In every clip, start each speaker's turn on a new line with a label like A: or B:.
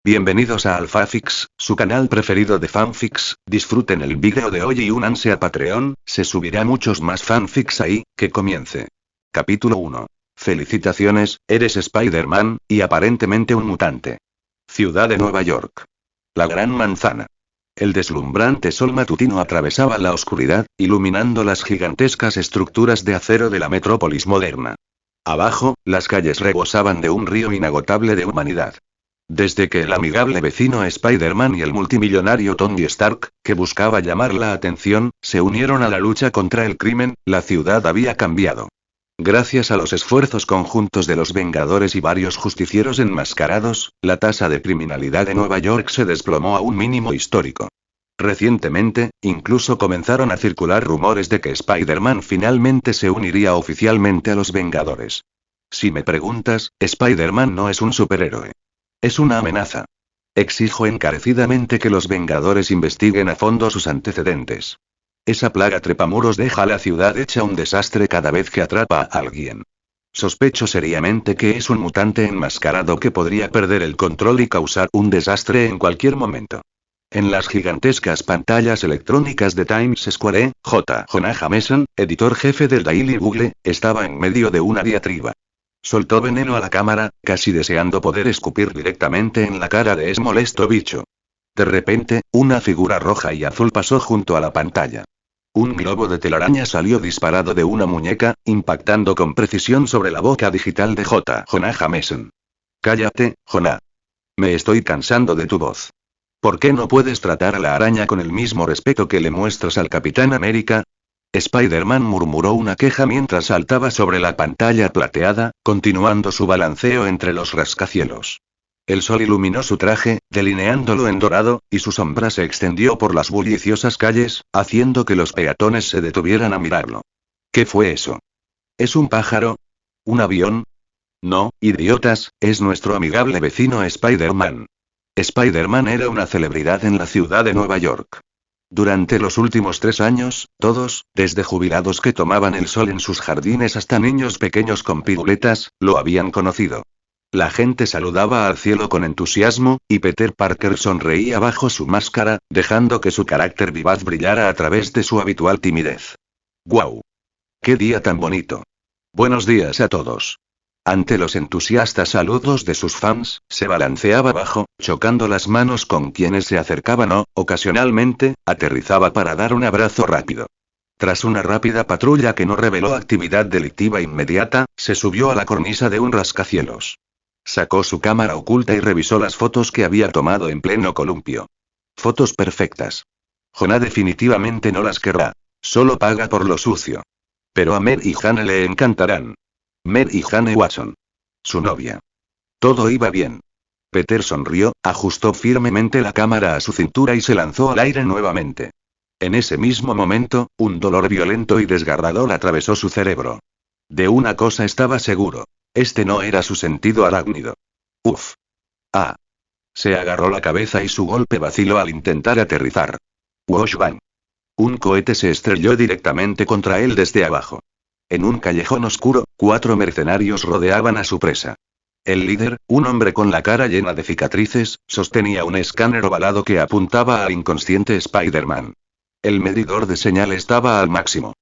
A: Bienvenidos a AlphaFix, su canal preferido de fanfics. Disfruten el vídeo de hoy y únanse a Patreon, se subirá muchos más fanfics ahí. Que comience. Capítulo 1. Felicitaciones, eres Spider-Man, y aparentemente un mutante. Ciudad de Nueva York. La Gran Manzana. El deslumbrante sol matutino atravesaba la oscuridad, iluminando las gigantescas estructuras de acero de la metrópolis moderna. Abajo, las calles rebosaban de un río inagotable de humanidad. Desde que el amigable vecino Spider-Man y el multimillonario Tony Stark, que buscaba llamar la atención, se unieron a la lucha contra el crimen, la ciudad había cambiado. Gracias a los esfuerzos conjuntos de los Vengadores y varios justicieros enmascarados, la tasa de criminalidad de Nueva York se desplomó a un mínimo histórico. Recientemente, incluso comenzaron a circular rumores de que Spider-Man finalmente se uniría oficialmente a los Vengadores. Si me preguntas, Spider-Man no es un superhéroe. Es una amenaza. Exijo encarecidamente que los Vengadores investiguen a fondo sus antecedentes. Esa plaga trepamuros deja a la ciudad hecha un desastre cada vez que atrapa a alguien. Sospecho seriamente que es un mutante enmascarado que podría perder el control y causar un desastre en cualquier momento. En las gigantescas pantallas electrónicas de Times Square, Jonah Jameson, editor jefe del Daily Bugle, estaba en medio de una diatriba. Soltó veneno a la cámara, casi deseando poder escupir directamente en la cara de ese molesto bicho. De repente, una figura roja y azul pasó junto a la pantalla. Un globo de telaraña salió disparado de una muñeca, impactando con precisión sobre la boca digital de Jonah Jameson. Cállate, Jonah. Me estoy cansando de tu voz. ¿Por qué no puedes tratar a la araña con el mismo respeto que le muestras al Capitán América? Spider-Man murmuró una queja mientras saltaba sobre la pantalla plateada, continuando su balanceo entre los rascacielos. El sol iluminó su traje, delineándolo en dorado, y su sombra se extendió por las bulliciosas calles, haciendo que los peatones se detuvieran a mirarlo. ¿Qué fue eso? ¿Es un pájaro? ¿Un avión? No, idiotas, es nuestro amigable vecino Spider-Man. Spider-Man era una celebridad en la ciudad de Nueva York. Durante los últimos 3 años, todos, desde jubilados que tomaban el sol en sus jardines hasta niños pequeños con piruletas, lo habían conocido. La gente saludaba al cielo con entusiasmo, y Peter Parker sonreía bajo su máscara, dejando que su carácter vivaz brillara a través de su habitual timidez. ¡Guau! ¡Qué día tan bonito! Buenos días a todos. Ante los entusiastas saludos de sus fans, se balanceaba bajo, chocando las manos con quienes se acercaban o, ocasionalmente, aterrizaba para dar un abrazo rápido. Tras una rápida patrulla que no reveló actividad delictiva inmediata, se subió a la cornisa de un rascacielos. Sacó su cámara oculta y revisó las fotos que había tomado en pleno columpio. Fotos perfectas. Jonah definitivamente no las querrá. Solo paga por lo sucio. Pero a Mary y Jane le encantarán. Mary Jane Watson. Su novia. Todo iba bien. Peter sonrió, ajustó firmemente la cámara a su cintura y se lanzó al aire nuevamente. En ese mismo momento, un dolor violento y desgarrador atravesó su cerebro. De una cosa estaba seguro. Este no era su sentido arácnido. Uf. Ah. Se agarró la cabeza y su golpe vaciló al intentar aterrizar. Wosh bang. Un cohete se estrelló directamente contra él desde abajo. En un callejón oscuro, 4 mercenarios rodeaban a su presa. El líder, un hombre con la cara llena de cicatrices, sostenía un escáner ovalado que apuntaba al inconsciente Spider-Man. El medidor de señal estaba al máximo.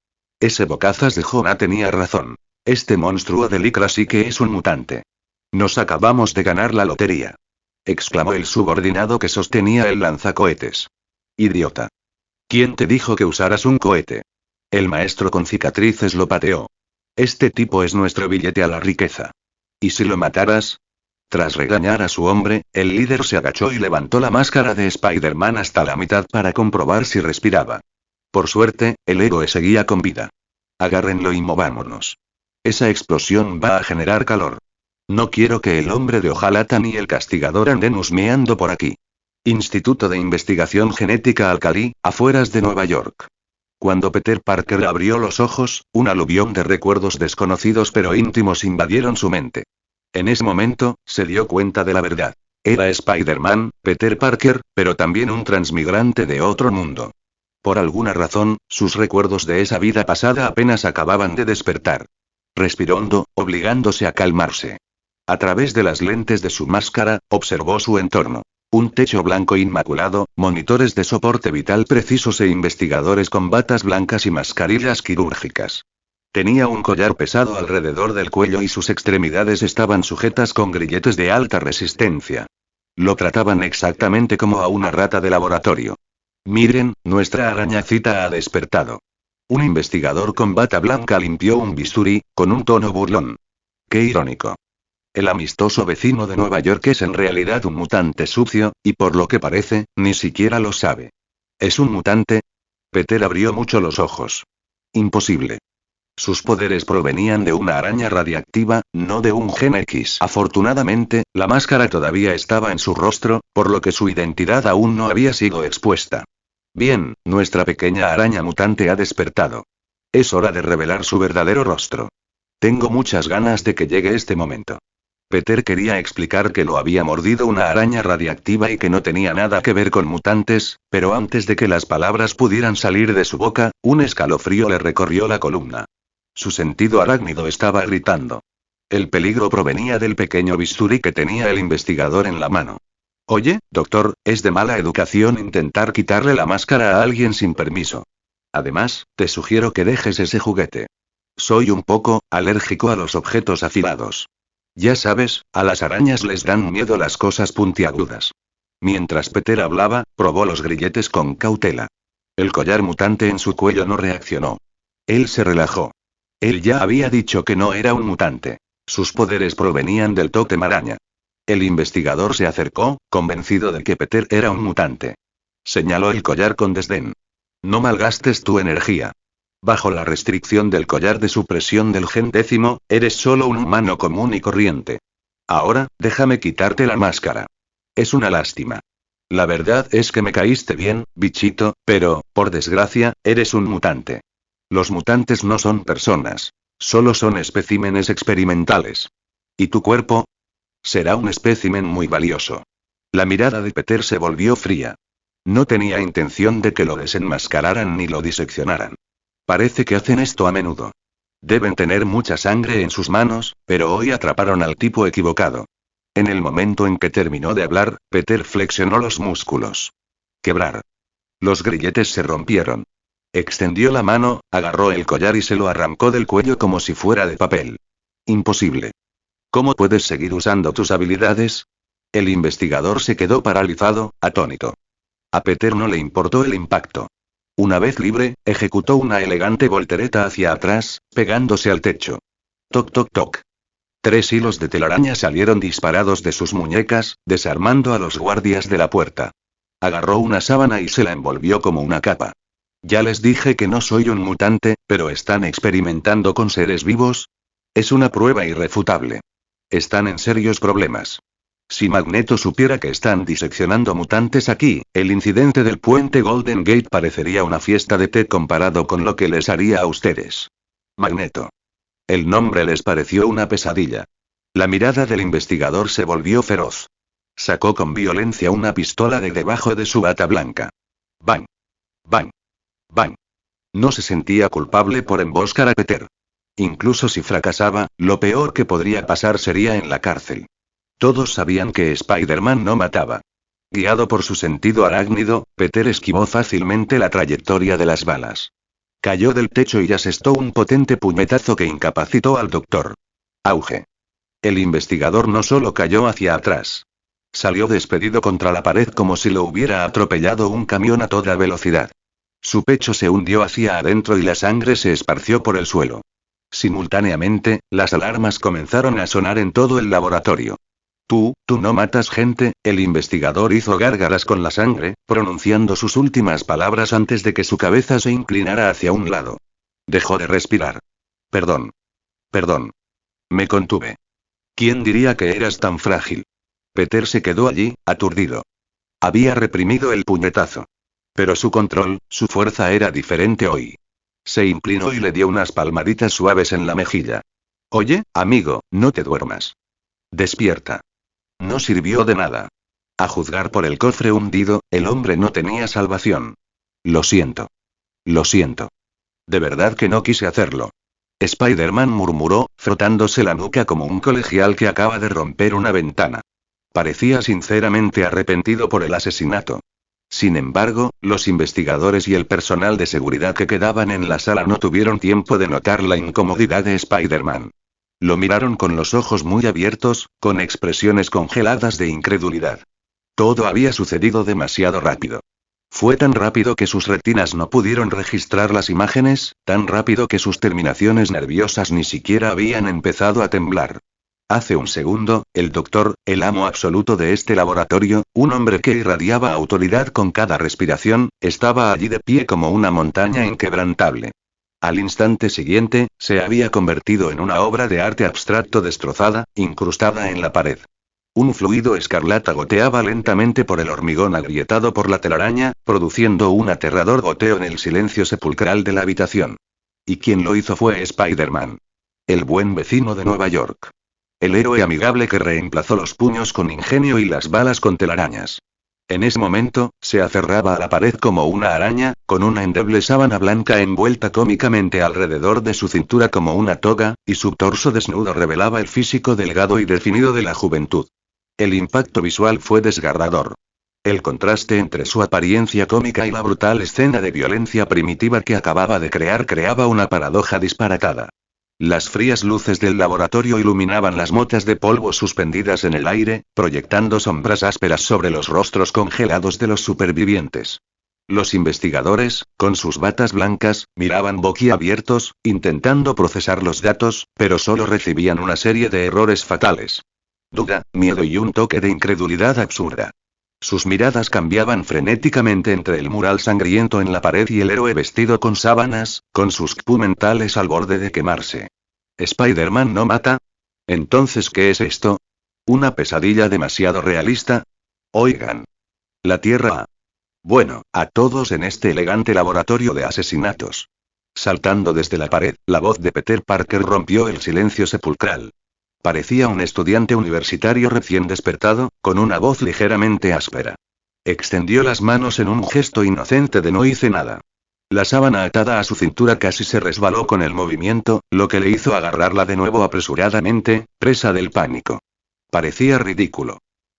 A: Ese bocazas de Jonah tenía razón. Este monstruo de licra sí que es un mutante. Nos acabamos de ganar la lotería. Exclamó el subordinado que sostenía el lanzacohetes. Idiota. ¿Quién te dijo que usaras un cohete? El maestro con cicatrices lo pateó. Este tipo es nuestro billete a la riqueza. ¿Y si lo mataras? Tras regañar a su hombre, el líder se agachó y levantó la máscara de Spider-Man hasta la mitad para comprobar si respiraba. Por suerte, el héroe seguía con vida. Agárrenlo y movámonos. Esa explosión va a generar calor. No quiero que el hombre de hojalata ni el castigador anden husmeando por aquí. Instituto de Investigación Genética Alcalí, afueras de Nueva York. Cuando Peter Parker abrió los ojos, un aluvión de recuerdos desconocidos pero íntimos invadieron su mente. En ese momento, se dio cuenta de la verdad. Era Spider-Man, Peter Parker, pero también un transmigrante de otro mundo. Por alguna razón, sus recuerdos de esa vida pasada apenas acababan de despertar. Respiró hondo, obligándose a calmarse. A través de las lentes de su máscara, observó su entorno. Un techo blanco inmaculado, monitores de soporte vital precisos e investigadores con batas blancas y mascarillas quirúrgicas. Tenía un collar pesado alrededor del cuello y sus extremidades estaban sujetas con grilletes de alta resistencia. Lo trataban exactamente como a una rata de laboratorio. Miren, nuestra arañacita ha despertado. Un investigador con bata blanca limpió un bisturí, con un tono burlón. Qué irónico. El amistoso vecino de Nueva York es en realidad un mutante sucio, y por lo que parece, ni siquiera lo sabe. ¿Es un mutante? Peter abrió mucho los ojos. Imposible. Sus poderes provenían de una araña radiactiva, no de un gen X. Afortunadamente, la máscara todavía estaba en su rostro, por lo que su identidad aún no había sido expuesta. Bien, nuestra pequeña araña mutante ha despertado. Es hora de revelar su verdadero rostro. Tengo muchas ganas de que llegue este momento. Peter quería explicar que lo había mordido una araña radiactiva y que no tenía nada que ver con mutantes, pero antes de que las palabras pudieran salir de su boca, un escalofrío le recorrió la columna. Su sentido arácnido estaba gritando. El peligro provenía del pequeño bisturí que tenía el investigador en la mano. Oye, doctor, es de mala educación intentar quitarle la máscara a alguien sin permiso. Además, te sugiero que dejes ese juguete. Soy un poco alérgico a los objetos afilados. Ya sabes, a las arañas les dan miedo las cosas puntiagudas. Mientras Peter hablaba, probó los grilletes con cautela. El collar mutante en su cuello no reaccionó. Él se relajó. Él ya había dicho que no era un mutante. Sus poderes provenían del tótem araña. El investigador se acercó, convencido de que Peter era un mutante. Señaló el collar con desdén. No malgastes tu energía. Bajo la restricción del collar de supresión del gen 10, eres solo un humano común y corriente. Ahora, déjame quitarte la máscara. Es una lástima. La verdad es que me caíste bien, bichito, pero, por desgracia, eres un mutante. Los mutantes no son personas. Solo son especímenes experimentales. ¿Y tu cuerpo? Será un espécimen muy valioso. La mirada de Peter se volvió fría. No tenía intención de que lo desenmascararan ni lo diseccionaran. Parece que hacen esto a menudo. Deben tener mucha sangre en sus manos, pero hoy atraparon al tipo equivocado. En el momento en que terminó de hablar, Peter flexionó los músculos. Quebrar. Los grilletes se rompieron. Extendió la mano, agarró el collar y se lo arrancó del cuello como si fuera de papel. Imposible. ¿Cómo puedes seguir usando tus habilidades? El investigador se quedó paralizado, atónito. A Peter no le importó el impacto. Una vez libre, ejecutó una elegante voltereta hacia atrás, pegándose al techo. Toc toc toc. 3 hilos de telaraña salieron disparados de sus muñecas, desarmando a los guardias de la puerta. Agarró una sábana y se la envolvió como una capa. Ya les dije que no soy un mutante, pero ¿están experimentando con seres vivos? Es una prueba irrefutable. Están en serios problemas. Si Magneto supiera que están diseccionando mutantes aquí, el incidente del puente Golden Gate parecería una fiesta de té comparado con lo que les haría a ustedes. Magneto. El nombre les pareció una pesadilla. La mirada del investigador se volvió feroz. Sacó con violencia una pistola de debajo de su bata blanca. ¡Bang! ¡Bang! ¡Bang! No se sentía culpable por emboscar a Peter. Incluso si fracasaba, lo peor que podría pasar sería en la cárcel. Todos sabían que Spider-Man no mataba. Guiado por su sentido arácnido, Peter esquivó fácilmente la trayectoria de las balas. Cayó del techo y asestó un potente puñetazo que incapacitó al doctor. Auge. El investigador no solo cayó hacia atrás. Salió despedido contra la pared como si lo hubiera atropellado un camión a toda velocidad. Su pecho se hundió hacia adentro y la sangre se esparció por el suelo. Simultáneamente, las alarmas comenzaron a sonar en todo el laboratorio. Tú no matas gente, el investigador hizo gárgaras con la sangre, pronunciando sus últimas palabras antes de que su cabeza se inclinara hacia un lado. Dejó de respirar. Perdón. Perdón. Me contuve. ¿Quién diría que eras tan frágil? Peter se quedó allí, aturdido. Había reprimido el puñetazo. Pero su control, su fuerza era diferente hoy. Se inclinó y le dio unas palmaditas suaves en la mejilla. Oye, amigo, no te duermas. Despierta. No sirvió de nada. A juzgar por el cofre hundido, el hombre no tenía salvación. Lo siento. Lo siento. De verdad que no quise hacerlo. Spider-Man murmuró, frotándose la nuca como un colegial que acaba de romper una ventana. Parecía sinceramente arrepentido por el asesinato. Sin embargo, los investigadores y el personal de seguridad que quedaban en la sala no tuvieron tiempo de notar la incomodidad de Spider-Man. Lo miraron con los ojos muy abiertos, con expresiones congeladas de incredulidad. Todo había sucedido demasiado rápido. Fue tan rápido que sus retinas no pudieron registrar las imágenes, tan rápido que sus terminaciones nerviosas ni siquiera habían empezado a temblar. Hace un segundo, el doctor, el amo absoluto de este laboratorio, un hombre que irradiaba autoridad con cada respiración, estaba allí de pie como una montaña inquebrantable. Al instante siguiente, se había convertido en una obra de arte abstracto destrozada, incrustada en la pared. Un fluido escarlata goteaba lentamente por el hormigón agrietado por la telaraña, produciendo un aterrador goteo en el silencio sepulcral de la habitación. Y quien lo hizo fue Spider-Man. El buen vecino de Nueva York. El héroe amigable que reemplazó los puños con ingenio y las balas con telarañas. En ese momento, se aferraba a la pared como una araña, con una endeble sábana blanca envuelta cómicamente alrededor de su cintura como una toga, y su torso desnudo revelaba el físico delgado y definido de la juventud. El impacto visual fue desgarrador. El contraste entre su apariencia cómica y la brutal escena de violencia primitiva que acababa de crear creaba una paradoja disparatada. Las frías luces del laboratorio iluminaban las motas de polvo suspendidas en el aire, proyectando sombras ásperas sobre los rostros congelados de los supervivientes. Los investigadores, con sus batas blancas, miraban boquiabiertos, intentando procesar los datos, pero solo recibían una serie de errores fatales. Duda, miedo y un toque de incredulidad absurda. Sus miradas cambiaban frenéticamente entre el mural sangriento en la pared y el héroe vestido con sábanas, con sus Q mentales al borde de quemarse. ¿Spider-Man no mata? Entonces, ¿qué es esto? ¿Una pesadilla demasiado realista? Oigan. La Tierra. Bueno, a todos en este elegante laboratorio de asesinatos. Saltando desde la pared, la voz de Peter Parker rompió el silencio sepulcral. Parecía un estudiante universitario recién despertado, con una voz ligeramente áspera. Extendió las manos en un gesto inocente de no hice nada. La sábana atada a su cintura casi se resbaló con el movimiento, lo que le hizo agarrarla de nuevo apresuradamente, presa del pánico. Parecía ridículo.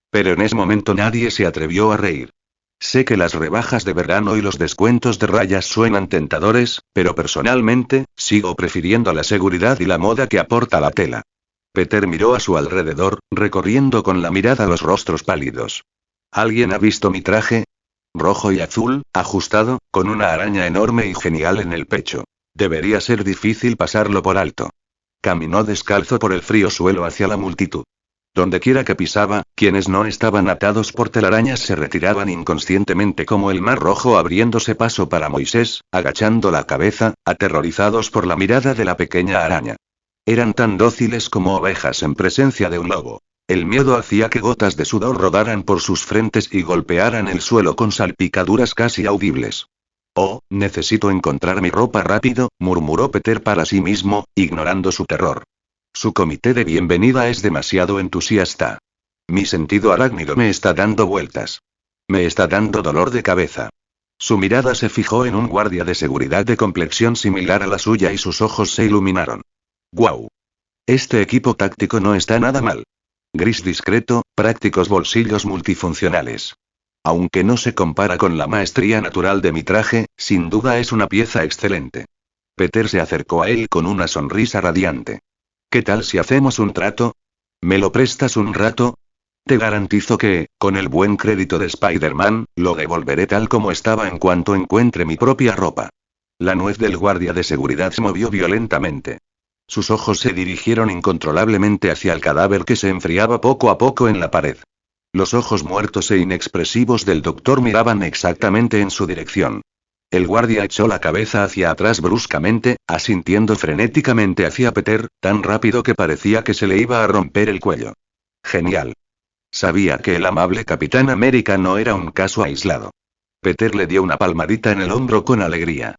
A: Pero en ese momento nadie se atrevió a reír. Sé que las rebajas de verano y los descuentos de rayas suenan tentadores, pero personalmente, sigo prefiriendo la seguridad y la moda que aporta la tela. Peter miró a su alrededor, recorriendo con la mirada los rostros pálidos. ¿Alguien ha visto mi traje? Rojo y azul, ajustado, con una araña enorme y genial en el pecho. Debería ser difícil pasarlo por alto. Caminó descalzo por el frío suelo hacia la multitud. Dondequiera que pisaba, quienes no estaban atados por telarañas se retiraban inconscientemente como el mar rojo abriéndose paso para Moisés, agachando la cabeza, aterrorizados por la mirada de la pequeña araña. Eran tan dóciles como ovejas en presencia de un lobo. El miedo hacía que gotas de sudor rodaran por sus frentes y golpearan el suelo con salpicaduras casi audibles. Oh, necesito encontrar mi ropa rápido, murmuró Peter para sí mismo, ignorando su terror. Su comité de bienvenida es demasiado entusiasta. Mi sentido arácnido me está dando vueltas. Me está dando dolor de cabeza. Su mirada se fijó en un guardia de seguridad de complexión similar a la suya y sus ojos se iluminaron. ¡Guau! Este equipo táctico no está nada mal. Gris discreto, prácticos bolsillos multifuncionales. Aunque no se compara con la maestría natural de mi traje, sin duda es una pieza excelente. Peter se acercó a él con una sonrisa radiante. ¿Qué tal si hacemos un trato? ¿Me lo prestas un rato? Te garantizo que, con el buen crédito de Spider-Man, lo devolveré tal como estaba en cuanto encuentre mi propia ropa. La nuez del guardia de seguridad se movió violentamente. Sus ojos se dirigieron incontrolablemente hacia el cadáver que se enfriaba poco a poco en la pared. Los ojos muertos e inexpresivos del doctor miraban exactamente en su dirección. El guardia echó la cabeza hacia atrás bruscamente, asintiendo frenéticamente hacia Peter, tan rápido que parecía que se le iba a romper el cuello. Genial. Sabía que el amable Capitán América no era un caso aislado. Peter le dio una palmadita en el hombro con alegría.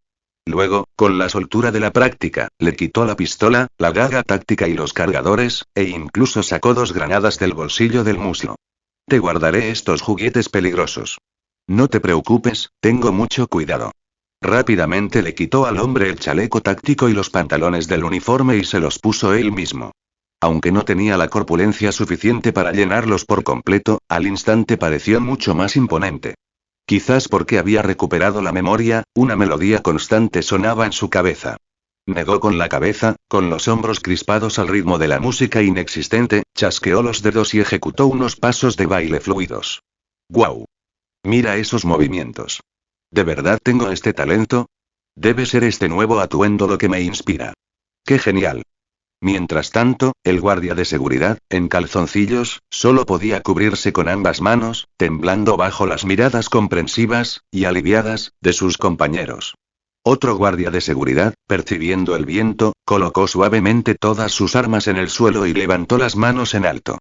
A: Luego, con la soltura de la práctica, le quitó la pistola, la daga táctica y los cargadores, e incluso sacó 2 granadas del bolsillo del muslo. Te guardaré estos juguetes peligrosos. No te preocupes, tengo mucho cuidado. Rápidamente le quitó al hombre el chaleco táctico y los pantalones del uniforme y se los puso él mismo. Aunque no tenía la corpulencia suficiente para llenarlos por completo, al instante pareció mucho más imponente. Quizás porque había recuperado la memoria, una melodía constante sonaba en su cabeza. Negó con la cabeza, con los hombros crispados al ritmo de la música inexistente, chasqueó los dedos y ejecutó unos pasos de baile fluidos. ¡Guau! Mira esos movimientos. ¿De verdad tengo este talento? Debe ser este nuevo atuendo lo que me inspira. ¡Qué genial! Mientras tanto, el guardia de seguridad, en calzoncillos, solo podía cubrirse con ambas manos, temblando bajo las miradas comprensivas, y aliviadas, de sus compañeros. Otro guardia de seguridad, percibiendo el viento, colocó suavemente todas sus armas en el suelo y levantó las manos en alto.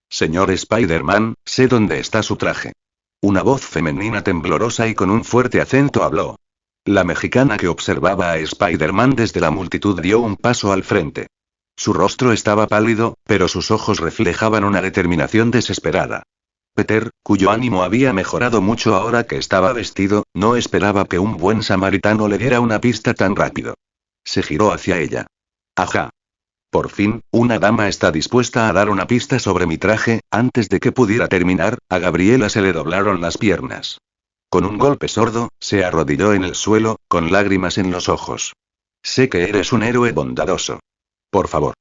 A: Señor Spider-Man, sé dónde está su traje. Una voz femenina temblorosa y con un fuerte acento habló. La mexicana que observaba a Spider-Man desde la multitud dio un paso al frente. Su rostro estaba pálido, pero sus ojos reflejaban una determinación desesperada. Peter, cuyo ánimo había mejorado mucho ahora que estaba vestido, no esperaba que un buen samaritano le diera una pista tan rápido. Se giró hacia ella. Ajá. Por fin, una dama está dispuesta a dar una pista sobre mi traje. Antes de que pudiera terminar, a Gabriela se le doblaron las piernas. Con un golpe sordo, se arrodilló en el suelo, con lágrimas en los ojos. Sé que eres un héroe bondadoso. Por favor.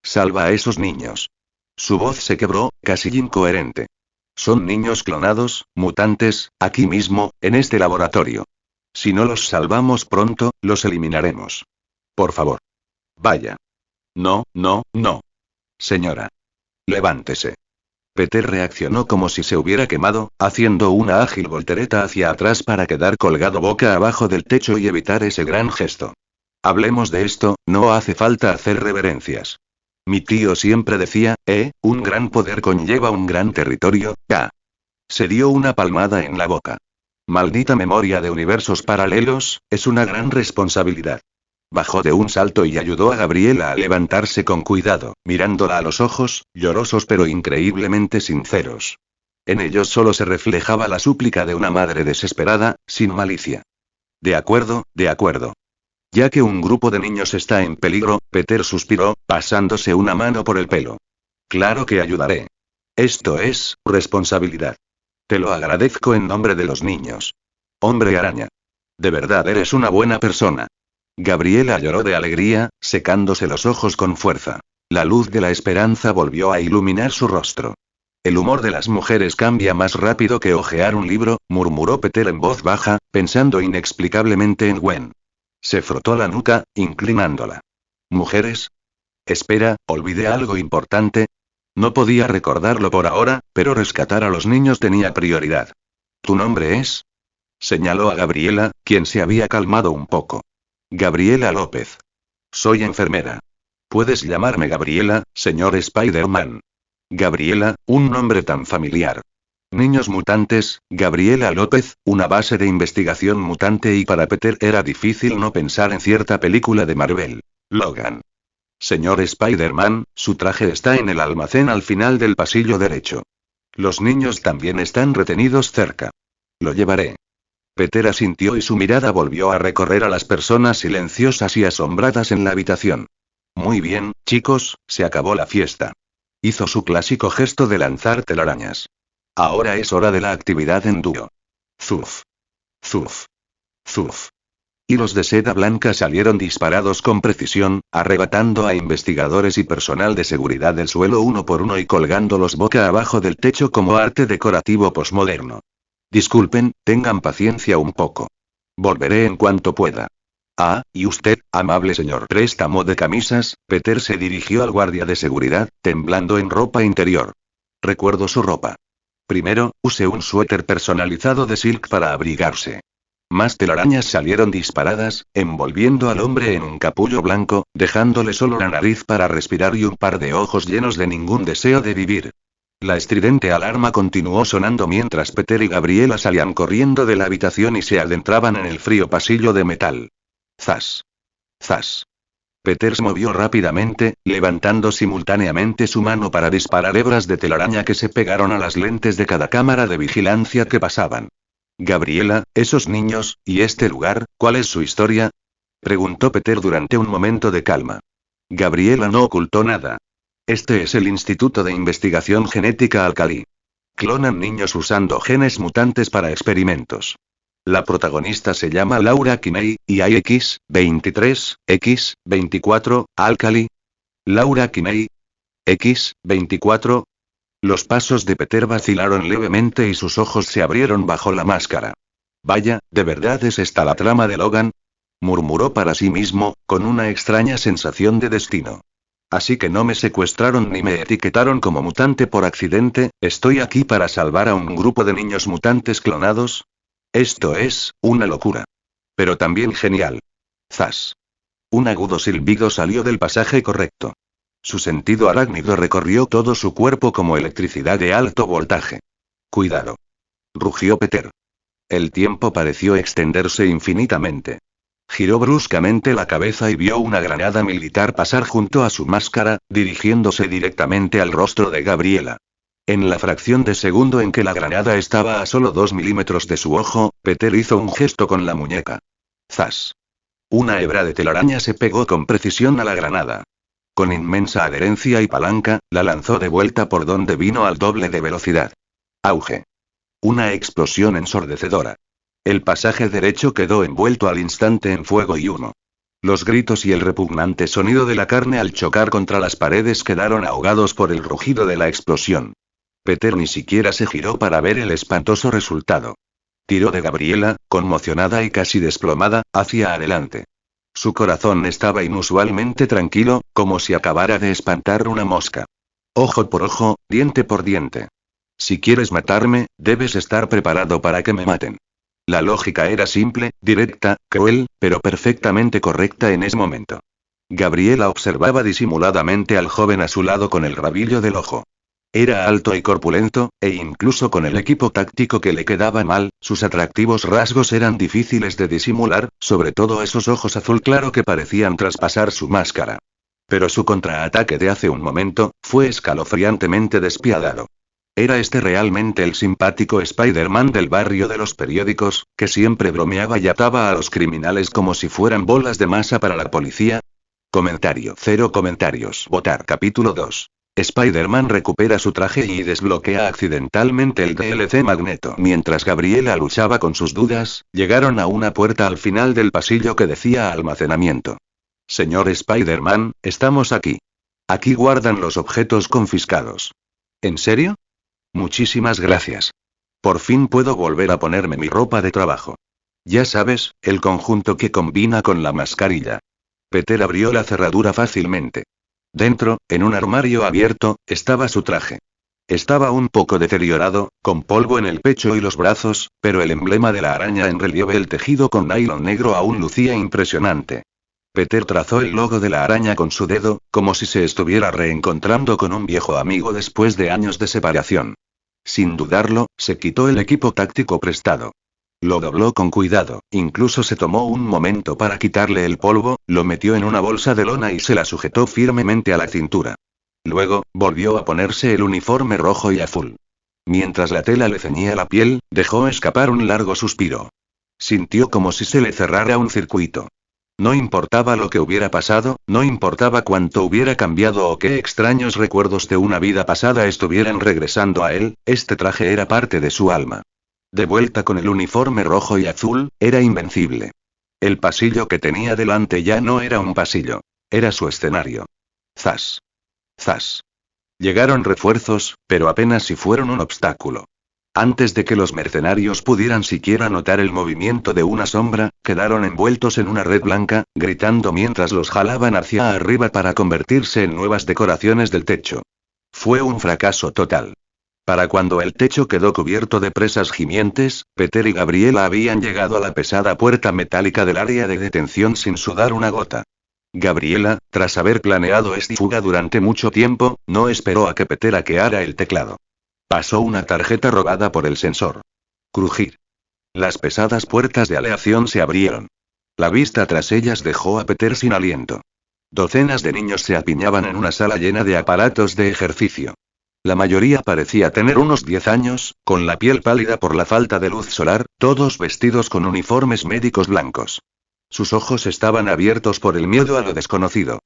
A: Salva a esos niños. Su voz se quebró, casi incoherente. Son niños clonados, mutantes, aquí mismo, en este laboratorio. Si no los salvamos pronto, los eliminaremos. Por favor. Vaya. No, no, no. Señora. Levántese. Peter reaccionó como si se hubiera quemado, haciendo una ágil voltereta hacia atrás para quedar colgado boca abajo del techo y evitar ese gran gesto. Hablemos de esto, no hace falta hacer reverencias. Mi tío siempre decía, un gran poder conlleva un gran territorio, Se dio una palmada en la boca. Maldita memoria de universos paralelos, es una gran responsabilidad. Bajó de un salto y ayudó a Gabriela a levantarse con cuidado, mirándola a los ojos, llorosos pero increíblemente sinceros. En ellos solo se reflejaba la súplica de una madre desesperada, sin malicia. De acuerdo, de acuerdo. Ya que un grupo de niños está en peligro, Peter suspiró, pasándose una mano por el pelo. Claro que ayudaré. Esto es, responsabilidad. Te lo agradezco en nombre de los niños. Hombre araña. De verdad eres una buena persona. Gabriela lloró de alegría, secándose los ojos con fuerza. La luz de la esperanza volvió a iluminar su rostro. El humor de las mujeres cambia más rápido que hojear un libro, murmuró Peter en voz baja, pensando inexplicablemente en Gwen. Se frotó la nuca, inclinándola. ¿Mujeres? Espera, olvidé algo importante. No podía recordarlo por ahora, pero rescatar a los niños tenía prioridad. ¿Tu nombre es? Señaló a Gabriela, quien se había calmado un poco. Gabriela López. Soy enfermera. Puedes llamarme Gabriela, señor Spider-Man. Gabriela, un nombre tan familiar. Niños mutantes, Gabriela López, una base de investigación mutante y para Peter era difícil no pensar en cierta película de Marvel. Logan. Señor Spider-Man, su traje está en el almacén al final del pasillo derecho. Los niños también están retenidos cerca. Lo llevaré. Peter asintió y su mirada volvió a recorrer a las personas silenciosas y asombradas en la habitación. Muy bien, chicos, se acabó la fiesta. Hizo su clásico gesto de lanzar telarañas. Ahora es hora de la actividad en dúo. Zuf. Zuf. Zuf. Hilos de seda blanca salieron disparados con precisión, arrebatando a investigadores y personal de seguridad del suelo uno por uno y colgándolos boca abajo del techo como arte decorativo posmoderno. Disculpen, tengan paciencia un poco. Volveré en cuanto pueda. Ah, y usted, amable señor préstamo de camisas, Peter se dirigió al guardia de seguridad, temblando en ropa interior. Recuerdo su ropa. Primero, use un suéter personalizado de silk para abrigarse. Más telarañas salieron disparadas, envolviendo al hombre en un capullo blanco, dejándole solo la nariz para respirar y un par de ojos llenos de ningún deseo de vivir. La estridente alarma continuó sonando mientras Peter y Gabriela salían corriendo de la habitación y se adentraban en el frío pasillo de metal. Zas. Zas. Peter se movió rápidamente, levantando simultáneamente su mano para disparar hebras de telaraña que se pegaron a las lentes de cada cámara de vigilancia que pasaban. Gabriela, esos niños, y este lugar, ¿cuál es su historia? Preguntó Peter durante un momento de calma. Gabriela no ocultó nada. Este es el Instituto de Investigación Genética Alcali. Clonan niños usando genes mutantes para experimentos. La protagonista se llama Laura Kinney, y hay X23, X24, Alcali. Laura Kinney. X24. Los pasos de Peter vacilaron levemente y sus ojos se abrieron bajo la máscara. Vaya, ¿de verdad es esta la trama de Logan? Murmuró para sí mismo, con una extraña sensación de destino. Así que no me secuestraron ni me etiquetaron como mutante por accidente, estoy aquí para salvar a un grupo de niños mutantes clonados. Esto es, una locura. Pero también genial. Zas. Un agudo silbido salió del pasaje correcto. Su sentido arácnido recorrió todo su cuerpo como electricidad de alto voltaje. Cuidado. Rugió Peter. El tiempo pareció extenderse infinitamente. Giró bruscamente la cabeza y vio una granada militar pasar junto a su máscara, dirigiéndose directamente al rostro de Gabriela. En la fracción de segundo en que la granada estaba a solo 2 milímetros de su ojo, Peter hizo un gesto con la muñeca. ¡Zas! Una hebra de telaraña se pegó con precisión a la granada. Con inmensa adherencia y palanca, la lanzó de vuelta por donde vino al doble de velocidad. Auge. Una explosión ensordecedora. El pasaje derecho quedó envuelto al instante en fuego y humo. Los gritos y el repugnante sonido de la carne al chocar contra las paredes quedaron ahogados por el rugido de la explosión. Peter ni siquiera se giró para ver el espantoso resultado. Tiró de Gabriela, conmocionada y casi desplomada, hacia adelante. Su corazón estaba inusualmente tranquilo, como si acabara de espantar una mosca. Ojo por ojo, diente por diente. Si quieres matarme, debes estar preparado para que me maten. La lógica era simple, directa, cruel, pero perfectamente correcta en ese momento. Gabriela observaba disimuladamente al joven a su lado con el rabillo del ojo. Era alto y corpulento, e incluso con el equipo táctico que le quedaba mal, sus atractivos rasgos eran difíciles de disimular, sobre todo esos ojos azul claro que parecían traspasar su máscara. Pero su contraataque de hace un momento, fue escalofriantemente despiadado. ¿Era este realmente el simpático Spider-Man del barrio de los periódicos, que siempre bromeaba y ataba a los criminales como si fueran bolas de masa para la policía? Comentario. 0 comentarios. Votar. Capítulo 2. Spider-Man recupera su traje y desbloquea accidentalmente el DLC Magneto. Mientras Gabriela luchaba con sus dudas, llegaron a una puerta al final del pasillo que decía almacenamiento. Señor Spider-Man, estamos aquí. Aquí guardan los objetos confiscados. ¿En serio? Muchísimas gracias. Por fin puedo volver a ponerme mi ropa de trabajo. Ya sabes, el conjunto que combina con la mascarilla. Peter abrió la cerradura fácilmente. Dentro, en un armario abierto, estaba su traje. Estaba un poco deteriorado, con polvo en el pecho y los brazos, pero el emblema de la araña en relieve el tejido con nylon negro aún lucía impresionante. Peter trazó el logo de la araña con su dedo, como si se estuviera reencontrando con un viejo amigo después de años de separación. Sin dudarlo, se quitó el equipo táctico prestado. Lo dobló con cuidado, incluso se tomó un momento para quitarle el polvo, lo metió en una bolsa de lona y se la sujetó firmemente a la cintura. Luego, volvió a ponerse el uniforme rojo y azul. Mientras la tela le ceñía la piel, dejó escapar un largo suspiro. Sintió como si se le cerrara un circuito. No importaba lo que hubiera pasado, no importaba cuánto hubiera cambiado o qué extraños recuerdos de una vida pasada estuvieran regresando a él, este traje era parte de su alma. De vuelta con el uniforme rojo y azul, era invencible. El pasillo que tenía delante ya no era un pasillo. Era su escenario. Zas. Zas. Llegaron refuerzos, pero apenas si fueron un obstáculo. Antes de que los mercenarios pudieran siquiera notar el movimiento de una sombra, quedaron envueltos en una red blanca, gritando mientras los jalaban hacia arriba para convertirse en nuevas decoraciones del techo. Fue un fracaso total. Para cuando el techo quedó cubierto de presas gimientes, Peter y Gabriela habían llegado a la pesada puerta metálica del área de detención sin sudar una gota. Gabriela, tras haber planeado esta fuga durante mucho tiempo, no esperó a que Peter hackeara el teclado. Pasó una tarjeta robada por el sensor. Crujir. Las pesadas puertas de aleación se abrieron. La vista tras ellas dejó a Peter sin aliento. Docenas de niños se apiñaban en una sala llena de aparatos de ejercicio. La mayoría parecía tener unos 10 años, con la piel pálida por la falta de luz solar, todos vestidos con uniformes médicos blancos. Sus ojos estaban abiertos por el miedo a lo desconocido.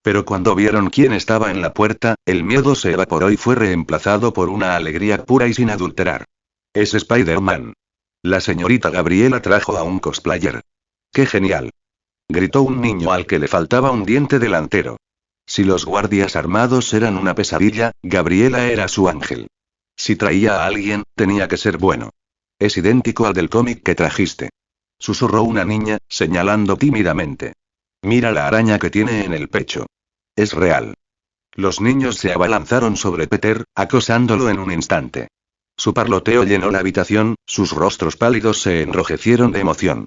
A: Pero cuando vieron quién estaba en la puerta, el miedo se evaporó y fue reemplazado por una alegría pura y sin adulterar. Es Spider-Man. La señorita Gabriela trajo a un cosplayer. ¡Qué genial!, gritó un niño al que le faltaba un diente delantero. Si los guardias armados eran una pesadilla, Gabriela era su ángel. Si traía a alguien, tenía que ser bueno. Es idéntico al del cómic que trajiste, susurró una niña, señalando tímidamente. Mira la araña que tiene en el pecho. Es real. Los niños se abalanzaron sobre Peter, acosándolo en un instante. Su parloteo llenó la habitación, sus rostros pálidos se enrojecieron de emoción.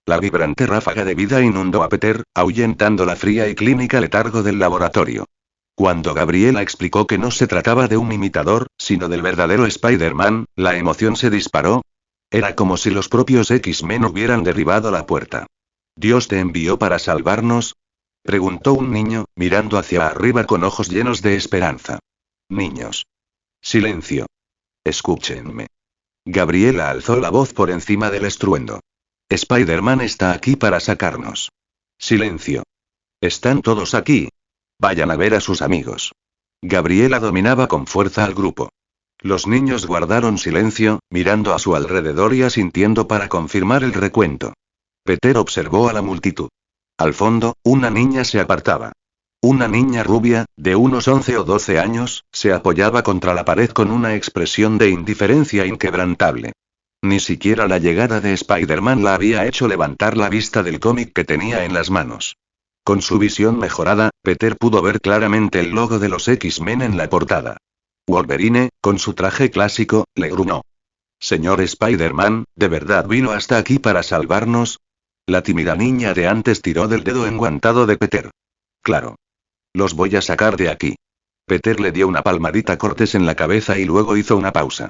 A: La vibrante ráfaga de vida inundó a Peter, ahuyentando la fría y clínica letargo del laboratorio. Cuando Gabriela explicó que no se trataba de un imitador, sino del verdadero Spider-Man, la emoción se disparó. Era como si los propios X-Men hubieran derribado la puerta. ¿Dios te envió para salvarnos?, preguntó un niño, mirando hacia arriba con ojos llenos de esperanza. Niños. Silencio. Escúchenme. Gabriela alzó la voz por encima del estruendo. Spider-Man está aquí para sacarnos. Silencio. ¿Están todos aquí? Vayan a ver a sus amigos. Gabriela dominaba con fuerza al grupo. Los niños guardaron silencio, mirando a su alrededor y asintiendo para confirmar el recuento. Peter observó a la multitud. Al fondo, una niña se apartaba. Una niña rubia, de unos 11 o 12 años, se apoyaba contra la pared con una expresión de indiferencia inquebrantable. Ni siquiera la llegada de Spider-Man la había hecho levantar la vista del cómic que tenía en las manos. Con su visión mejorada, Peter pudo ver claramente el logo de los X-Men en la portada. Wolverine, con su traje clásico, le gruñó. Señor Spider-Man, ¿de verdad vino hasta aquí para salvarnos? La tímida niña de antes tiró del dedo enguantado de Peter. Claro. Los voy a sacar de aquí. Peter le dio una palmadita cortés en la cabeza y luego hizo una pausa.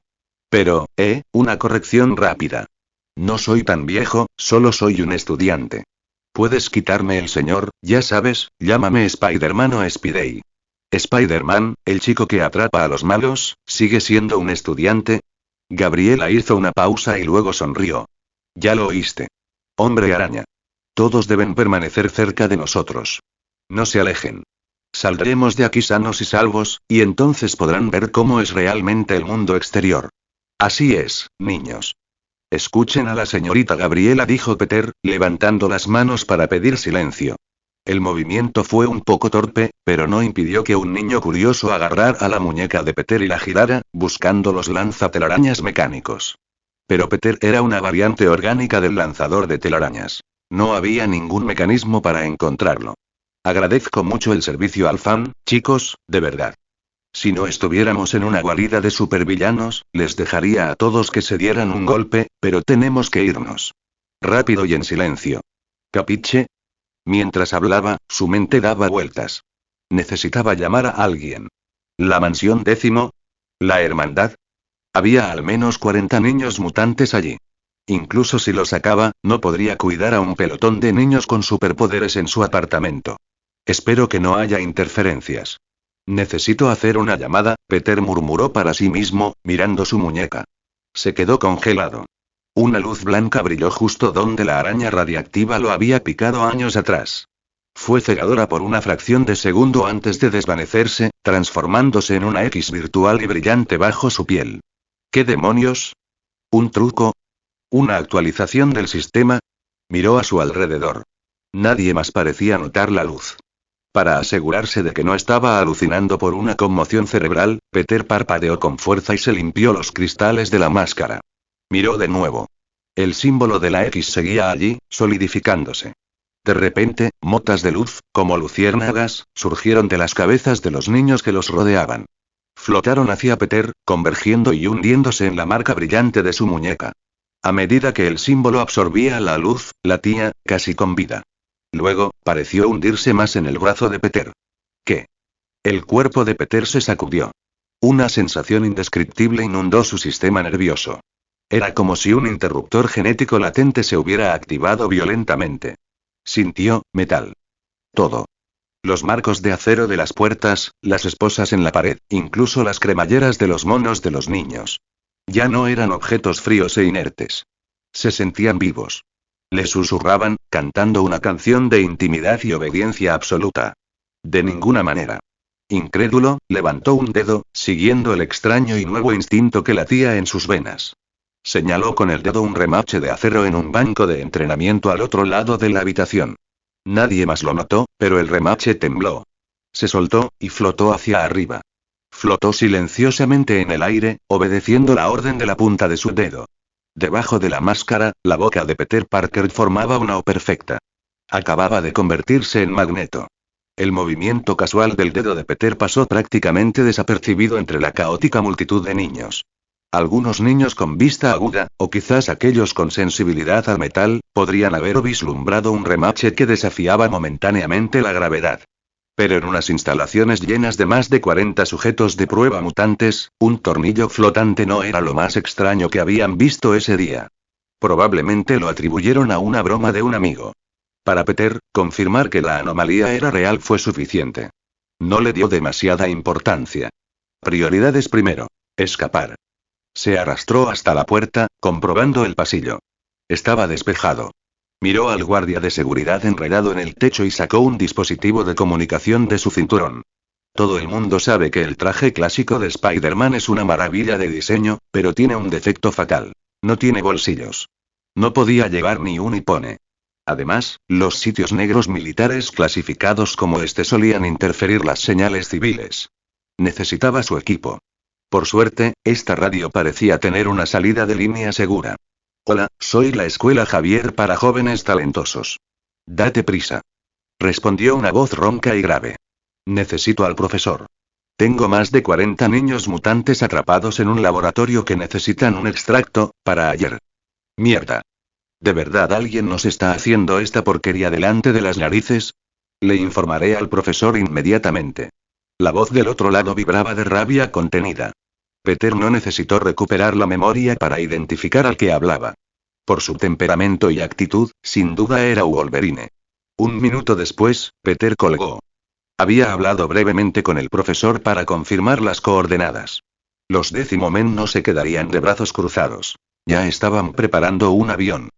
A: Pero, una corrección rápida. No soy tan viejo, solo soy un estudiante. Puedes quitarme el señor, ya sabes, llámame Spider-Man o Spidey. Spider-Man, el chico que atrapa a los malos, ¿sigue siendo un estudiante? Gabriela hizo una pausa y luego sonrió. Ya lo oíste. Hombre araña. Todos deben permanecer cerca de nosotros. No se alejen. Saldremos de aquí sanos y salvos, y entonces podrán ver cómo es realmente el mundo exterior. Así es, niños. Escuchen a la señorita Gabriela, dijo Peter, levantando las manos para pedir silencio. El movimiento fue un poco torpe, pero no impidió que un niño curioso agarrara a la muñeca de Peter y la girara, buscando los lanzatelarañas mecánicos. Pero Peter era una variante orgánica del lanzador de telarañas. No había ningún mecanismo para encontrarlo. Agradezco mucho el servicio al fan, chicos, de verdad. Si no estuviéramos en una guarida de supervillanos, les dejaría a todos que se dieran un golpe, pero tenemos que irnos. Rápido y en silencio. ¿Capiche? Mientras hablaba, su mente daba vueltas. Necesitaba llamar a alguien. ¿La mansión 10? ¿La hermandad? Había al menos 40 niños mutantes allí. Incluso si los sacaba, no podría cuidar a un pelotón de niños con superpoderes en su apartamento. Espero que no haya interferencias. Necesito hacer una llamada, Peter murmuró para sí mismo, mirando su muñeca. Se quedó congelado. Una luz blanca brilló justo donde la araña radiactiva lo había picado años atrás. Fue cegadora por una fracción de segundo antes de desvanecerse, transformándose en una X virtual y brillante bajo su piel. ¿Qué demonios? ¿Un truco? ¿Una actualización del sistema? Miró a su alrededor. Nadie más parecía notar la luz. Para asegurarse de que no estaba alucinando por una conmoción cerebral, Peter parpadeó con fuerza y se limpió los cristales de la máscara. Miró de nuevo. El símbolo de la X seguía allí, solidificándose. De repente, motas de luz, como luciérnagas, surgieron de las cabezas de los niños que los rodeaban. Flotaron hacia Peter, convergiendo y hundiéndose en la marca brillante de su muñeca. A medida que el símbolo absorbía la luz, latía, casi con vida. Luego, pareció hundirse más en el brazo de Peter. ¿Qué? El cuerpo de Peter se sacudió. Una sensación indescriptible inundó su sistema nervioso. Era como si un interruptor genético latente se hubiera activado violentamente. Sintió, metal. Todo. Los marcos de acero de las puertas, las esposas en la pared, incluso las cremalleras de los monos de los niños. Ya no eran objetos fríos e inertes. Se sentían vivos. Le susurraban, cantando una canción de intimidad y obediencia absoluta. De ninguna manera. Incrédulo, levantó un dedo, siguiendo el extraño y nuevo instinto que latía en sus venas. Señaló con el dedo un remache de acero en un banco de entrenamiento al otro lado de la habitación. Nadie más lo notó, pero el remache tembló. Se soltó, y flotó hacia arriba. Flotó silenciosamente en el aire, obedeciendo la orden de la punta de su dedo. Debajo de la máscara, la boca de Peter Parker formaba una O perfecta. Acababa de convertirse en Magneto. El movimiento casual del dedo de Peter pasó prácticamente desapercibido entre la caótica multitud de niños. Algunos niños con vista aguda, o quizás aquellos con sensibilidad al metal, podrían haber vislumbrado un remache que desafiaba momentáneamente la gravedad. Pero en unas instalaciones llenas de más de 40 sujetos de prueba mutantes, un tornillo flotante no era lo más extraño que habían visto ese día. Probablemente lo atribuyeron a una broma de un amigo. Para Peter, confirmar que la anomalía era real fue suficiente. No le dio demasiada importancia. Prioridades primero. Escapar. Se arrastró hasta la puerta, comprobando el pasillo. Estaba despejado. Miró al guardia de seguridad enredado en el techo y sacó un dispositivo de comunicación de su cinturón. Todo el mundo sabe que el traje clásico de Spider-Man es una maravilla de diseño, pero tiene un defecto fatal. No tiene bolsillos. No podía llevar ni un hipone. Además, los sitios negros militares clasificados como este solían interferir las señales civiles. Necesitaba su equipo. Por suerte, esta radio parecía tener una salida de línea segura. Hola, soy la Escuela Javier para jóvenes talentosos. Date prisa. Respondió una voz ronca y grave. Necesito al profesor. Tengo más de 40 niños mutantes atrapados en un laboratorio que necesitan un extracto, para ayer. Mierda. ¿De verdad alguien nos está haciendo esta porquería delante de las narices? Le informaré al profesor inmediatamente. La voz del otro lado vibraba de rabia contenida. Peter no necesitó recuperar la memoria para identificar al que hablaba. Por su temperamento y actitud, sin duda era Wolverine. Un minuto después, Peter colgó. Había hablado brevemente con el profesor para confirmar las coordenadas. Los Décimo Men no se quedarían de brazos cruzados. Ya estaban preparando un avión.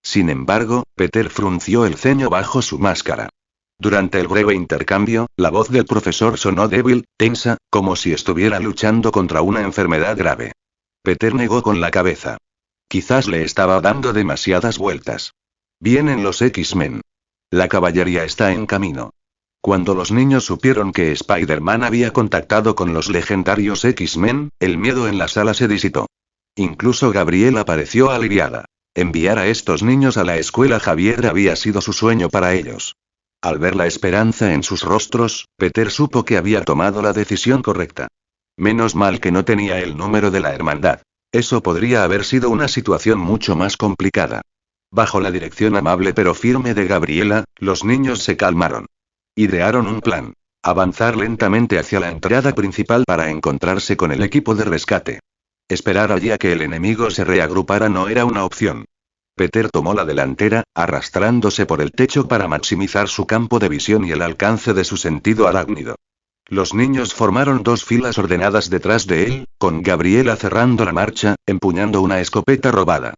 A: Sin embargo, Peter frunció el ceño bajo su máscara. Durante el breve intercambio, la voz del profesor sonó débil, tensa, como si estuviera luchando contra una enfermedad grave. Peter negó con la cabeza. Quizás le estaba dando demasiadas vueltas. Vienen los X-Men. La caballería está en camino. Cuando los niños supieron que Spider-Man había contactado con los legendarios X-Men, el miedo en la sala se disipó. Incluso Gabriela pareció aliviada. Enviar a estos niños a la escuela Javier había sido su sueño para ellos. Al ver la esperanza en sus rostros, Peter supo que había tomado la decisión correcta. Menos mal que no tenía el número de la hermandad. Eso podría haber sido una situación mucho más complicada. Bajo la dirección amable pero firme de Gabriela, los niños se calmaron. Idearon un plan. Avanzar lentamente hacia la entrada principal para encontrarse con el equipo de rescate. Esperar allí a que el enemigo se reagrupara no era una opción. Peter tomó la delantera, arrastrándose por el techo para maximizar su campo de visión y el alcance de su sentido arácnido. Los niños formaron dos filas ordenadas detrás de él, con Gabriela cerrando la marcha, empuñando una escopeta robada.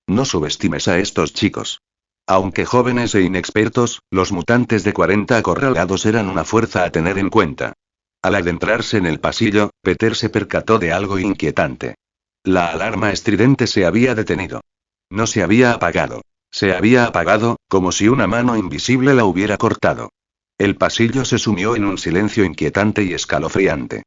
A: No subestimes a estos chicos. Aunque jóvenes e inexpertos, los mutantes de 40 acorralados eran una fuerza a tener en cuenta. Al adentrarse en el pasillo, Peter se percató de algo inquietante. La alarma estridente se había detenido. No se había apagado. Se había apagado, como si una mano invisible la hubiera cortado. El pasillo se sumió en un silencio inquietante y escalofriante.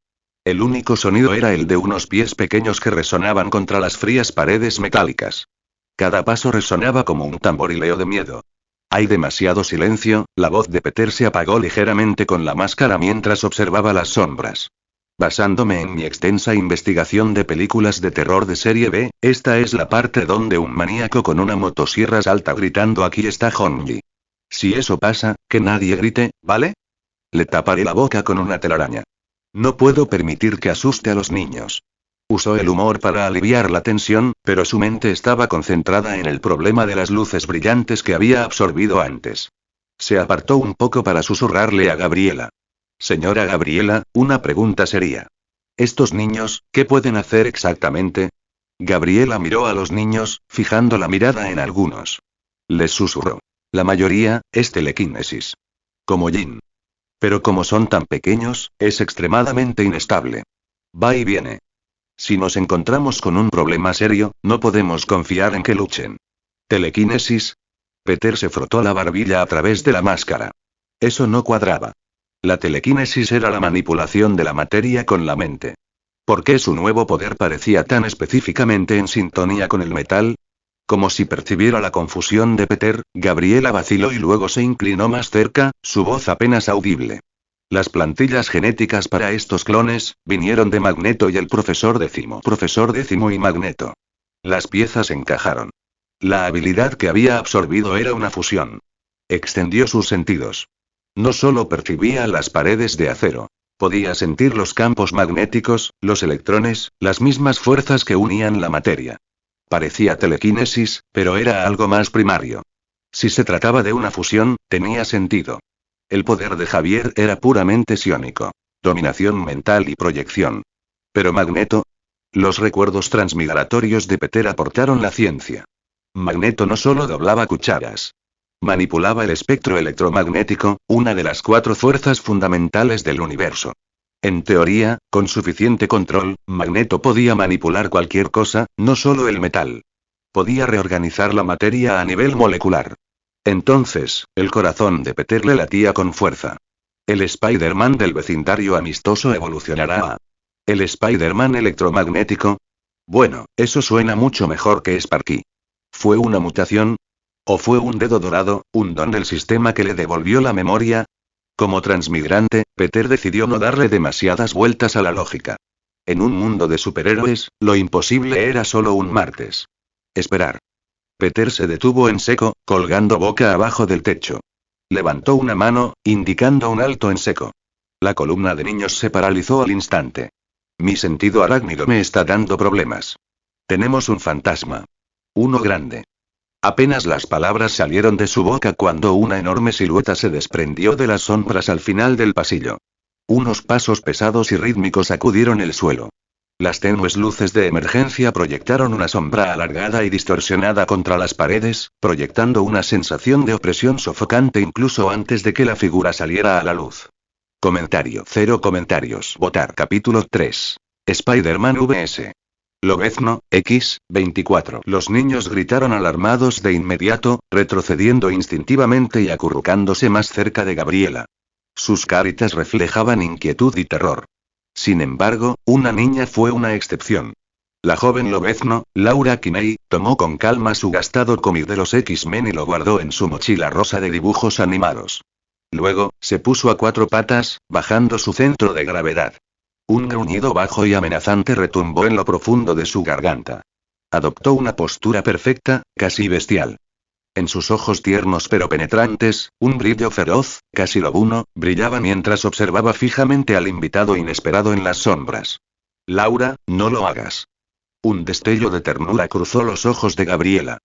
A: El único sonido era el de unos pies pequeños que resonaban contra las frías paredes metálicas. Cada paso resonaba como un tamborileo de miedo. Hay demasiado silencio, la voz de Peter se apagó ligeramente con la máscara mientras observaba las sombras. Basándome en mi extensa investigación de películas de terror de serie B, esta es la parte donde un maníaco con una motosierra salta gritando "aquí está Honji". Si eso pasa, que nadie grite, ¿vale? Le taparé la boca con una telaraña. No puedo permitir que asuste a los niños. Usó el humor para aliviar la tensión, pero su mente estaba concentrada en el problema de las luces brillantes que había absorbido antes. Se apartó un poco para susurrarle a Gabriela. Señora Gabriela, una pregunta seria. ¿Estos niños, qué pueden hacer exactamente? Gabriela miró a los niños, fijando la mirada en algunos. Les susurró. La mayoría, es telequinesis. Como Jin. Pero como son tan pequeños, es extremadamente inestable. Va y viene. Si nos encontramos con un problema serio, no podemos confiar en que luchen. ¿Telequinesis? Peter se frotó la barbilla a través de la máscara. Eso no cuadraba. La telequinesis era la manipulación de la materia con la mente. ¿Por qué su nuevo poder parecía tan específicamente en sintonía con el metal? Como si percibiera la confusión de Peter, Gabriela vaciló y luego se inclinó más cerca, su voz apenas audible. Las plantillas genéticas para estos clones, vinieron de Magneto y el profesor Décimo. Profesor Décimo y Magneto. Las piezas encajaron. La habilidad que había absorbido era una fusión. Extendió sus sentidos. No solo percibía las paredes de acero. Podía sentir los campos magnéticos, los electrones, las mismas fuerzas que unían la materia. Parecía telequinesis, pero era algo más primario. Si se trataba de una fusión, tenía sentido. El poder de Javier era puramente psiónico. Dominación mental y proyección. Pero Magneto. Los recuerdos transmigratorios de Peter aportaron la ciencia. Magneto no solo doblaba cucharas. Manipulaba el espectro electromagnético, una de las 4 fuerzas fundamentales del universo. En teoría, con suficiente control, Magneto podía manipular cualquier cosa, no solo el metal. Podía reorganizar la materia a nivel molecular. Entonces, el corazón de Peter le latía con fuerza. El Spider-Man del vecindario amistoso evolucionará a... ¿El Spider-Man electromagnético? Bueno, eso suena mucho mejor que Sparky. ¿Fue una mutación? ¿O fue un dedo dorado, un don del sistema que le devolvió la memoria? Como transmigrante, Peter decidió no darle demasiadas vueltas a la lógica. En un mundo de superhéroes, lo imposible era solo un martes. Esperar. Peter se detuvo en seco, colgando boca abajo del techo. Levantó una mano, indicando un alto en seco. La columna de niños se paralizó al instante. Mi sentido arácnido me está dando problemas. Tenemos un fantasma. Uno grande. Apenas las palabras salieron de su boca cuando una enorme silueta se desprendió de las sombras al final del pasillo. Unos pasos pesados y rítmicos sacudieron el suelo. Las tenues luces de emergencia proyectaron una sombra alargada y distorsionada contra las paredes, proyectando una sensación de opresión sofocante incluso antes de que la figura saliera a la luz. Comentario. 0 comentarios. Votar. Capítulo 3. Spider-Man vs. Lobezno, X, 24. Los niños gritaron alarmados de inmediato, retrocediendo instintivamente y acurrucándose más cerca de Gabriela. Sus caritas reflejaban inquietud y terror. Sin embargo, una niña fue una excepción. La joven Lobezno, Laura Kinney, tomó con calma su gastado cómic de los X-Men y lo guardó en su mochila rosa de dibujos animados. Luego, se puso a 4 patas, bajando su centro de gravedad. Un gruñido bajo y amenazante retumbó en lo profundo de su garganta. Adoptó una postura perfecta, casi bestial. En sus ojos tiernos pero penetrantes, un brillo feroz, casi lobuno, brillaba mientras observaba fijamente al invitado inesperado en las sombras. Laura, no lo hagas. Un destello de ternura cruzó los ojos de Gabriela.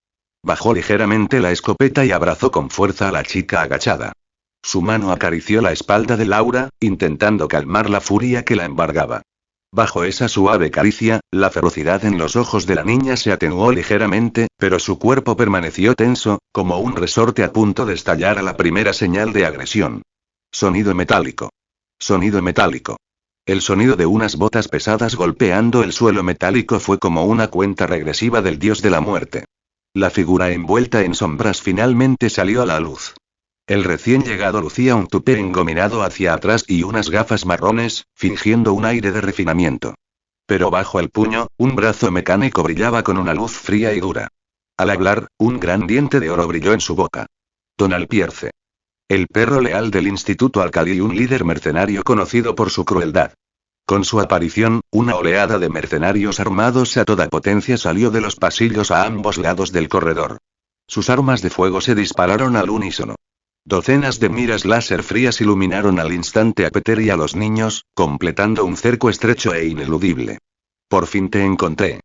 A: Bajó ligeramente la escopeta y abrazó con fuerza a la chica agachada. Su mano acarició la espalda de Laura, intentando calmar la furia que la embargaba. Bajo esa suave caricia, la ferocidad en los ojos de la niña se atenuó ligeramente, pero su cuerpo permaneció tenso, como un resorte a punto de estallar a la primera señal de agresión. Sonido metálico. Sonido metálico. El sonido de unas botas pesadas golpeando el suelo metálico fue como una cuenta regresiva del dios de la muerte. La figura envuelta en sombras finalmente salió a la luz. El recién llegado lucía un tupé engominado hacia atrás y unas gafas marrones, fingiendo un aire de refinamiento. Pero bajo el puño, un brazo mecánico brillaba con una luz fría y dura. Al hablar, un gran diente de oro brilló en su boca. Donald Pierce. El perro leal del Instituto Alcali y un líder mercenario conocido por su crueldad. Con su aparición, una oleada de mercenarios armados a toda potencia salió de los pasillos a ambos lados del corredor. Sus armas de fuego se dispararon al unísono. Docenas de miras láser frías iluminaron al instante a Peter y a los niños, completando un cerco estrecho e ineludible. Por fin te encontré.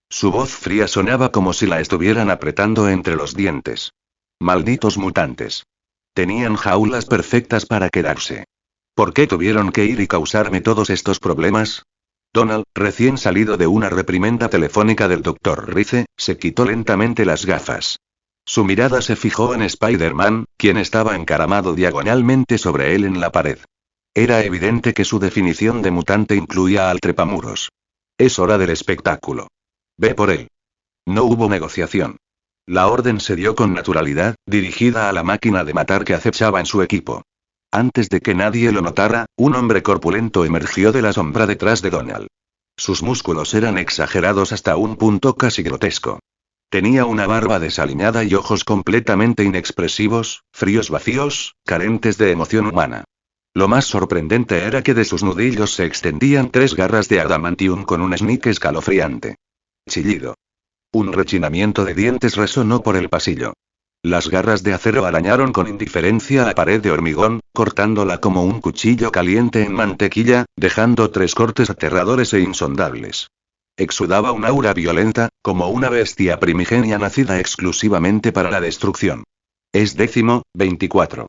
A: Su voz fría sonaba como si la estuvieran apretando entre los dientes. Malditos mutantes. Tenían jaulas perfectas para quedarse. ¿Por qué tuvieron que ir y causarme todos estos problemas? Donald, recién salido de una reprimenda telefónica del Dr. Rice, se quitó lentamente las gafas. Su mirada se fijó en Spider-Man, quien estaba encaramado diagonalmente sobre él en la pared. Era evidente que su definición de mutante incluía al trepamuros. Es hora del espectáculo. Ve por él. No hubo negociación. La orden se dio con naturalidad, dirigida a la máquina de matar que acechaba en su equipo. Antes de que nadie lo notara, un hombre corpulento emergió de la sombra detrás de Donald. Sus músculos eran exagerados hasta un punto casi grotesco. Tenía una barba desaliñada y ojos completamente inexpresivos, fríos vacíos, carentes de emoción humana. Lo más sorprendente era que de sus nudillos se extendían 3 garras de adamantium con un sneak escalofriante. Chillido. Un rechinamiento de dientes resonó por el pasillo. Las garras de acero arañaron con indiferencia la pared de hormigón, cortándola como un cuchillo caliente en mantequilla, dejando 3 cortes aterradores e insondables. Exudaba un aura violenta, como una bestia primigenia nacida exclusivamente para la destrucción. Es 24.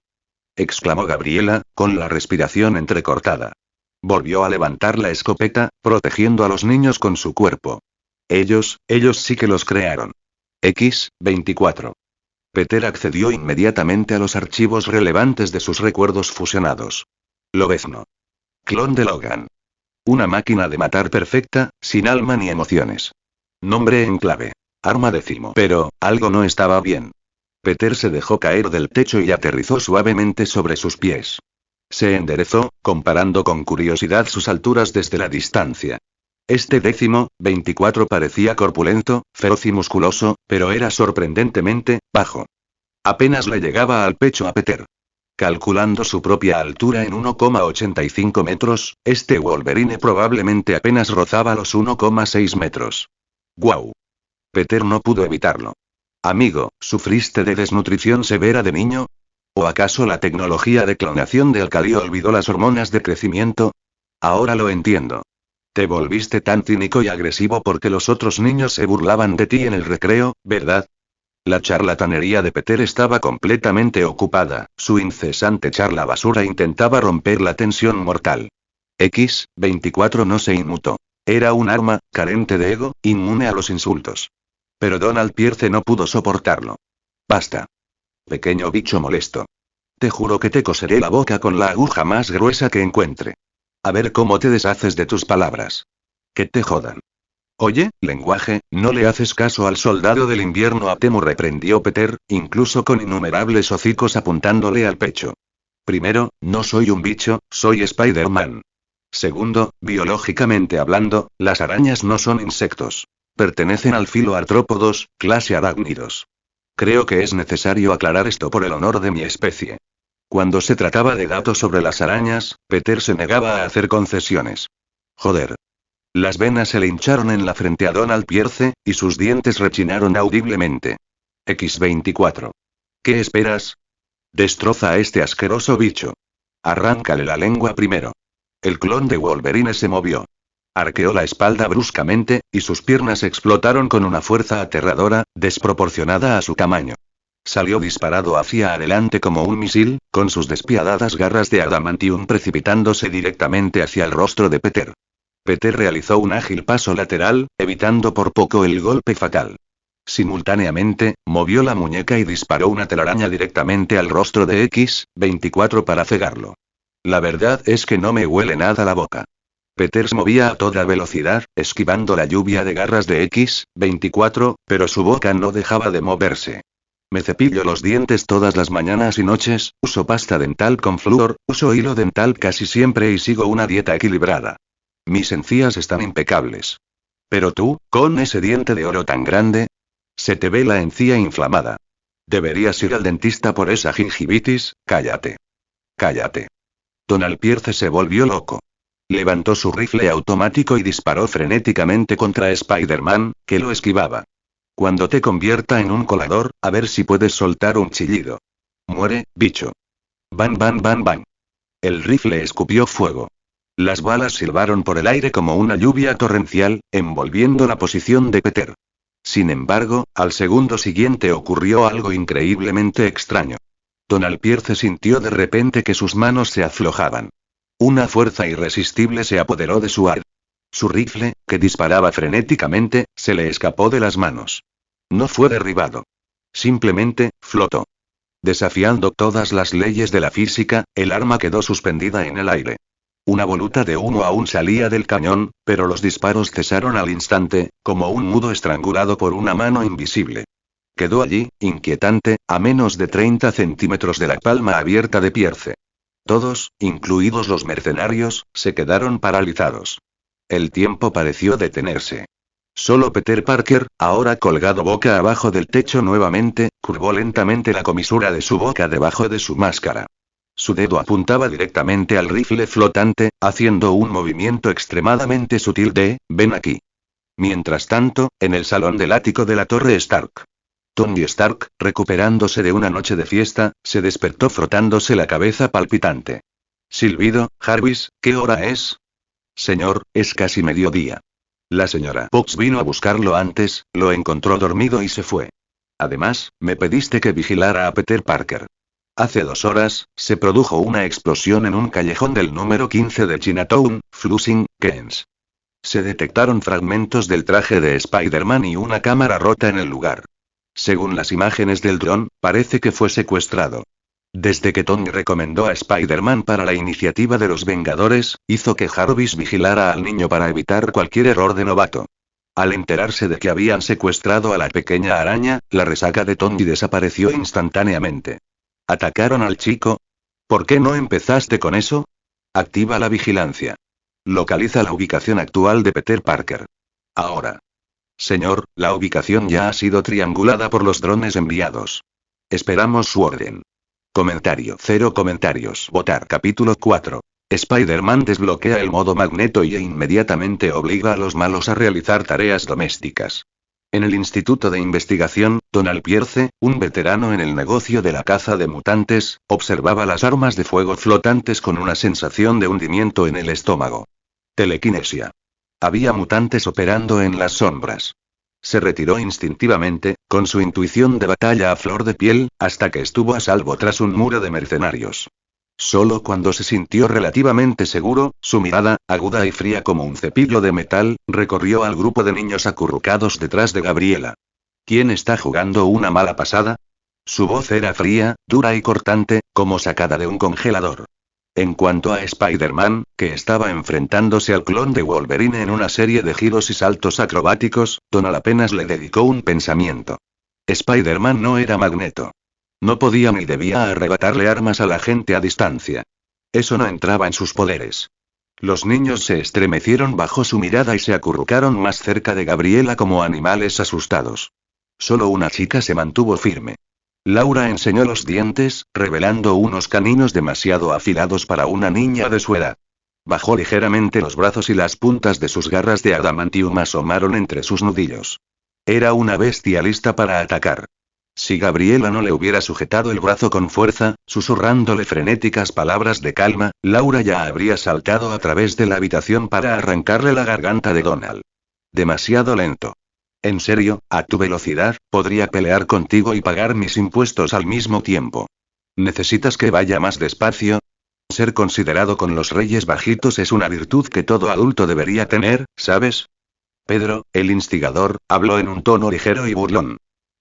A: Exclamó Gabriela, con la respiración entrecortada. Volvió a levantar la escopeta, protegiendo a los niños con su cuerpo. Ellos sí que los crearon. 24. Peter accedió inmediatamente a los archivos relevantes de sus recuerdos fusionados. Lobezno. Clon de Logan. Una máquina de matar perfecta, sin alma ni emociones. Nombre en clave. Arma 10. Pero, algo no estaba bien. Peter se dejó caer del techo y aterrizó suavemente sobre sus pies. Se enderezó, comparando con curiosidad sus alturas desde la distancia. Este 24 parecía corpulento, feroz y musculoso, pero era sorprendentemente bajo. Apenas le llegaba al pecho a Peter. Calculando su propia altura en 1,85 metros, este Wolverine probablemente apenas rozaba los 1,6 metros. ¡Guau! Peter no pudo evitarlo. Amigo, ¿sufriste de desnutrición severa de niño? ¿O acaso la tecnología de clonación de Alcali olvidó las hormonas de crecimiento? Ahora lo entiendo. Te volviste tan cínico y agresivo porque los otros niños se burlaban de ti en el recreo, ¿verdad? La charlatanería de Peter estaba completamente ocupada, su incesante charla basura intentaba romper la tensión mortal. 24 no se inmutó. Era un arma, carente de ego, inmune a los insultos. Pero Donald Pierce no pudo soportarlo. Basta. Pequeño bicho molesto. Te juro que te coseré la boca con la aguja más gruesa que encuentre. A ver cómo te deshaces de tus palabras. Que te jodan. Oye, lenguaje, no le haces caso al soldado del invierno Aptemu, reprendió Peter, incluso con innumerables hocicos apuntándole al pecho. Primero, no soy un bicho, soy Spider-Man. Segundo, biológicamente hablando, las arañas no son insectos. Pertenecen al filo artrópodos, clase arácnidos. Creo que es necesario aclarar esto por el honor de mi especie. Cuando se trataba de datos sobre las arañas, Peter se negaba a hacer concesiones. Joder. Las venas se le hincharon en la frente a Donald Pierce, y sus dientes rechinaron audiblemente. 24. ¿Qué esperas? Destroza a este asqueroso bicho. Arráncale la lengua primero. El clon de Wolverine se movió. Arqueó la espalda bruscamente, y sus piernas explotaron con una fuerza aterradora, desproporcionada a su tamaño. Salió disparado hacia adelante como un misil, con sus despiadadas garras de adamantium precipitándose directamente hacia el rostro de Peter. Peter realizó un ágil paso lateral, evitando por poco el golpe fatal. Simultáneamente, movió la muñeca y disparó una telaraña directamente al rostro de 24 para cegarlo. La verdad es que no me huele nada la boca. Peter se movía a toda velocidad, esquivando la lluvia de garras de 24, pero su boca no dejaba de moverse. Me cepillo los dientes todas las mañanas y noches, uso pasta dental con flúor, uso hilo dental casi siempre y sigo una dieta equilibrada. Mis encías están impecables. Pero tú, con ese diente de oro tan grande, se te ve la encía inflamada. Deberías ir al dentista por esa gingivitis. Cállate. Cállate. Donald Pierce se volvió loco. Levantó su rifle automático y disparó frenéticamente contra Spider-Man, que lo esquivaba. Cuando te convierta en un colador, a ver si puedes soltar un chillido. Muere, bicho. Bang bang bang bang. El rifle escupió fuego. Las balas silbaron por el aire como una lluvia torrencial, envolviendo la posición de Peter. Sin embargo, al segundo siguiente ocurrió algo increíblemente extraño. Donald Pierce sintió de repente que sus manos se aflojaban. Una fuerza irresistible se apoderó de su ar. Su rifle, que disparaba frenéticamente, se le escapó de las manos. No fue derribado. Simplemente, flotó. Desafiando todas las leyes de la física, el arma quedó suspendida en el aire. Una voluta de humo aún salía del cañón, pero los disparos cesaron al instante, como un mudo estrangulado por una mano invisible. Quedó allí, inquietante, a menos de 30 centímetros de la palma abierta de Pierce. Todos, incluidos los mercenarios, se quedaron paralizados. El tiempo pareció detenerse. Solo Peter Parker, ahora colgado boca abajo del techo nuevamente, curvó lentamente la comisura de su boca debajo de su máscara. Su dedo apuntaba directamente al rifle flotante, haciendo un movimiento extremadamente sutil de, ven aquí. Mientras tanto, en el salón del ático de la Torre Stark. Tony Stark, recuperándose de una noche de fiesta, se despertó frotándose la cabeza palpitante. Silbido, Jarvis, ¿qué hora es? Señor, es casi mediodía. La señora Fox vino a buscarlo antes, lo encontró dormido y se fue. Además, me pediste que vigilara a Peter Parker. Hace 2 horas, se produjo una explosión en un callejón del número 15 de Chinatown, Flushing, Queens. Se detectaron fragmentos del traje de Spider-Man y una cámara rota en el lugar. Según las imágenes del dron, parece que fue secuestrado. Desde que Tony recomendó a Spider-Man para la iniciativa de los Vengadores, hizo que Jarvis vigilara al niño para evitar cualquier error de novato. Al enterarse de que habían secuestrado a la pequeña araña, la resaca de Tony desapareció instantáneamente. ¿Atacaron al chico? ¿Por qué no empezaste con eso? Activa la vigilancia. Localiza la ubicación actual de Peter Parker. Ahora. Señor, la ubicación ya ha sido triangulada por los drones enviados. Esperamos su orden. Comentario. 0 comentarios. Votar. Capítulo 4. Spider-Man desbloquea el modo Magneto y inmediatamente obliga a los malos a realizar tareas domésticas. En el Instituto de Investigación, Donald Pierce, un veterano en el negocio de la caza de mutantes, observaba las armas de fuego flotantes con una sensación de hundimiento en el estómago. Telequinesia. Había mutantes operando en las sombras. Se retiró instintivamente, con su intuición de batalla a flor de piel, hasta que estuvo a salvo tras un muro de mercenarios. Solo cuando se sintió relativamente seguro, su mirada, aguda y fría como un cepillo de metal, recorrió al grupo de niños acurrucados detrás de Gabriela. ¿Quién está jugando una mala pasada? Su voz era fría, dura y cortante, como sacada de un congelador. En cuanto a Spider-Man, que estaba enfrentándose al clon de Wolverine en una serie de giros y saltos acrobáticos, Donald apenas le dedicó un pensamiento. Spider-Man no era Magneto. No podía ni debía arrebatarle armas a la gente a distancia. Eso no entraba en sus poderes. Los niños se estremecieron bajo su mirada y se acurrucaron más cerca de Gabriela como animales asustados. Solo una chica se mantuvo firme. Laura enseñó los dientes, revelando unos caninos demasiado afilados para una niña de su edad. Bajó ligeramente los brazos y las puntas de sus garras de adamantium asomaron entre sus nudillos. Era una bestia lista para atacar. Si Gabriela no le hubiera sujetado el brazo con fuerza, susurrándole frenéticas palabras de calma, Laura ya habría saltado a través de la habitación para arrancarle la garganta de Donald. Demasiado lento. En serio, a tu velocidad, podría pelear contigo y pagar mis impuestos al mismo tiempo. ¿Necesitas que vaya más despacio? Ser considerado con los reyes bajitos es una virtud que todo adulto debería tener, ¿sabes? Pedro, el instigador, habló en un tono ligero y burlón.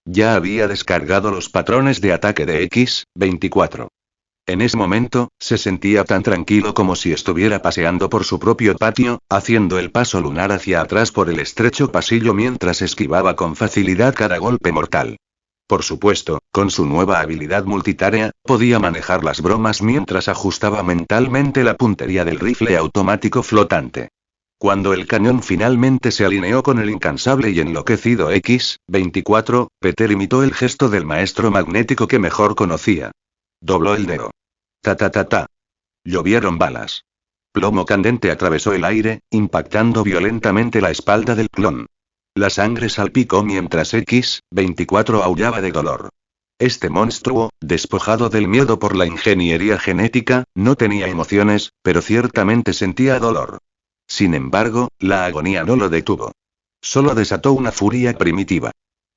A: Ya había descargado los patrones de ataque de X-24. En ese momento, se sentía tan tranquilo como si estuviera paseando por su propio patio, haciendo el paso lunar hacia atrás por el estrecho pasillo mientras esquivaba con facilidad cada golpe mortal. Por supuesto, con su nueva habilidad multitarea, podía manejar las bromas mientras ajustaba mentalmente la puntería del rifle automático flotante. Cuando el cañón finalmente se alineó con el incansable y enloquecido X-24, Peter imitó el gesto del maestro magnético que mejor conocía. Dobló el dedo. Ta ta ta ta. Llovieron balas. Plomo candente atravesó el aire, impactando violentamente la espalda del clon. La sangre salpicó mientras X-24 aullaba de dolor. Este monstruo, despojado del miedo por la ingeniería genética, no tenía emociones, pero ciertamente sentía dolor. Sin embargo, la agonía no lo detuvo. Solo desató una furia primitiva.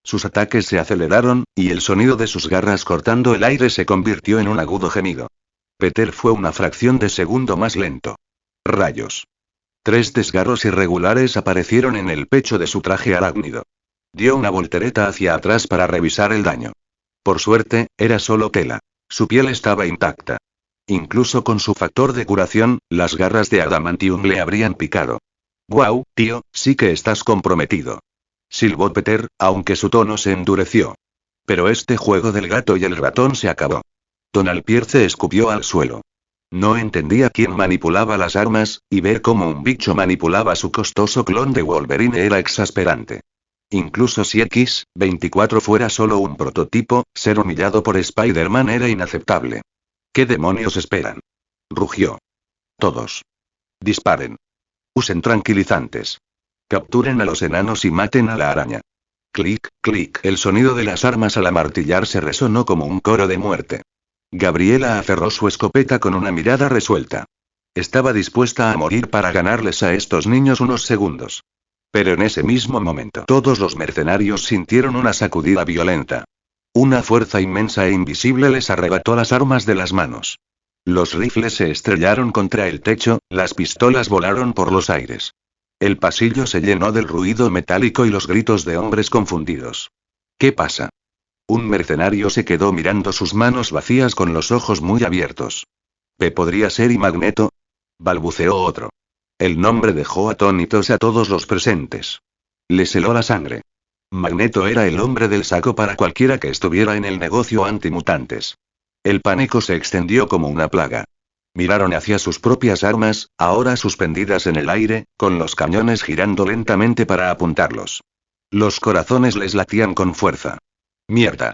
A: Sus ataques se aceleraron, y el sonido de sus garras cortando el aire se convirtió en un agudo gemido. Peter fue una fracción de segundo más lento. Rayos. 3 desgarros irregulares aparecieron en el pecho de su traje arácnido. Dio una voltereta hacia atrás para revisar el daño. Por suerte, era solo tela. Su piel estaba intacta. Incluso con su factor de curación, las garras de adamantium le habrían picado. «Guau, tío, sí que estás comprometido», silbó Peter, aunque su tono se endureció. Pero este juego del gato y el ratón se acabó. Donald Pierce escupió al suelo. No entendía quién manipulaba las armas, y ver cómo un bicho manipulaba su costoso clon de Wolverine era exasperante. Incluso si X-24 fuera solo un prototipo, ser humillado por Spider-Man era inaceptable. ¿Qué demonios esperan? Rugió. Todos. Disparen. Usen tranquilizantes. Capturen a los enanos y maten a la araña. Clic, clic. El sonido de las armas al amartillarse resonó como un coro de muerte. Gabriela aferró su escopeta con una mirada resuelta. Estaba dispuesta a morir para ganarles a estos niños unos segundos. Pero en ese mismo momento todos los mercenarios sintieron una sacudida violenta. Una fuerza inmensa e invisible les arrebató las armas de las manos. Los rifles se estrellaron contra el techo, las pistolas volaron por los aires. El pasillo se llenó del ruido metálico y los gritos de hombres confundidos. ¿Qué pasa? Un mercenario se quedó mirando sus manos vacías con los ojos muy abiertos. ¿Podría ser y Magneto? Balbuceó otro. El nombre dejó atónitos a todos los presentes. Les heló la sangre. Magneto era el hombre del saco para cualquiera que estuviera en el negocio antimutantes. El pánico se extendió como una plaga. Miraron hacia sus propias armas, ahora suspendidas en el aire, con los cañones girando lentamente para apuntarlos. Los corazones les latían con fuerza. ¡Mierda!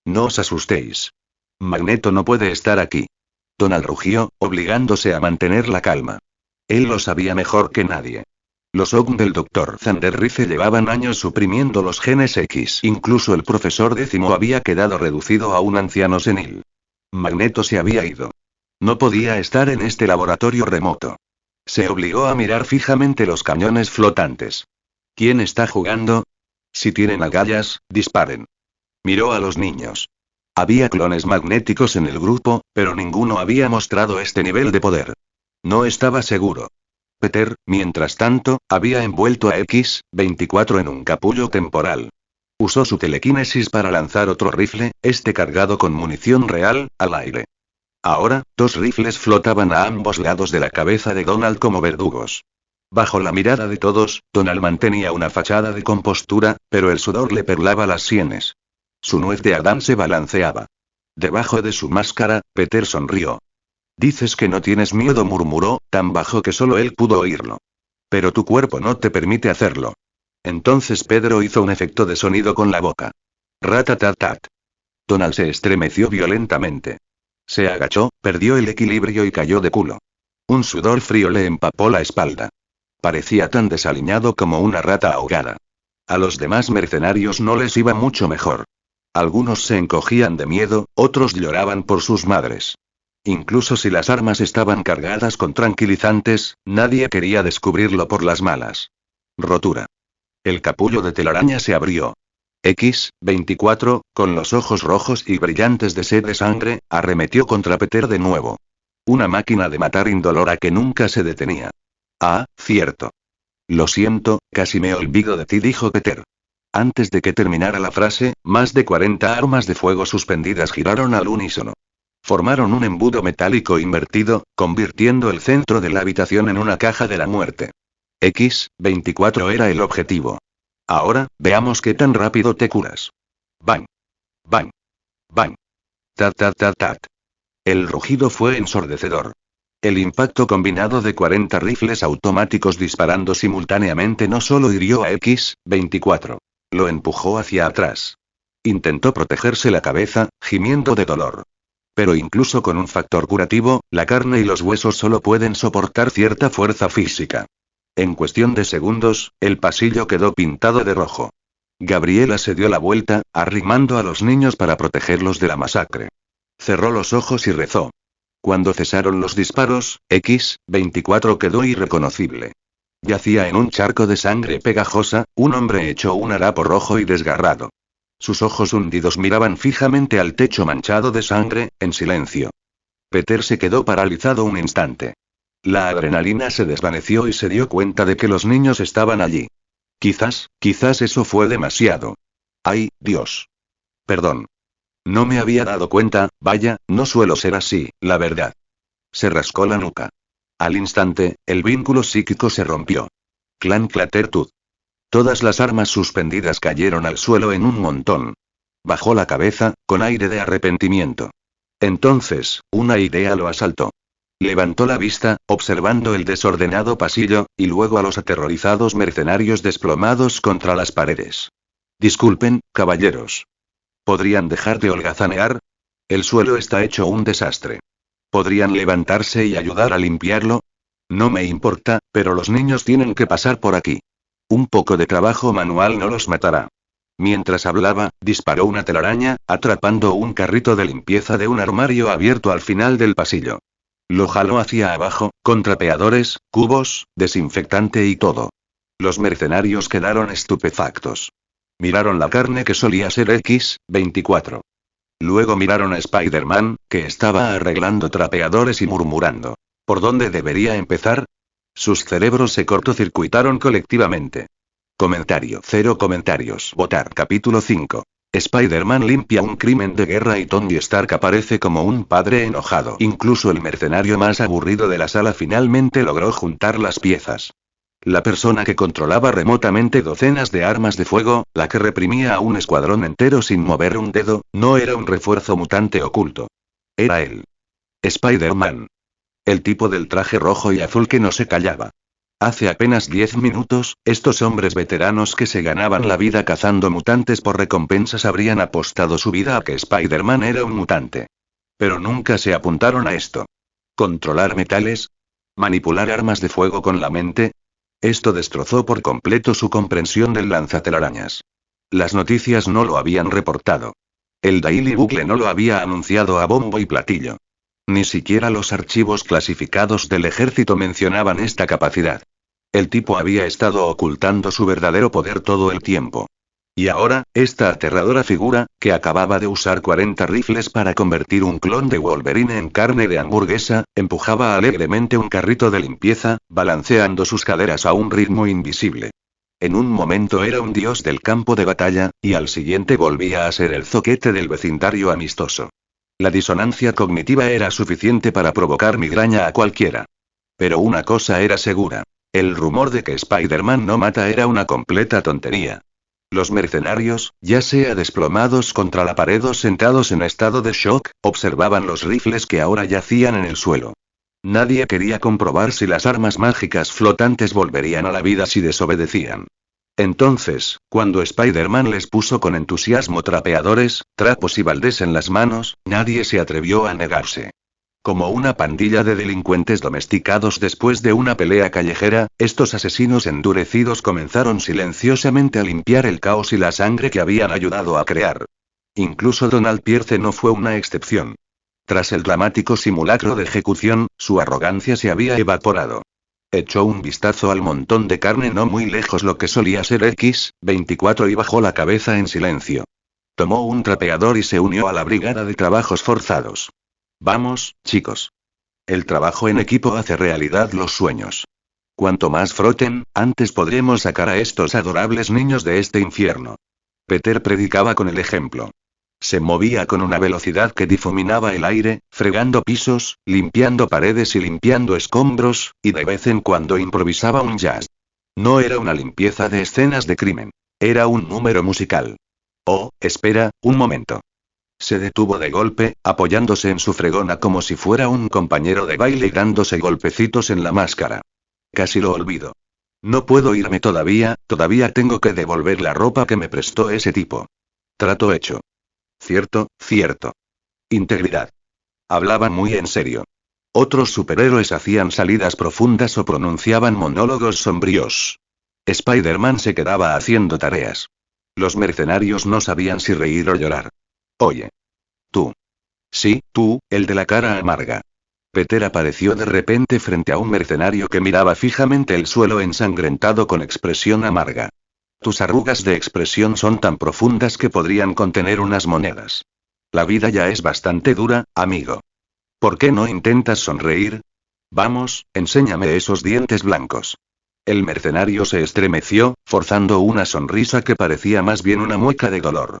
A: No os asustéis. Magneto no puede estar aquí. Donald rugió, obligándose a mantener la calma. Él lo sabía mejor que nadie. Los OGM del Dr. Thunderrice llevaban años suprimiendo los genes X. Incluso el profesor décimo había quedado reducido a un anciano senil. Magneto se había ido. No podía estar en este laboratorio remoto. Se obligó a mirar fijamente los cañones flotantes. ¿Quién está jugando? Si tienen agallas, disparen. Miró a los niños. Había clones magnéticos en el grupo, pero ninguno había mostrado este nivel de poder. No estaba seguro. Peter, mientras tanto, había envuelto a X-24 en un capullo temporal. Usó su telequinesis para lanzar otro rifle, este cargado con munición real, al aire. Ahora, 2 rifles flotaban a ambos lados de la cabeza de Donald como verdugos. Bajo la mirada de todos, Donald mantenía una fachada de compostura, pero el sudor le perlaba las sienes. Su nuez de Adán se balanceaba. Debajo de su máscara, Peter sonrió. «Dices que no tienes miedo», murmuró, tan bajo que solo él pudo oírlo. «Pero tu cuerpo no te permite hacerlo». Entonces Pedro hizo un efecto de sonido con la boca. Ratatatat. Donald se estremeció violentamente. Se agachó, perdió el equilibrio y cayó de culo. Un sudor frío le empapó la espalda. Parecía tan desaliñado como una rata ahogada. A los demás mercenarios no les iba mucho mejor. Algunos se encogían de miedo, otros lloraban por sus madres. Incluso si las armas estaban cargadas con tranquilizantes, nadie quería descubrirlo por las malas. Rotura. El capullo de telaraña se abrió. X-24, con los ojos rojos y brillantes de sed de sangre, arremetió contra Peter de nuevo. Una máquina de matar indolora que nunca se detenía. Ah, cierto. Lo siento, casi me olvido de ti, dijo Peter. Antes de que terminara la frase, más de 40 armas de fuego suspendidas giraron al unísono. Formaron un embudo metálico invertido, convirtiendo el centro de la habitación en una caja de la muerte. X-24 era el objetivo. Ahora, veamos qué tan rápido te curas. Bang. Bang. Bang. Tat tat tat tat. El rugido fue ensordecedor. El impacto combinado de 40 rifles automáticos disparando simultáneamente no solo hirió a X-24. Lo empujó hacia atrás. Intentó protegerse la cabeza, gimiendo de dolor. Pero incluso con un factor curativo, la carne y los huesos solo pueden soportar cierta fuerza física. En cuestión de segundos, el pasillo quedó pintado de rojo. Gabriela se dio la vuelta, arrimando a los niños para protegerlos de la masacre. Cerró los ojos y rezó. Cuando cesaron los disparos, X-24 quedó irreconocible. Yacía en un charco de sangre pegajosa, un hombre hecho un harapo rojo y desgarrado. Sus ojos hundidos miraban fijamente al techo manchado de sangre, en silencio. Peter se quedó paralizado un instante. La adrenalina se desvaneció y se dio cuenta de que los niños estaban allí. Quizás eso fue demasiado. ¡Ay, Dios! Perdón. No me había dado cuenta, vaya, no suelo ser así, la verdad. Se rascó la nuca. Al instante, el vínculo psíquico se rompió. Clan Clattertooth. Todas las armas suspendidas cayeron al suelo en un montón. Bajó la cabeza, con aire de arrepentimiento. Entonces, una idea lo asaltó. Levantó la vista, observando el desordenado pasillo, y luego a los aterrorizados mercenarios desplomados contra las paredes. Disculpen, caballeros. ¿Podrían dejar de holgazanear? El suelo está hecho un desastre. ¿Podrían levantarse y ayudar a limpiarlo? No me importa, pero los niños tienen que pasar por aquí. Un poco de trabajo manual no los matará. Mientras hablaba, disparó una telaraña, atrapando un carrito de limpieza de un armario abierto al final del pasillo. Lo jaló hacia abajo, con trapeadores, cubos, desinfectante y todo. Los mercenarios quedaron estupefactos. Miraron la carne que solía ser X-24. Luego miraron a Spider-Man, que estaba arreglando trapeadores y murmurando. ¿Por dónde debería empezar? Sus cerebros se cortocircuitaron colectivamente. Comentario. 0 comentarios. Votar. Capítulo 5. Spider-Man limpia un crimen de guerra y Tony Stark aparece como un padre enojado. Incluso el mercenario más aburrido de la sala finalmente logró juntar las piezas. La persona que controlaba remotamente docenas de armas de fuego, la que reprimía a un escuadrón entero sin mover un dedo, no era un refuerzo mutante oculto. Era él. Spider-Man. El tipo del traje rojo y azul que no se callaba. Hace apenas 10 minutos, estos hombres veteranos que se ganaban la vida cazando mutantes por recompensas habrían apostado su vida a que Spider-Man era un mutante. Pero nunca se apuntaron a esto. ¿Controlar metales? ¿Manipular armas de fuego con la mente? Esto destrozó por completo su comprensión del lanzatelarañas. Las noticias no lo habían reportado. El Daily Bugle no lo había anunciado a bombo y platillo. Ni siquiera los archivos clasificados del ejército mencionaban esta capacidad. El tipo había estado ocultando su verdadero poder todo el tiempo. Y ahora, esta aterradora figura, que acababa de usar 40 rifles para convertir un clon de Wolverine en carne de hamburguesa, empujaba alegremente un carrito de limpieza, balanceando sus caderas a un ritmo invisible. En un momento era un dios del campo de batalla, y al siguiente volvía a ser el zoquete del vecindario amistoso. La disonancia cognitiva era suficiente para provocar migraña a cualquiera. Pero una cosa era segura. El rumor de que Spider-Man no mata era una completa tontería. Los mercenarios, ya sea desplomados contra la pared o sentados en estado de shock, observaban los rifles que ahora yacían en el suelo. Nadie quería comprobar si las armas mágicas flotantes volverían a la vida si desobedecían. Entonces, cuando Spider-Man les puso con entusiasmo trapeadores, trapos y baldés en las manos, nadie se atrevió a negarse. Como una pandilla de delincuentes domesticados después de una pelea callejera, estos asesinos endurecidos comenzaron silenciosamente a limpiar el caos y la sangre que habían ayudado a crear. Incluso Donald Pierce no fue una excepción. Tras el dramático simulacro de ejecución, su arrogancia se había evaporado. Echó un vistazo al montón de carne no muy lejos lo que solía ser X-24 y bajó la cabeza en silencio. Tomó un trapeador y se unió a la brigada de trabajos forzados. Vamos, chicos. El trabajo en equipo hace realidad los sueños. Cuanto más froten, antes podremos sacar a estos adorables niños de este infierno. Peter predicaba con el ejemplo. Se movía con una velocidad que difuminaba el aire, fregando pisos, limpiando paredes y limpiando escombros, y de vez en cuando improvisaba un jazz. No era una limpieza de escenas de crimen. Era un número musical. Oh, espera, un momento. Se detuvo de golpe, apoyándose en su fregona como si fuera un compañero de baile y dándose golpecitos en la máscara. Casi lo olvido. No puedo irme todavía tengo que devolver la ropa que me prestó ese tipo. Trato hecho. Cierto. Integridad. Hablaba muy en serio. Otros superhéroes hacían salidas profundas o pronunciaban monólogos sombríos. Spider-Man se quedaba haciendo tareas. Los mercenarios no sabían si reír o llorar. Oye. Tú. Sí, tú, el de la cara amarga. Peter apareció de repente frente a un mercenario que miraba fijamente el suelo ensangrentado con expresión amarga. Tus arrugas de expresión son tan profundas que podrían contener unas monedas. La vida ya es bastante dura, amigo. ¿Por qué no intentas sonreír? Vamos, enséñame esos dientes blancos. El mercenario se estremeció, forzando una sonrisa que parecía más bien una mueca de dolor.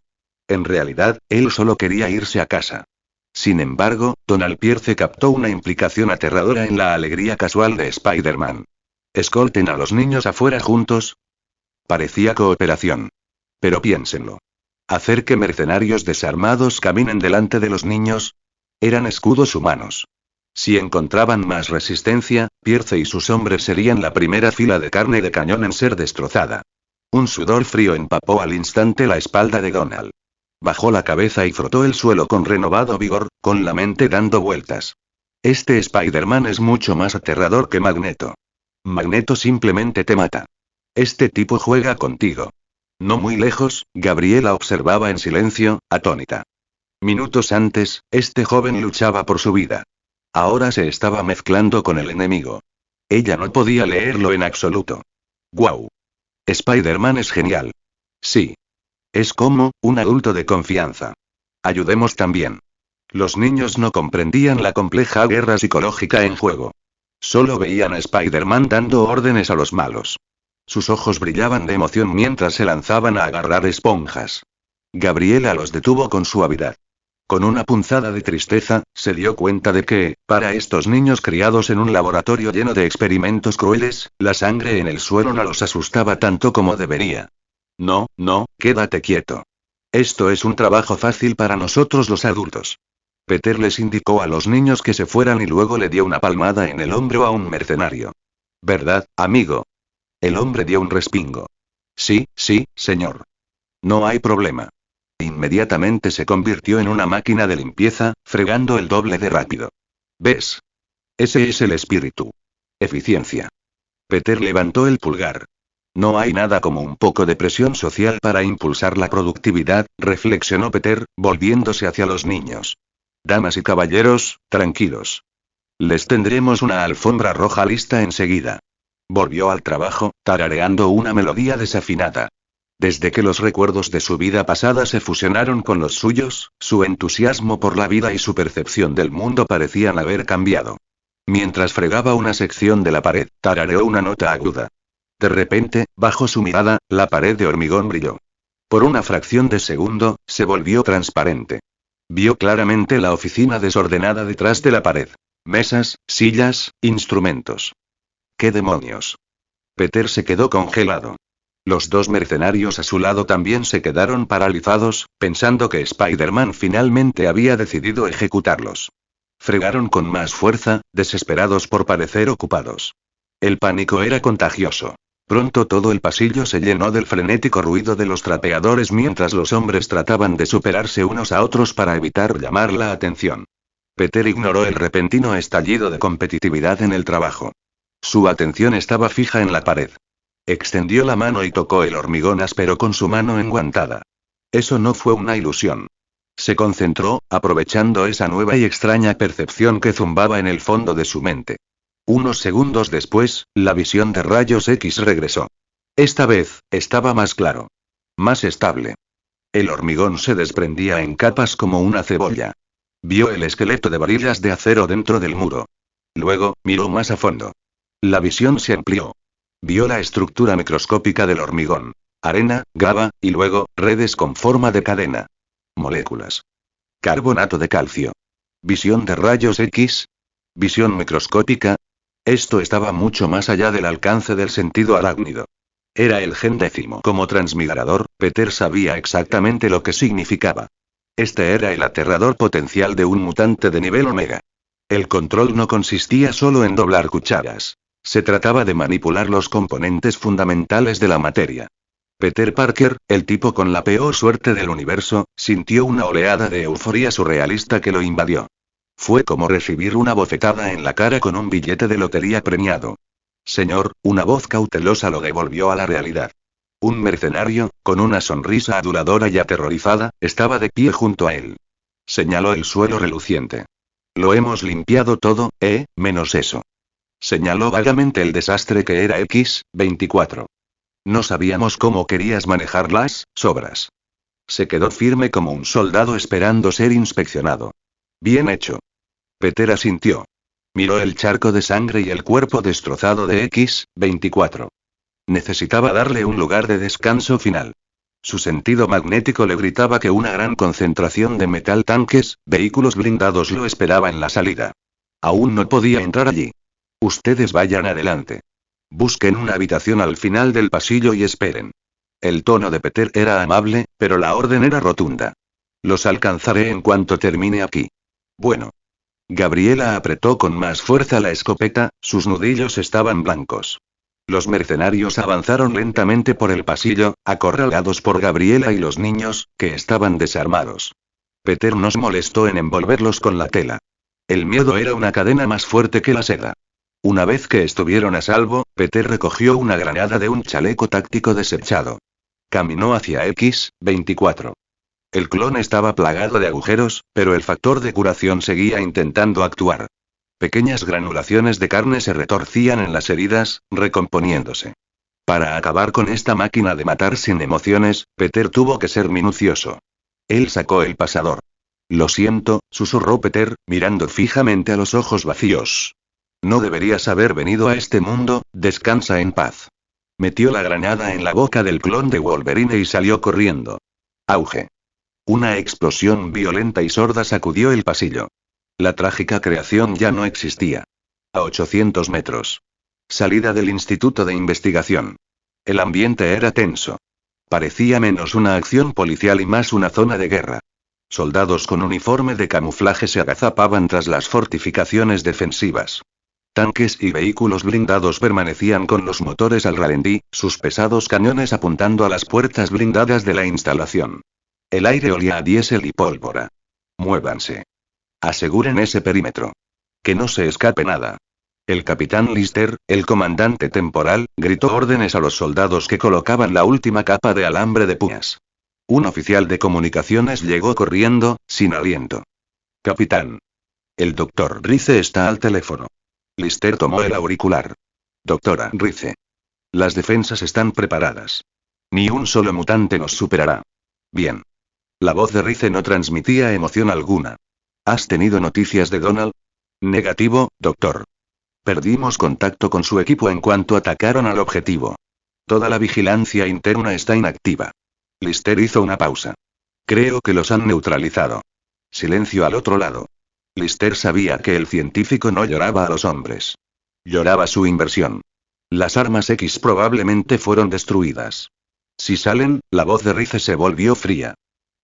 A: En realidad, él solo quería irse a casa. Sin embargo, Donald Pierce captó una implicación aterradora en la alegría casual de Spider-Man. ¿Escolten a los niños afuera juntos? Parecía cooperación. Pero piénsenlo. ¿Hacer que mercenarios desarmados caminen delante de los niños? Eran escudos humanos. Si encontraban más resistencia, Pierce y sus hombres serían la primera fila de carne de cañón en ser destrozada. Un sudor frío empapó al instante la espalda de Donald. Bajó la cabeza y frotó el suelo con renovado vigor, con la mente dando vueltas. Este Spider-Man es mucho más aterrador que Magneto. Magneto simplemente te mata. Este tipo juega contigo. No muy lejos, Gabriela observaba en silencio, atónita. Minutos antes, este joven luchaba por su vida. Ahora se estaba mezclando con el enemigo. Ella no podía leerlo en absoluto. ¡Guau! Spider-Man es genial. Sí. Es como, un adulto de confianza. Ayudemos también. Los niños no comprendían la compleja guerra psicológica en juego. Solo veían a Spider-Man dando órdenes a los malos. Sus ojos brillaban de emoción mientras se lanzaban a agarrar esponjas. Gabriela los detuvo con suavidad. Con una punzada de tristeza, se dio cuenta de que, para estos niños criados en un laboratorio lleno de experimentos crueles, la sangre en el suelo no los asustaba tanto como debería. No, no, quédate quieto. Esto es un trabajo fácil para nosotros los adultos. Peter les indicó a los niños que se fueran y luego le dio una palmada en el hombro a un mercenario. ¿Verdad, amigo? El hombre dio un respingo. Sí, sí, señor. No hay problema. Inmediatamente se convirtió en una máquina de limpieza, fregando el doble de rápido. ¿Ves? Ese es el espíritu. Eficiencia. Peter levantó el pulgar. No hay nada como un poco de presión social para impulsar la productividad, reflexionó Peter, volviéndose hacia los niños. Damas y caballeros, tranquilos. Les tendremos una alfombra roja lista enseguida. Volvió al trabajo, tarareando una melodía desafinada. Desde que los recuerdos de su vida pasada se fusionaron con los suyos, su entusiasmo por la vida y su percepción del mundo parecían haber cambiado. Mientras fregaba una sección de la pared, tarareó una nota aguda. De repente, bajo su mirada, la pared de hormigón brilló. Por una fracción de segundo, se volvió transparente. Vio claramente la oficina desordenada detrás de la pared. Mesas, sillas, instrumentos. ¿Qué demonios? Peter se quedó congelado. Los dos mercenarios a su lado también se quedaron paralizados, pensando que Spider-Man finalmente había decidido ejecutarlos. Fregaron con más fuerza, desesperados por parecer ocupados. El pánico era contagioso. Pronto todo el pasillo se llenó del frenético ruido de los trapeadores mientras los hombres trataban de superarse unos a otros para evitar llamar la atención. Peter ignoró el repentino estallido de competitividad en el trabajo. Su atención estaba fija en la pared. Extendió la mano y tocó el hormigón áspero con su mano enguantada. Eso no fue una ilusión. Se concentró, aprovechando esa nueva y extraña percepción que zumbaba en el fondo de su mente. Unos segundos después, la visión de rayos X regresó. Esta vez, estaba más claro. Más estable. El hormigón se desprendía en capas como una cebolla. Vio el esqueleto de varillas de acero dentro del muro. Luego, miró más a fondo. La visión se amplió. Vio la estructura microscópica del hormigón. Arena, grava, y luego, redes con forma de cadena. Moléculas. Carbonato de calcio. Visión de rayos X. Visión microscópica. Esto estaba mucho más allá del alcance del sentido arácnido. Era el gen décimo. Como transmigrador, Peter sabía exactamente lo que significaba. Este era el aterrador potencial de un mutante de nivel Omega. El control no consistía solo en doblar cucharas. Se trataba de manipular los componentes fundamentales de la materia. Peter Parker, el tipo con la peor suerte del universo, sintió una oleada de euforia surrealista que lo invadió. Fue como recibir una bofetada en la cara con un billete de lotería premiado. Señor, una voz cautelosa lo devolvió a la realidad. Un mercenario, con una sonrisa aduladora y aterrorizada, estaba de pie junto a él. Señaló el suelo reluciente. Lo hemos limpiado todo, menos eso. Señaló vagamente el desastre que era X-24. No sabíamos cómo querías manejar las sobras. Se quedó firme como un soldado esperando ser inspeccionado. Bien hecho. Peter asintió. Miró el charco de sangre y el cuerpo destrozado de X-24. Necesitaba darle un lugar de descanso final. Su sentido magnético le gritaba que una gran concentración de metal tanques, vehículos blindados lo esperaba en la salida. Aún no podía entrar allí. Ustedes vayan adelante. Busquen una habitación al final del pasillo y esperen. El tono de Peter era amable, pero la orden era rotunda. Los alcanzaré en cuanto termine aquí. Bueno. Gabriela apretó con más fuerza la escopeta, sus nudillos estaban blancos. Los mercenarios avanzaron lentamente por el pasillo, acorralados por Gabriela y los niños, que estaban desarmados. Peter nos molestó en envolverlos con la tela. El miedo era una cadena más fuerte que la seda. Una vez que estuvieron a salvo, Peter recogió una granada de un chaleco táctico desechado. Caminó hacia X-24. El clon estaba plagado de agujeros, pero el factor de curación seguía intentando actuar. Pequeñas granulaciones de carne se retorcían en las heridas, recomponiéndose. Para acabar con esta máquina de matar sin emociones, Peter tuvo que ser minucioso. Él sacó el pasador. Lo siento, susurró Peter, mirando fijamente a los ojos vacíos. No deberías haber venido a este mundo, descansa en paz. Metió la granada en la boca del clon de Wolverine y salió corriendo. Auge. Una explosión violenta y sorda sacudió el pasillo. La trágica creación ya no existía. A 800 metros. Salida del Instituto de Investigación. El ambiente era tenso. Parecía menos una acción policial y más una zona de guerra. Soldados con uniforme de camuflaje se agazapaban tras las fortificaciones defensivas. Tanques y vehículos blindados permanecían con los motores al ralentí, sus pesados cañones apuntando a las puertas blindadas de la instalación. El aire olía a diésel y pólvora. Muévanse. Aseguren ese perímetro. Que no se escape nada. El capitán Lister, el comandante temporal, gritó órdenes a los soldados que colocaban la última capa de alambre de púas. Un oficial de comunicaciones llegó corriendo, sin aliento. Capitán. El doctor Rice está al teléfono. Lister tomó el auricular. Doctora Rice. Las defensas están preparadas. Ni un solo mutante nos superará. Bien. La voz de Rice no transmitía emoción alguna. ¿Has tenido noticias de Donald? Negativo, doctor. Perdimos contacto con su equipo en cuanto atacaron al objetivo. Toda la vigilancia interna está inactiva. Lister hizo una pausa. Creo que los han neutralizado. Silencio al otro lado. Lister sabía que el científico no lloraba a los hombres. Lloraba su inversión. Las armas X probablemente fueron destruidas. Si salen, la voz de Rice se volvió fría.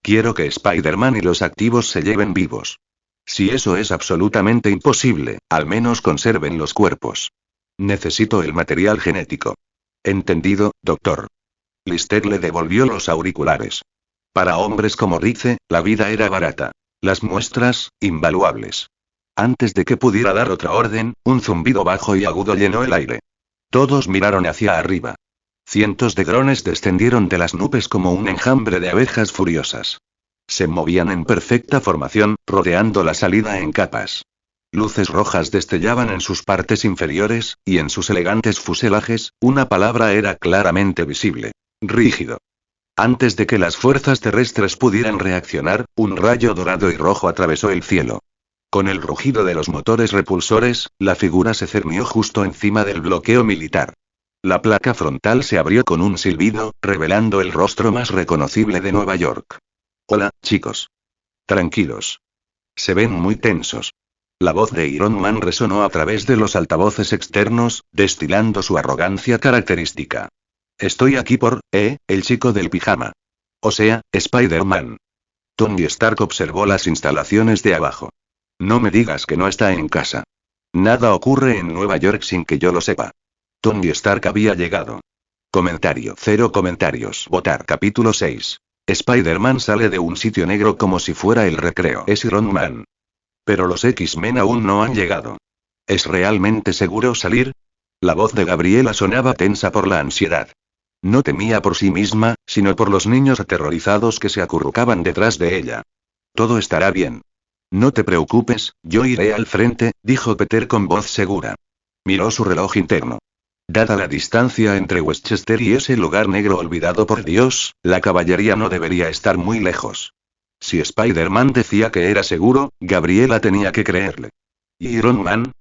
A: Quiero que Spider-Man y los activos se lleven vivos. Si eso es absolutamente imposible, al menos conserven los cuerpos. Necesito el material genético. Entendido, doctor. Lister le devolvió los auriculares. Para hombres como Rice, la vida era barata. Las muestras, invaluables. Antes de que pudiera dar otra orden, un zumbido bajo y agudo llenó el aire. Todos miraron hacia arriba. Cientos de drones descendieron de las nubes como un enjambre de abejas furiosas. Se movían en perfecta formación, rodeando la salida en capas. Luces rojas destellaban en sus partes inferiores, y en sus elegantes fuselajes, una palabra era claramente visible. Rígido. Antes de que las fuerzas terrestres pudieran reaccionar, un rayo dorado y rojo atravesó el cielo. Con el rugido de los motores repulsores, la figura se cernió justo encima del bloqueo militar. La placa frontal se abrió con un silbido, revelando el rostro más reconocible de Nueva York. Hola, chicos. Tranquilos. Se ven muy tensos. La voz de Iron Man resonó a través de los altavoces externos, destilando su arrogancia característica. Estoy aquí por, el chico del pijama. O sea, Spider-Man. Tony Stark observó las instalaciones de abajo. No me digas que no está en casa. Nada ocurre en Nueva York sin que yo lo sepa. Tony Stark había llegado. Comentario. 0 comentarios. Votar. Capítulo 6. Spider-Man sale de un sitio negro como si fuera el recreo. Es Iron Man. Pero los X-Men aún no han llegado. ¿Es realmente seguro salir? La voz de Gabriela sonaba tensa por la ansiedad. No temía por sí misma, sino por los niños aterrorizados que se acurrucaban detrás de ella. Todo estará bien. No te preocupes, yo iré al frente, dijo Peter con voz segura. Miró su reloj interno. Dada la distancia entre Westchester y ese lugar negro olvidado por Dios, la caballería no debería estar muy lejos. Si Spider-Man decía que era seguro, Gabriela tenía que creerle. ¿Y Iron Man?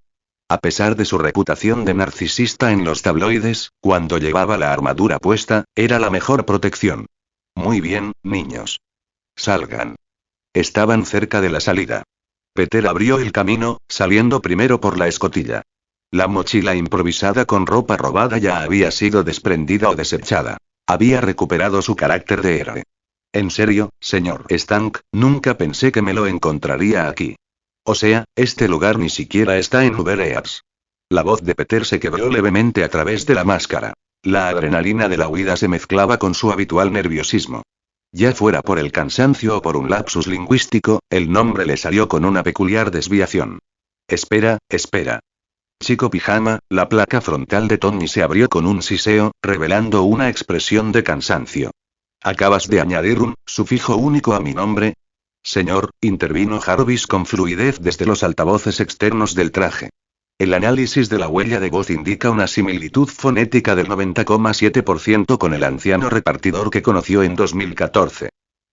A: A pesar de su reputación de narcisista en los tabloides, cuando llevaba la armadura puesta, era la mejor protección. Muy bien, niños. Salgan. Estaban cerca de la salida. Peter abrió el camino, saliendo primero por la escotilla. La mochila improvisada con ropa robada ya había sido desprendida o desechada. Había recuperado su carácter de héroe. En serio, señor Stank, nunca pensé que me lo encontraría aquí. O sea, este lugar ni siquiera está en Uberears. La voz de Peter se quebró levemente a través de la máscara. La adrenalina de la huida se mezclaba con su habitual nerviosismo. Ya fuera por el cansancio o por un lapsus lingüístico, el nombre le salió con una peculiar desviación. Espera. Chico Pijama, la placa frontal de Tony se abrió con un siseo, revelando una expresión de cansancio. ¿Acabas de añadir un sufijo único a mi nombre? Señor, intervino Jarvis con fluidez desde los altavoces externos del traje. El análisis de la huella de voz indica una similitud fonética del 90,7% con el anciano repartidor que conoció en 2014.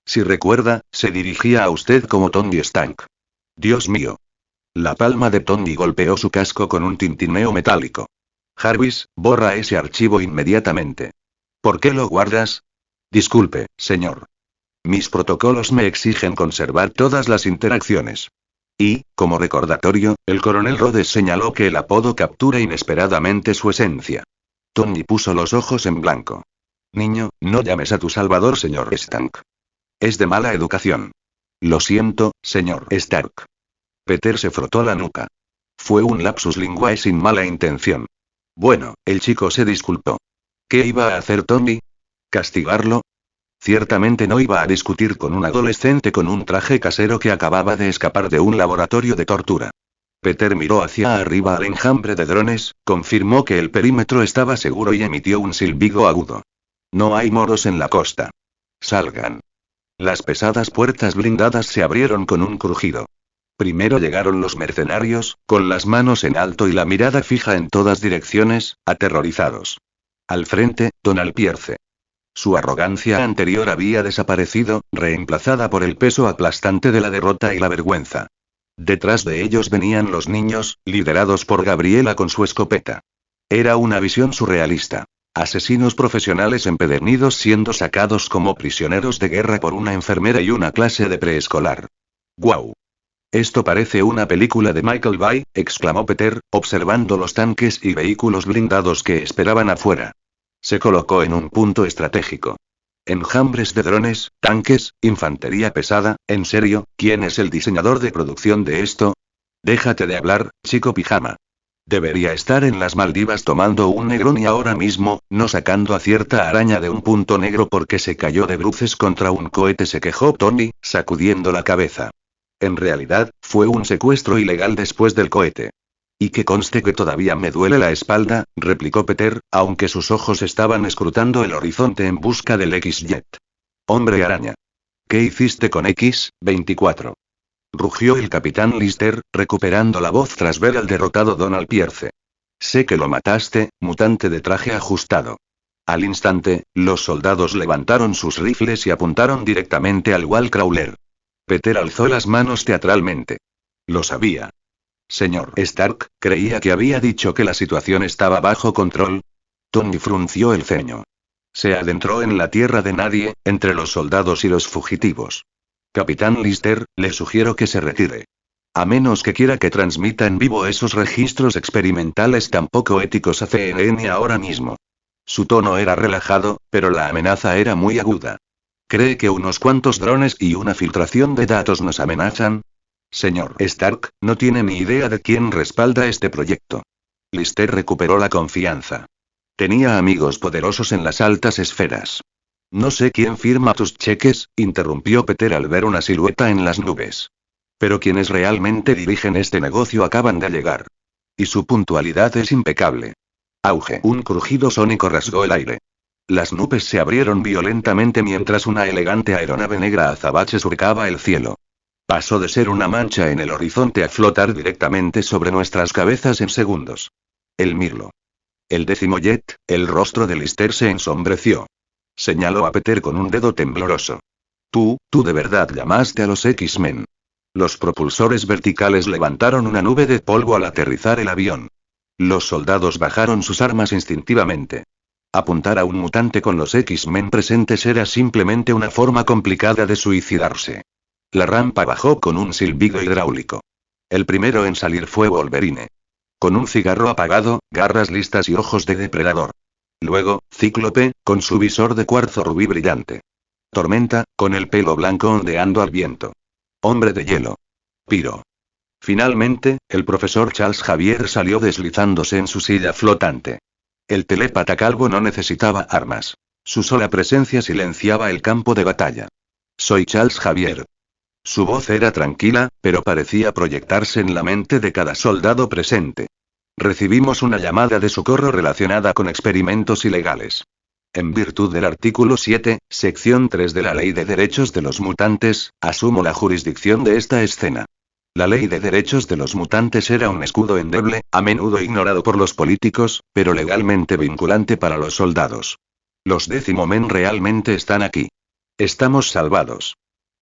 A: Si recuerda, se dirigía a usted como Tony Stank. Dios mío. La palma de Tony golpeó su casco con un tintineo metálico. Jarvis, borra ese archivo inmediatamente. ¿Por qué lo guardas? Disculpe, señor. Mis protocolos me exigen conservar todas las interacciones. Y, como recordatorio, el coronel Rhodes señaló que el apodo captura inesperadamente su esencia. Tony puso los ojos en blanco. Niño, no llames a tu salvador señor Stank. Es de mala educación. Lo siento, señor Stark. Peter se frotó la nuca. Fue un lapsus linguae sin mala intención. Bueno, el chico se disculpó. ¿Qué iba a hacer Tony? ¿Castigarlo? Ciertamente no iba a discutir con un adolescente con un traje casero que acababa de escapar de un laboratorio de tortura. Peter miró hacia arriba al enjambre de drones, confirmó que el perímetro estaba seguro y emitió un silbido agudo. No hay moros en la costa. Salgan. Las pesadas puertas blindadas se abrieron con un crujido. Primero llegaron los mercenarios, con las manos en alto y la mirada fija en todas direcciones, aterrorizados. Al frente, Donald Pierce. Su arrogancia anterior había desaparecido, reemplazada por el peso aplastante de la derrota y la vergüenza. Detrás de ellos venían los niños, liderados por Gabriela con su escopeta. Era una visión surrealista. Asesinos profesionales empedernidos siendo sacados como prisioneros de guerra por una enfermera y una clase de preescolar. ¡Guau! Esto parece una película de Michael Bay, exclamó Peter, observando los tanques y vehículos blindados que esperaban afuera. Se colocó en un punto estratégico. Enjambres de drones, tanques, infantería pesada, ¿en serio? ¿Quién es el diseñador de producción de esto? Déjate de hablar, chico pijama. Debería estar en las Maldivas tomando un Negroni ahora mismo, no sacando a cierta araña de un punto negro porque se cayó de bruces contra un cohete, se quejó Tony, sacudiendo la cabeza. En realidad, fue un secuestro ilegal después del cohete. Y que conste que todavía me duele la espalda, replicó Peter, aunque sus ojos estaban escrutando el horizonte en busca del X-Jet. Hombre araña. ¿Qué hiciste con X-24? Rugió el capitán Lister, recuperando la voz tras ver al derrotado Donald Pierce. Sé que lo mataste, mutante de traje ajustado. Al instante, los soldados levantaron sus rifles y apuntaron directamente al Wallcrawler. Peter alzó las manos teatralmente. Lo sabía. Señor Stark, creía que había dicho que la situación estaba bajo control. Tony frunció el ceño. Se adentró en la tierra de nadie, entre los soldados y los fugitivos. Capitán Lister, le sugiero que se retire. A menos que quiera que transmita en vivo esos registros experimentales tan poco éticos a CNN ahora mismo. Su tono era relajado, pero la amenaza era muy aguda. ¿Cree que unos cuantos drones y una filtración de datos nos amenazan? Señor Stark, no tiene ni idea de quién respalda este proyecto. Lister recuperó la confianza. Tenía amigos poderosos en las altas esferas. No sé quién firma tus cheques, interrumpió Peter al ver una silueta en las nubes. Pero quienes realmente dirigen este negocio acaban de llegar. Y su puntualidad es impecable. Auge. Un crujido sónico rasgó el aire. Las nubes se abrieron violentamente mientras una elegante aeronave negra azabache surcaba el cielo. Pasó de ser una mancha en el horizonte a flotar directamente sobre nuestras cabezas en segundos. El mirlo. El 10º Jet, el rostro de Lister se ensombreció. Señaló a Peter con un dedo tembloroso. Tú de verdad llamaste a los X-Men. Los propulsores verticales levantaron una nube de polvo al aterrizar el avión. Los soldados bajaron sus armas instintivamente. Apuntar a un mutante con los X-Men presentes era simplemente una forma complicada de suicidarse. La rampa bajó con un silbido hidráulico. El primero en salir fue Wolverine. Con un cigarro apagado, garras listas y ojos de depredador. Luego, Cíclope, con su visor de cuarzo rubí brillante. Tormenta, con el pelo blanco ondeando al viento. Hombre de hielo. Pyro. Finalmente, el profesor Charles Xavier salió deslizándose en su silla flotante. El telépata calvo no necesitaba armas. Su sola presencia silenciaba el campo de batalla. Soy Charles Xavier. Su voz era tranquila, pero parecía proyectarse en la mente de cada soldado presente. Recibimos una llamada de socorro relacionada con experimentos ilegales. En virtud del artículo 7, sección 3 de la Ley de Derechos de los Mutantes, asumo la jurisdicción de esta escena. La Ley de Derechos de los Mutantes era un escudo endeble, a menudo ignorado por los políticos, pero legalmente vinculante para los soldados. Los Décimo Men realmente están aquí. Estamos salvados.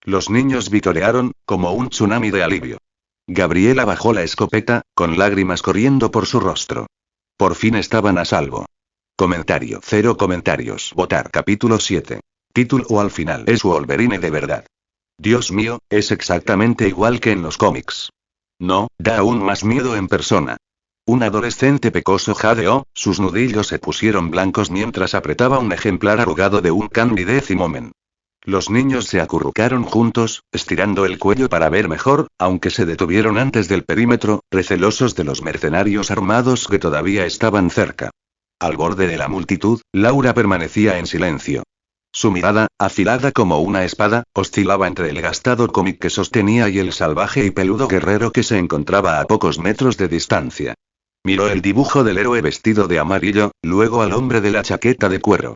A: Los niños vitorearon, como un tsunami de alivio. Gabriela bajó la escopeta, con lágrimas corriendo por su rostro. Por fin estaban a salvo. Comentario. 0 comentarios. Votar. Capítulo 7. Título o al final. ¿Es Wolverine de verdad? Dios mío, es exactamente igual que en los cómics. No, da aún más miedo en persona. Un adolescente pecoso jadeó, sus nudillos se pusieron blancos mientras apretaba un ejemplar arrugado de un Candy Décimo Men. Los niños se acurrucaron juntos, estirando el cuello para ver mejor, aunque se detuvieron antes del perímetro, recelosos de los mercenarios armados que todavía estaban cerca. Al borde de la multitud, Laura permanecía en silencio. Su mirada, afilada como una espada, oscilaba entre el gastado cómic que sostenía y el salvaje y peludo guerrero que se encontraba a pocos metros de distancia. Miró el dibujo del héroe vestido de amarillo, luego al hombre de la chaqueta de cuero.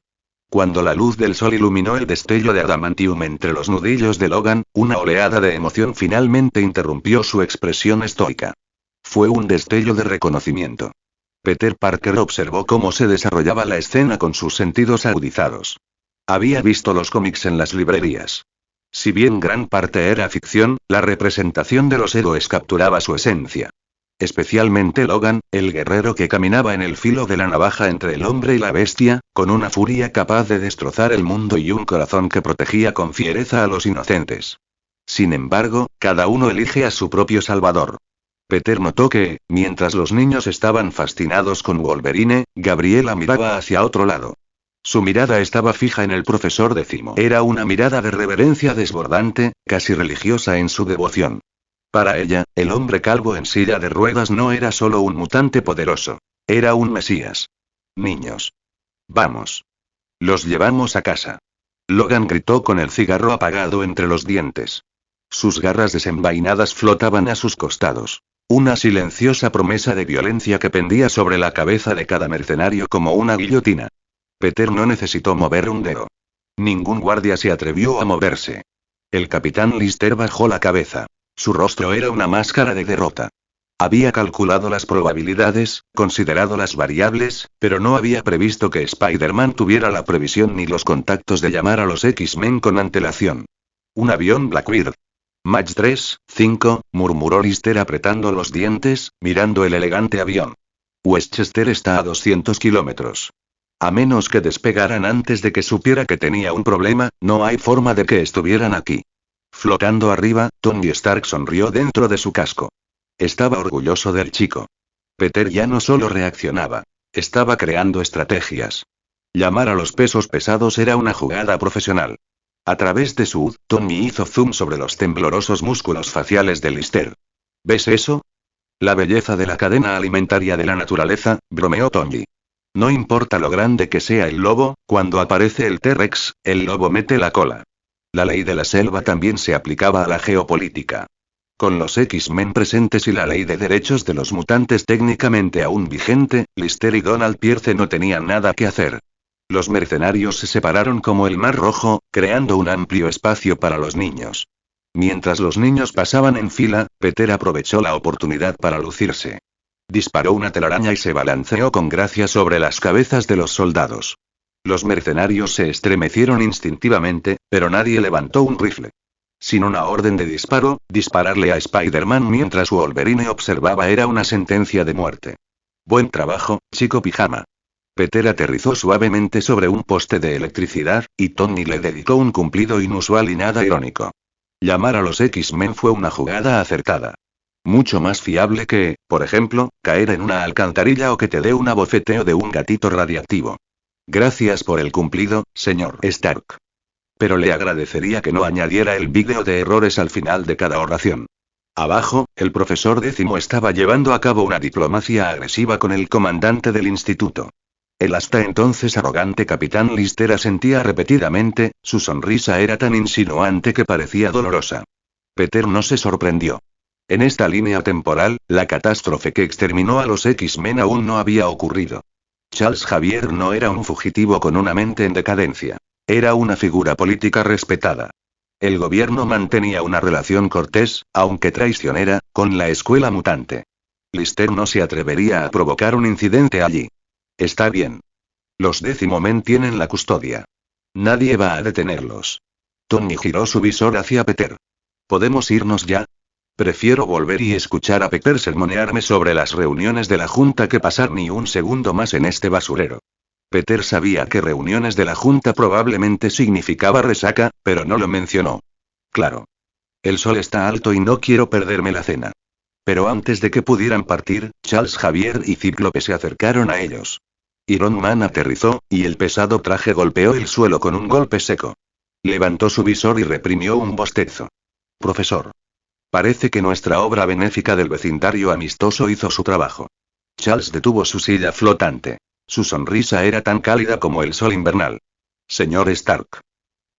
A: Cuando la luz del sol iluminó el destello de adamantium entre los nudillos de Logan, una oleada de emoción finalmente interrumpió su expresión estoica. Fue un destello de reconocimiento. Peter Parker observó cómo se desarrollaba la escena con sus sentidos agudizados. Había visto los cómics en las librerías. Si bien gran parte era ficción, la representación de los héroes capturaba su esencia. Especialmente Logan, el guerrero que caminaba en el filo de la navaja entre el hombre y la bestia, con una furia capaz de destrozar el mundo y un corazón que protegía con fiereza a los inocentes. Sin embargo, cada uno elige a su propio salvador. Peter notó que, mientras los niños estaban fascinados con Wolverine, Gabriela miraba hacia otro lado. Su mirada estaba fija en el profesor Décimo. Era una mirada de reverencia desbordante, casi religiosa en su devoción. Para ella, el hombre calvo en silla de ruedas no era solo un mutante poderoso. Era un mesías. Niños. Vamos. Los llevamos a casa. Logan gritó con el cigarro apagado entre los dientes. Sus garras desenvainadas flotaban a sus costados. Una silenciosa promesa de violencia que pendía sobre la cabeza de cada mercenario como una guillotina. Peter no necesitó mover un dedo. Ningún guardia se atrevió a moverse. El capitán Lister bajó la cabeza. Su rostro era una máscara de derrota. Había calculado las probabilidades, considerado las variables, pero no había previsto que Spider-Man tuviera la previsión ni los contactos de llamar a los X-Men con antelación. Un avión Blackbird. Mach 3, 5, murmuró Lister apretando los dientes, mirando el elegante avión. Westchester está a 200 kilómetros. A menos que despegaran antes de que supiera que tenía un problema, no hay forma de que estuvieran aquí. Flotando arriba, Tony Stark sonrió dentro de su casco. Estaba orgulloso del chico. Peter ya no solo reaccionaba. Estaba creando estrategias. Llamar a los pesos pesados era una jugada profesional. A través de su Tony hizo zoom sobre los temblorosos músculos faciales de Lister. ¿Ves eso? La belleza de la cadena alimentaria de la naturaleza, bromeó Tony. No importa lo grande que sea el lobo, cuando aparece el T-Rex, el lobo mete la cola. La ley de la selva también se aplicaba a la geopolítica. Con los X-Men presentes y la ley de derechos de los mutantes técnicamente aún vigente, Lister y Donald Pierce no tenían nada que hacer. Los mercenarios se separaron como el Mar Rojo, creando un amplio espacio para los niños. Mientras los niños pasaban en fila, Peter aprovechó la oportunidad para lucirse. Disparó una telaraña y se balanceó con gracia sobre las cabezas de los soldados. Los mercenarios se estremecieron instintivamente, pero nadie levantó un rifle. Sin una orden de disparo, dispararle a Spider-Man mientras Wolverine observaba era una sentencia de muerte. Buen trabajo, chico pijama. Peter aterrizó suavemente sobre un poste de electricidad, y Tony le dedicó un cumplido inusual y nada irónico. Llamar a los X-Men fue una jugada acertada. Mucho más fiable que, por ejemplo, caer en una alcantarilla o que te dé un abofeteo de un gatito radiactivo. Gracias por el cumplido, señor Stark. Pero le agradecería que no añadiera el vídeo de errores al final de cada oración. Abajo, el profesor Décimo estaba llevando a cabo una diplomacia agresiva con el comandante del instituto. El hasta entonces arrogante capitán Lister asentía repetidamente, su sonrisa era tan insinuante que parecía dolorosa. Peter no se sorprendió. En esta línea temporal, la catástrofe que exterminó a los X-Men aún no había ocurrido. Charles Xavier no era un fugitivo con una mente en decadencia. Era una figura política respetada. El gobierno mantenía una relación cortés, aunque traicionera, con la escuela mutante. Lister no se atrevería a provocar un incidente allí. Está bien. Los Décimo Men tienen la custodia. Nadie va a detenerlos. Tony giró su visor hacia Peter. ¿Podemos irnos ya? Prefiero volver y escuchar a Peter sermonearme sobre las reuniones de la Junta que pasar ni un segundo más en este basurero. Peter sabía que reuniones de la Junta probablemente significaba resaca, pero no lo mencionó. Claro. El sol está alto y no quiero perderme la cena. Pero antes de que pudieran partir, Charles Xavier y Cíclope se acercaron a ellos. Iron Man aterrizó, y el pesado traje golpeó el suelo con un golpe seco. Levantó su visor y reprimió un bostezo. Profesor. Parece que nuestra obra benéfica del vecindario amistoso hizo su trabajo. Charles detuvo su silla flotante. Su sonrisa era tan cálida como el sol invernal. Señor Stark.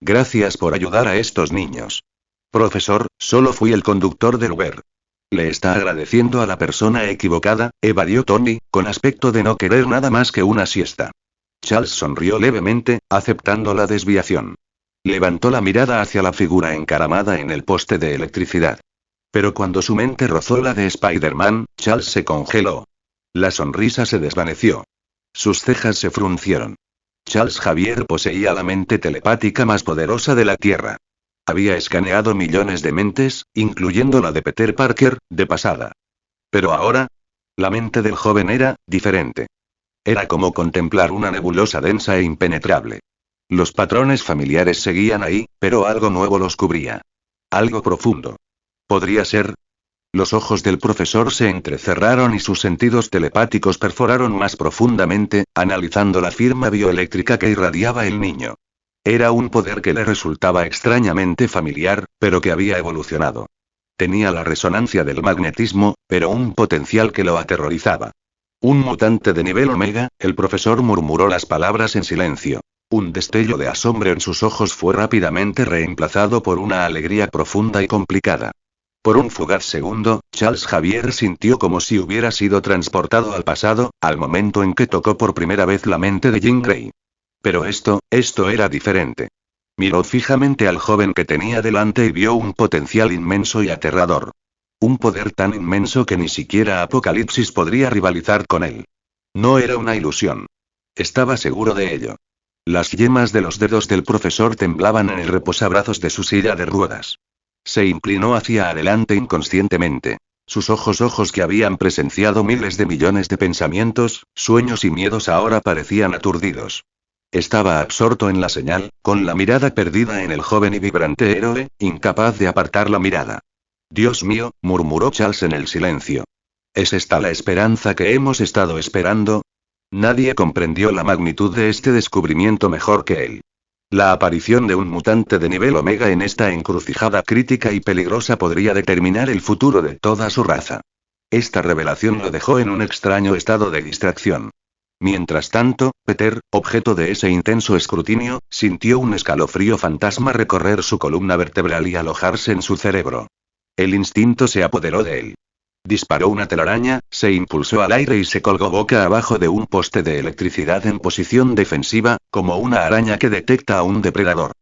A: Gracias por ayudar a estos niños. Profesor, solo fui el conductor del Uber. Le está agradeciendo a la persona equivocada, evadió Tony, con aspecto de no querer nada más que una siesta. Charles sonrió levemente, aceptando la desviación. Levantó la mirada hacia la figura encaramada en el poste de electricidad. Pero cuando su mente rozó la de Spider-Man, Charles se congeló. La sonrisa se desvaneció. Sus cejas se fruncieron. Charles Xavier poseía la mente telepática más poderosa de la Tierra. Había escaneado millones de mentes, incluyendo la de Peter Parker, de pasada. Pero ahora, la mente del joven era diferente. Era como contemplar una nebulosa densa e impenetrable. Los patrones familiares seguían ahí, pero algo nuevo los cubría. Algo profundo. ¿Podría ser? Los ojos del profesor se entrecerraron y sus sentidos telepáticos perforaron más profundamente, analizando la firma bioeléctrica que irradiaba el niño. Era un poder que le resultaba extrañamente familiar, pero que había evolucionado. Tenía la resonancia del magnetismo, pero un potencial que lo aterrorizaba. Un mutante de nivel Omega, el profesor murmuró las palabras en silencio. Un destello de asombro en sus ojos fue rápidamente reemplazado por una alegría profunda y complicada. Por un fugaz segundo, Charles Xavier sintió como si hubiera sido transportado al pasado, al momento en que tocó por primera vez la mente de Jean Grey. Pero esto era diferente. Miró fijamente al joven que tenía delante y vio un potencial inmenso y aterrador. Un poder tan inmenso que ni siquiera Apocalipsis podría rivalizar con él. No era una ilusión. Estaba seguro de ello. Las yemas de los dedos del profesor temblaban en el reposabrazos de su silla de ruedas. Se inclinó hacia adelante inconscientemente. Sus ojos que habían presenciado miles de millones de pensamientos, sueños y miedos ahora parecían aturdidos. Estaba absorto en la señal, con la mirada perdida en el joven y vibrante héroe, incapaz de apartar la mirada. Dios mío, murmuró Charles en el silencio. ¿Es esta la esperanza que hemos estado esperando? Nadie comprendió la magnitud de este descubrimiento mejor que él. La aparición de un mutante de nivel Omega en esta encrucijada crítica y peligrosa podría determinar el futuro de toda su raza. Esta revelación lo dejó en un extraño estado de distracción. Mientras tanto, Peter, objeto de ese intenso escrutinio, sintió un escalofrío fantasma recorrer su columna vertebral y alojarse en su cerebro. El instinto se apoderó de él. Disparó una telaraña, se impulsó al aire y se colgó boca abajo de un poste de electricidad en posición defensiva, como una araña que detecta a un depredador.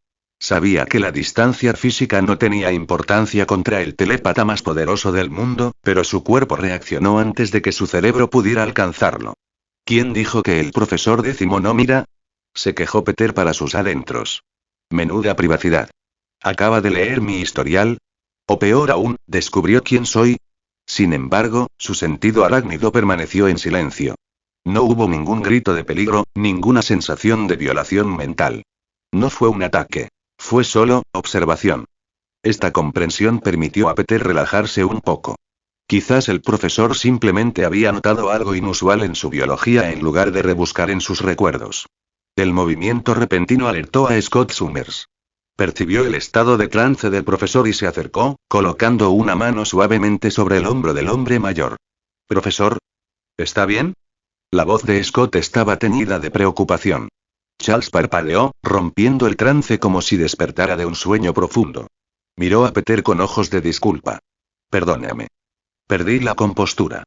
A: Sabía que la distancia física no tenía importancia contra el telépata más poderoso del mundo, pero su cuerpo reaccionó antes de que su cerebro pudiera alcanzarlo. ¿Quién dijo que el profesor décimo no mira? Se quejó Peter para sus adentros. Menuda privacidad. ¿Acaba de leer mi historial? O peor aún, ¿descubrió quién soy? Sin embargo, su sentido arácnido permaneció en silencio. No hubo ningún grito de peligro, ninguna sensación de violación mental. No fue un ataque. Fue solo observación. Esta comprensión permitió a Peter relajarse un poco. Quizás el profesor simplemente había notado algo inusual en su biología en lugar de rebuscar en sus recuerdos. El movimiento repentino alertó a Scott Summers. Percibió el estado de trance del profesor y se acercó, colocando una mano suavemente sobre el hombro del hombre mayor. «¿Profesor? ¿Está bien?» La voz de Scott estaba teñida de preocupación. Charles parpadeó, rompiendo el trance como si despertara de un sueño profundo. Miró a Peter con ojos de disculpa. «Perdóname. Perdí la compostura.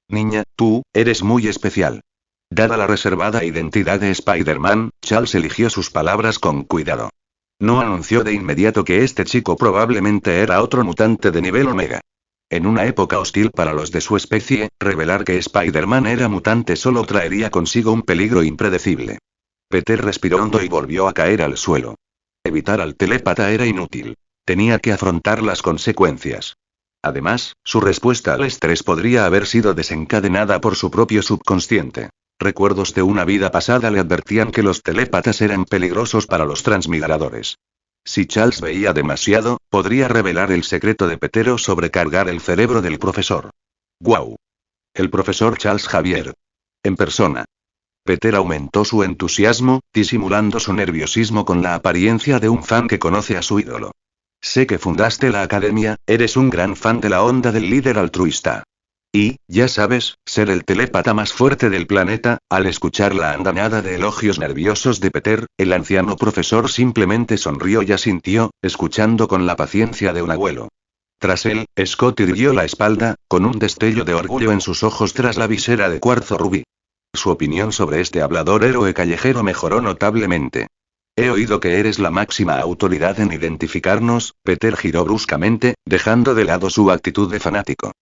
A: Niña, tú, eres muy especial». Dada la reservada identidad de Spider-Man, Charles eligió sus palabras con cuidado. No anunció de inmediato que este chico probablemente era otro mutante de nivel Omega. En una época hostil para los de su especie, revelar que Spider-Man era mutante solo traería consigo un peligro impredecible. Peter respiró hondo y volvió a caer al suelo. Evitar al telépata era inútil. Tenía que afrontar las consecuencias. Además, su respuesta al estrés podría haber sido desencadenada por su propio subconsciente. Recuerdos de una vida pasada le advertían que los telépatas eran peligrosos para los transmigradores. Si Charles veía demasiado, podría revelar el secreto de Peter o sobrecargar el cerebro del profesor. ¡Guau! El profesor Charles Xavier. En persona. Peter aumentó su entusiasmo, disimulando su nerviosismo con la apariencia de un fan que conoce a su ídolo. Sé que fundaste la academia, eres un gran fan de la onda del líder altruista. Y, ya sabes, ser el telépata más fuerte del planeta. Al escuchar la andanada de elogios nerviosos de Peter, el anciano profesor simplemente sonrió y asintió, escuchando con la paciencia de un abuelo. Tras él, Scott irguió la espalda, con un destello de orgullo en sus ojos tras la visera de cuarzo rubí. Su opinión sobre este hablador héroe callejero mejoró notablemente. He oído que eres la máxima autoridad en identificarnos. Peter giró bruscamente, dejando de lado su actitud de fanático.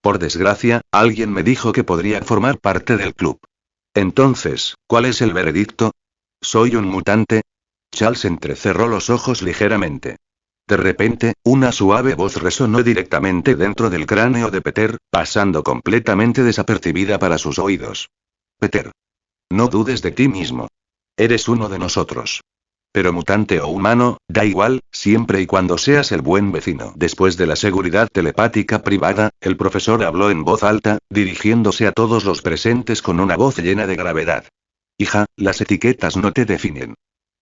A: Por desgracia, alguien me dijo que podría formar parte del club. Entonces, ¿cuál es el veredicto? ¿Soy un mutante? Charles entrecerró los ojos ligeramente. De repente, una suave voz resonó directamente dentro del cráneo de Peter, pasando completamente desapercibida para sus oídos. Peter. No dudes de ti mismo. Eres uno de nosotros. Pero mutante o humano, da igual, siempre y cuando seas el buen vecino. Después de la seguridad telepática privada, el profesor habló en voz alta, dirigiéndose a todos los presentes con una voz llena de gravedad. Hija, las etiquetas no te definen.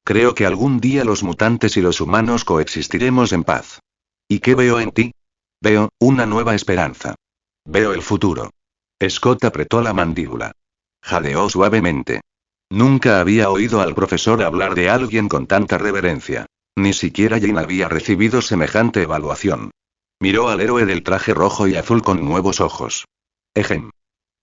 A: Creo que algún día los mutantes y los humanos coexistiremos en paz. ¿Y qué veo en ti? Veo una nueva esperanza. Veo el futuro. Scott apretó la mandíbula. Jadeó suavemente. Nunca había oído al profesor hablar de alguien con tanta reverencia. Ni siquiera Jane había recibido semejante evaluación. Miró al héroe del traje rojo y azul con nuevos ojos. Ejem.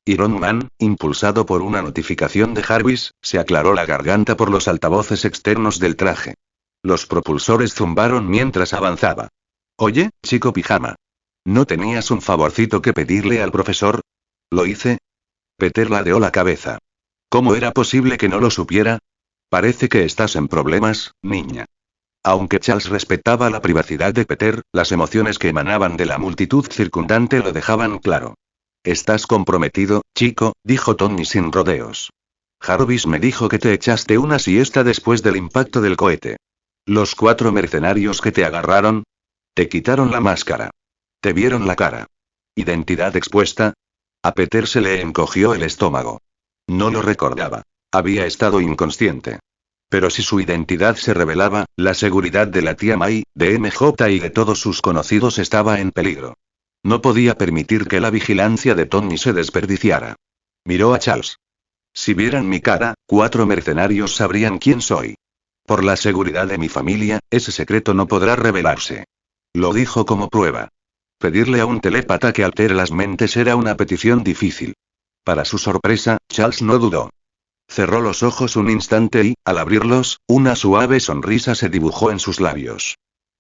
A: Iron Man, impulsado por una notificación de Jarvis, se aclaró la garganta por los altavoces externos del traje. Los propulsores zumbaron mientras avanzaba. Oye, chico pijama. ¿No tenías un favorcito que pedirle al profesor? ¿Lo hice? Peter ladeó la cabeza. ¿Cómo era posible que no lo supiera? Parece que estás en problemas, niña. Aunque Charles respetaba la privacidad de Peter, las emociones que emanaban de la multitud circundante lo dejaban claro. Estás comprometido, chico, dijo Tony sin rodeos. Jarvis me dijo que te echaste una siesta después del impacto del cohete. Los 4 mercenarios que te agarraron. Te quitaron la máscara. Te vieron la cara. ¿Identidad expuesta? A Peter se le encogió el estómago. No lo recordaba. Había estado inconsciente. Pero si su identidad se revelaba, la seguridad de la tía May, de MJ y de todos sus conocidos estaba en peligro. No podía permitir que la vigilancia de Tony se desperdiciara. Miró a Charles. Si vieran mi cara, 4 mercenarios sabrían quién soy. Por la seguridad de mi familia, ese secreto no podrá revelarse. Lo dijo como prueba. Pedirle a un telépata que altere las mentes era una petición difícil. Para su sorpresa, Charles no dudó. Cerró los ojos un instante y, al abrirlos, una suave sonrisa se dibujó en sus labios.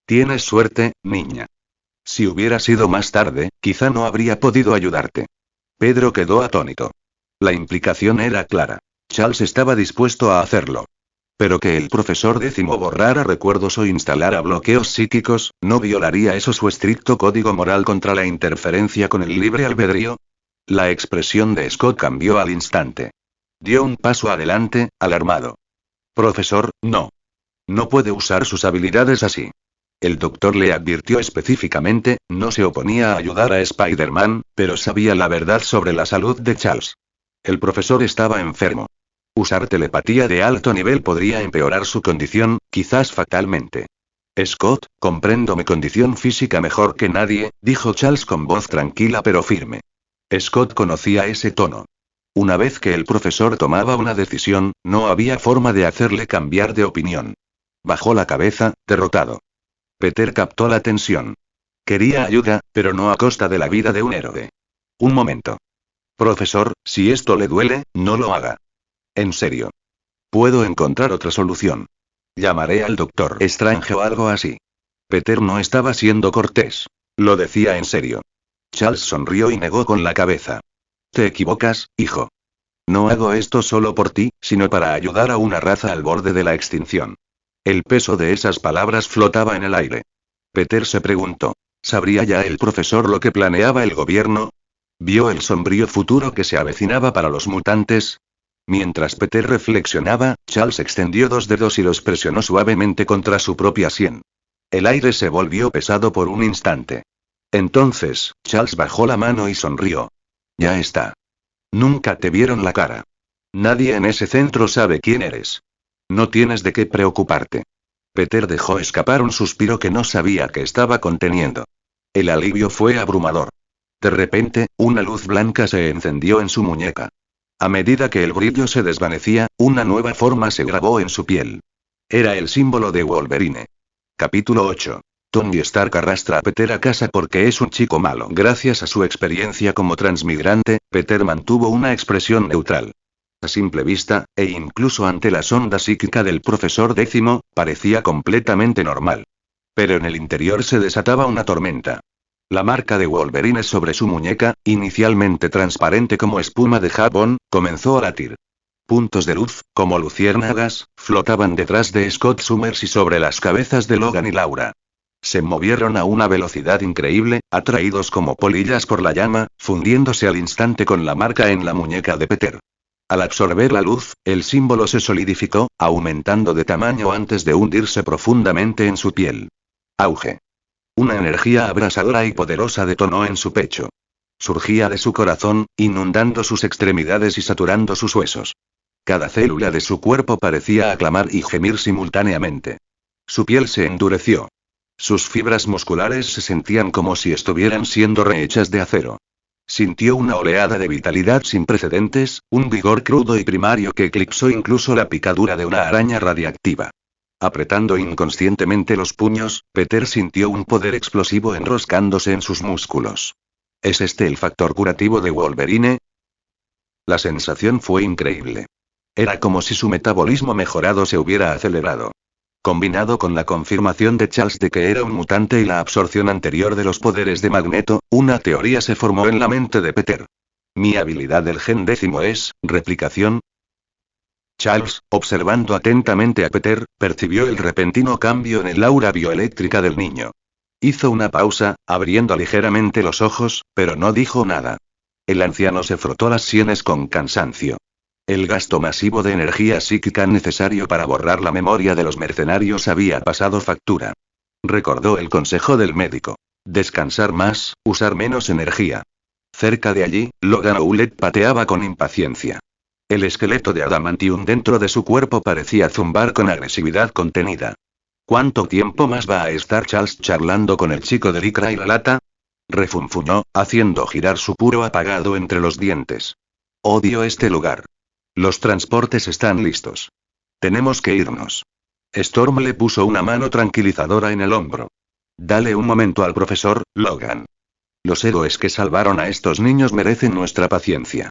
A: Tienes suerte, niña. Si hubiera sido más tarde, quizá no habría podido ayudarte. Pedro quedó atónito. La implicación era clara. Charles estaba dispuesto a hacerlo. Pero que el profesor décimo borrara recuerdos o instalara bloqueos psíquicos, ¿no violaría eso su estricto código moral contra la interferencia con el libre albedrío? La expresión de Scott cambió al instante. Dio un paso adelante, alarmado. Profesor, no. No puede usar sus habilidades así. El doctor le advirtió específicamente, no se oponía a ayudar a Spider-Man, pero sabía la verdad sobre la salud de Charles. El profesor estaba enfermo. Usar telepatía de alto nivel podría empeorar su condición, quizás fatalmente. Scott, comprendo mi condición física mejor que nadie, dijo Charles con voz tranquila pero firme. Scott conocía ese tono. Una vez que el profesor tomaba una decisión, no había forma de hacerle cambiar de opinión. Bajó la cabeza, derrotado. Peter captó la tensión. Quería ayuda, pero no a costa de la vida de un héroe. Un momento. Profesor, si esto le duele, no lo haga. En serio. Puedo encontrar otra solución. Llamaré al doctor Strange o algo así. Peter no estaba siendo cortés. Lo decía en serio. Charles sonrió y negó con la cabeza. Te equivocas, hijo. No hago esto solo por ti, sino para ayudar a una raza al borde de la extinción. El peso de esas palabras flotaba en el aire. Peter se preguntó, ¿sabría ya el profesor lo que planeaba el gobierno? ¿Vio el sombrío futuro que se avecinaba para los mutantes? Mientras Peter reflexionaba, Charles extendió dos dedos y los presionó suavemente contra su propia sien. El aire se volvió pesado por un instante. Entonces, Charles bajó la mano y sonrió. Ya está. Nunca te vieron la cara. Nadie en ese centro sabe quién eres. No tienes de qué preocuparte. Peter dejó escapar un suspiro que no sabía que estaba conteniendo. El alivio fue abrumador. De repente, una luz blanca se encendió en su muñeca. A medida que el brillo se desvanecía, una nueva forma se grabó en su piel. Era el símbolo de Wolverine. Capítulo 8. Tony Stark arrastra a Peter a casa porque es un chico malo. Gracias a su experiencia como transmigrante, Peter mantuvo una expresión neutral. A simple vista, e incluso ante la sonda psíquica del profesor décimo, parecía completamente normal. Pero en el interior se desataba una tormenta. La marca de Wolverine sobre su muñeca, inicialmente transparente como espuma de jabón, comenzó a latir. Puntos de luz, como luciérnagas, flotaban detrás de Scott Summers y sobre las cabezas de Logan y Laura. Se movieron a una velocidad increíble, atraídos como polillas por la llama, fundiéndose al instante con la marca en la muñeca de Peter. Al absorber la luz, el símbolo se solidificó, aumentando de tamaño antes de hundirse profundamente en su piel. Auge. Una energía abrasadora y poderosa detonó en su pecho. Surgía de su corazón, inundando sus extremidades y saturando sus huesos. Cada célula de su cuerpo parecía aclamar y gemir simultáneamente. Su piel se endureció. Sus fibras musculares se sentían como si estuvieran siendo rehechas de acero. Sintió una oleada de vitalidad sin precedentes, un vigor crudo y primario que eclipsó incluso la picadura de una araña radiactiva. Apretando inconscientemente los puños, Peter sintió un poder explosivo enroscándose en sus músculos. ¿Es este el factor curativo de Wolverine? La sensación fue increíble. Era como si su metabolismo mejorado se hubiera acelerado. Combinado con la confirmación de Charles de que era un mutante y la absorción anterior de los poderes de Magneto, una teoría se formó en la mente de Peter. Mi habilidad del gen décimo es, replicación. Charles, observando atentamente a Peter, percibió el repentino cambio en el aura bioeléctrica del niño. Hizo una pausa, abriendo ligeramente los ojos, pero no dijo nada. El anciano se frotó las sienes con cansancio. El gasto masivo de energía psíquica necesario para borrar la memoria de los mercenarios había pasado factura. Recordó el consejo del médico. Descansar más, usar menos energía. Cerca de allí, Logan Owlet pateaba con impaciencia. El esqueleto de adamantium dentro de su cuerpo parecía zumbar con agresividad contenida. ¿Cuánto tiempo más va a estar Charles charlando con el chico de licra y la lata? Refunfuñó, haciendo girar su puro apagado entre los dientes. Odio este lugar. Los transportes están listos. Tenemos que irnos. Storm le puso una mano tranquilizadora en el hombro. Dale un momento al profesor, Logan. Los héroes que salvaron a estos niños merecen nuestra paciencia.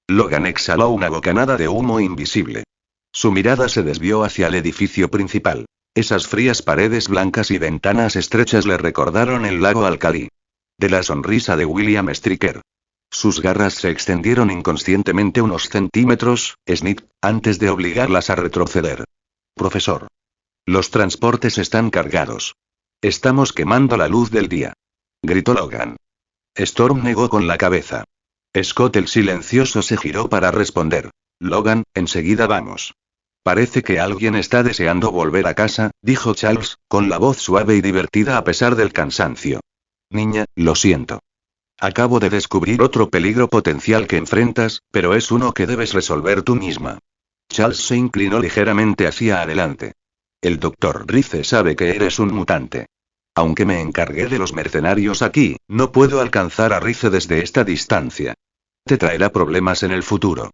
A: Logan exhaló una bocanada de humo invisible. Su mirada se desvió hacia el edificio principal. Esas frías paredes blancas y ventanas estrechas le recordaron el lago Alcalí. De la sonrisa de William Stryker. Sus garras se extendieron inconscientemente unos centímetros, Snip, antes de obligarlas a retroceder. Profesor. Los transportes están cargados. Estamos quemando la luz del día. Gritó Logan. Storm negó con la cabeza. Scott el silencioso se giró para responder. Logan, enseguida vamos. Parece que alguien está deseando volver a casa, dijo Charles, con la voz suave y divertida a pesar del cansancio. Niña, lo siento. Acabo de descubrir otro peligro potencial que enfrentas, pero es uno que debes resolver tú misma. Charles se inclinó ligeramente hacia adelante. El Dr. Rice sabe que eres un mutante. Aunque me encargué de los mercenarios aquí, no puedo alcanzar a Rice desde esta distancia. Te traerá problemas en el futuro.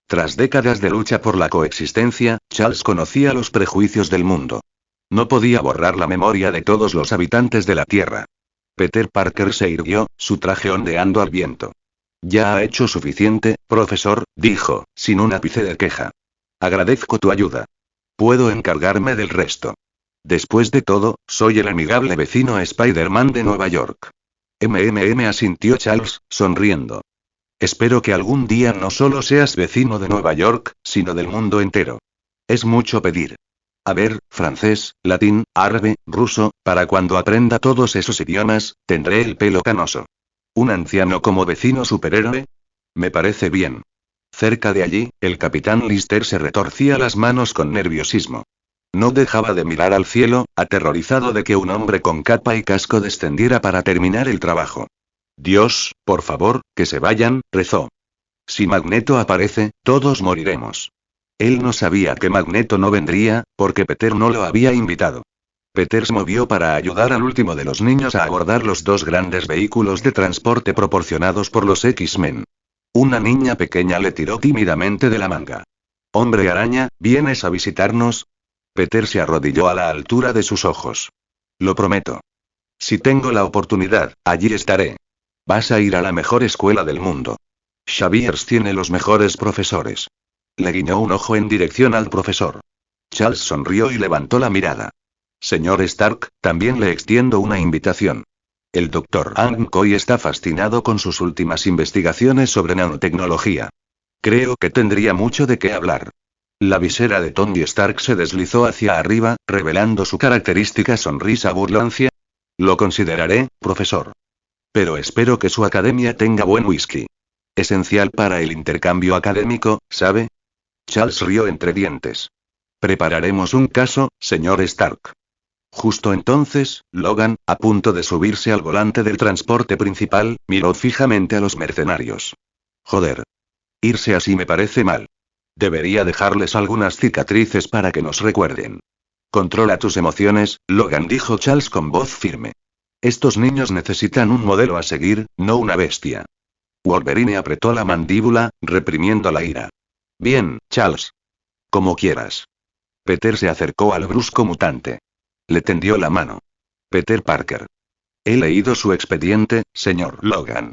A: Tras décadas de lucha por la coexistencia, Charles conocía los prejuicios del mundo. No podía borrar la memoria de todos los habitantes de la Tierra. Peter Parker se irguió, su traje ondeando al viento. Ya ha hecho suficiente, profesor, dijo, sin un ápice de queja. Agradezco tu ayuda. Puedo encargarme del resto. Después de todo, soy el amigable vecino Spider-Man de Nueva York. Asintió Charles, sonriendo. Espero que algún día no solo seas vecino de Nueva York, sino del mundo entero. Es mucho pedir. A ver, francés, latín, árabe, ruso, para cuando aprenda todos esos idiomas, tendré el pelo canoso. ¿Un anciano como vecino superhéroe? Me parece bien. Cerca de allí, el capitán Lister se retorcía las manos con nerviosismo. No dejaba de mirar al cielo, aterrorizado de que un hombre con capa y casco descendiera para terminar el trabajo. Dios, por favor, que se vayan, rezó. Si Magneto aparece, todos moriremos. Él no sabía que Magneto no vendría, porque Peter no lo había invitado. Peter se movió para ayudar al último de los niños a abordar los dos grandes vehículos de transporte proporcionados por los X-Men. Una niña pequeña le tiró tímidamente de la manga. Hombre araña, ¿vienes a visitarnos? Peter se arrodilló a la altura de sus ojos. Lo prometo. Si tengo la oportunidad, allí estaré. Vas a ir a la mejor escuela del mundo. Xaviers tiene los mejores profesores. Le guiñó un ojo en dirección al profesor. Charles sonrió y levantó la mirada. Señor Stark, también le extiendo una invitación. El Dr. Ang Koi está fascinado con sus últimas investigaciones sobre nanotecnología. Creo que tendría mucho de qué hablar. La visera de Tony Stark se deslizó hacia arriba, revelando su característica sonrisa burlancia. Lo consideraré, profesor. Pero espero que su academia tenga buen whisky. Esencial para el intercambio académico, ¿sabe? Charles rió entre dientes. Prepararemos un caso, señor Stark. Justo entonces, Logan, a punto de subirse al volante del transporte principal, miró fijamente a los mercenarios. Joder. Irse así me parece mal. Debería dejarles algunas cicatrices para que nos recuerden. Controla tus emociones, Logan, dijo Charles con voz firme. Estos niños necesitan un modelo a seguir, no una bestia. Wolverine apretó la mandíbula, reprimiendo la ira. Bien, Charles. Como quieras. Peter se acercó al brusco mutante. Le tendió la mano. Peter Parker. He leído su expediente, señor Logan.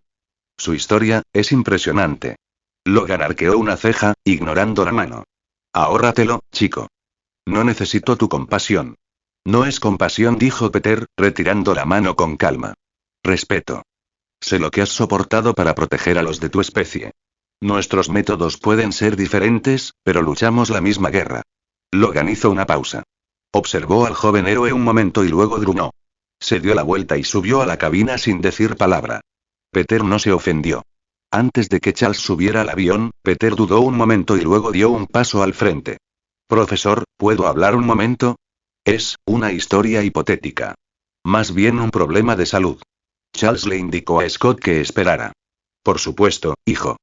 A: Su historia, es impresionante. Logan arqueó una ceja, ignorando la mano. Ahórratelo, chico. No necesito tu compasión. No es compasión, dijo Peter, retirando la mano con calma. Respeto. Sé lo que has soportado para proteger a los de tu especie. Nuestros métodos pueden ser diferentes, pero luchamos la misma guerra. Logan hizo una pausa. Observó al joven héroe un momento y luego gruñó. Se dio la vuelta y subió a la cabina sin decir palabra. Peter no se ofendió. Antes de que Charles subiera al avión, Peter dudó un momento y luego dio un paso al frente. Profesor, ¿puedo hablar un momento? Es una historia hipotética. Más bien un problema de salud. Charles le indicó a Scott que esperara. Por supuesto, hijo.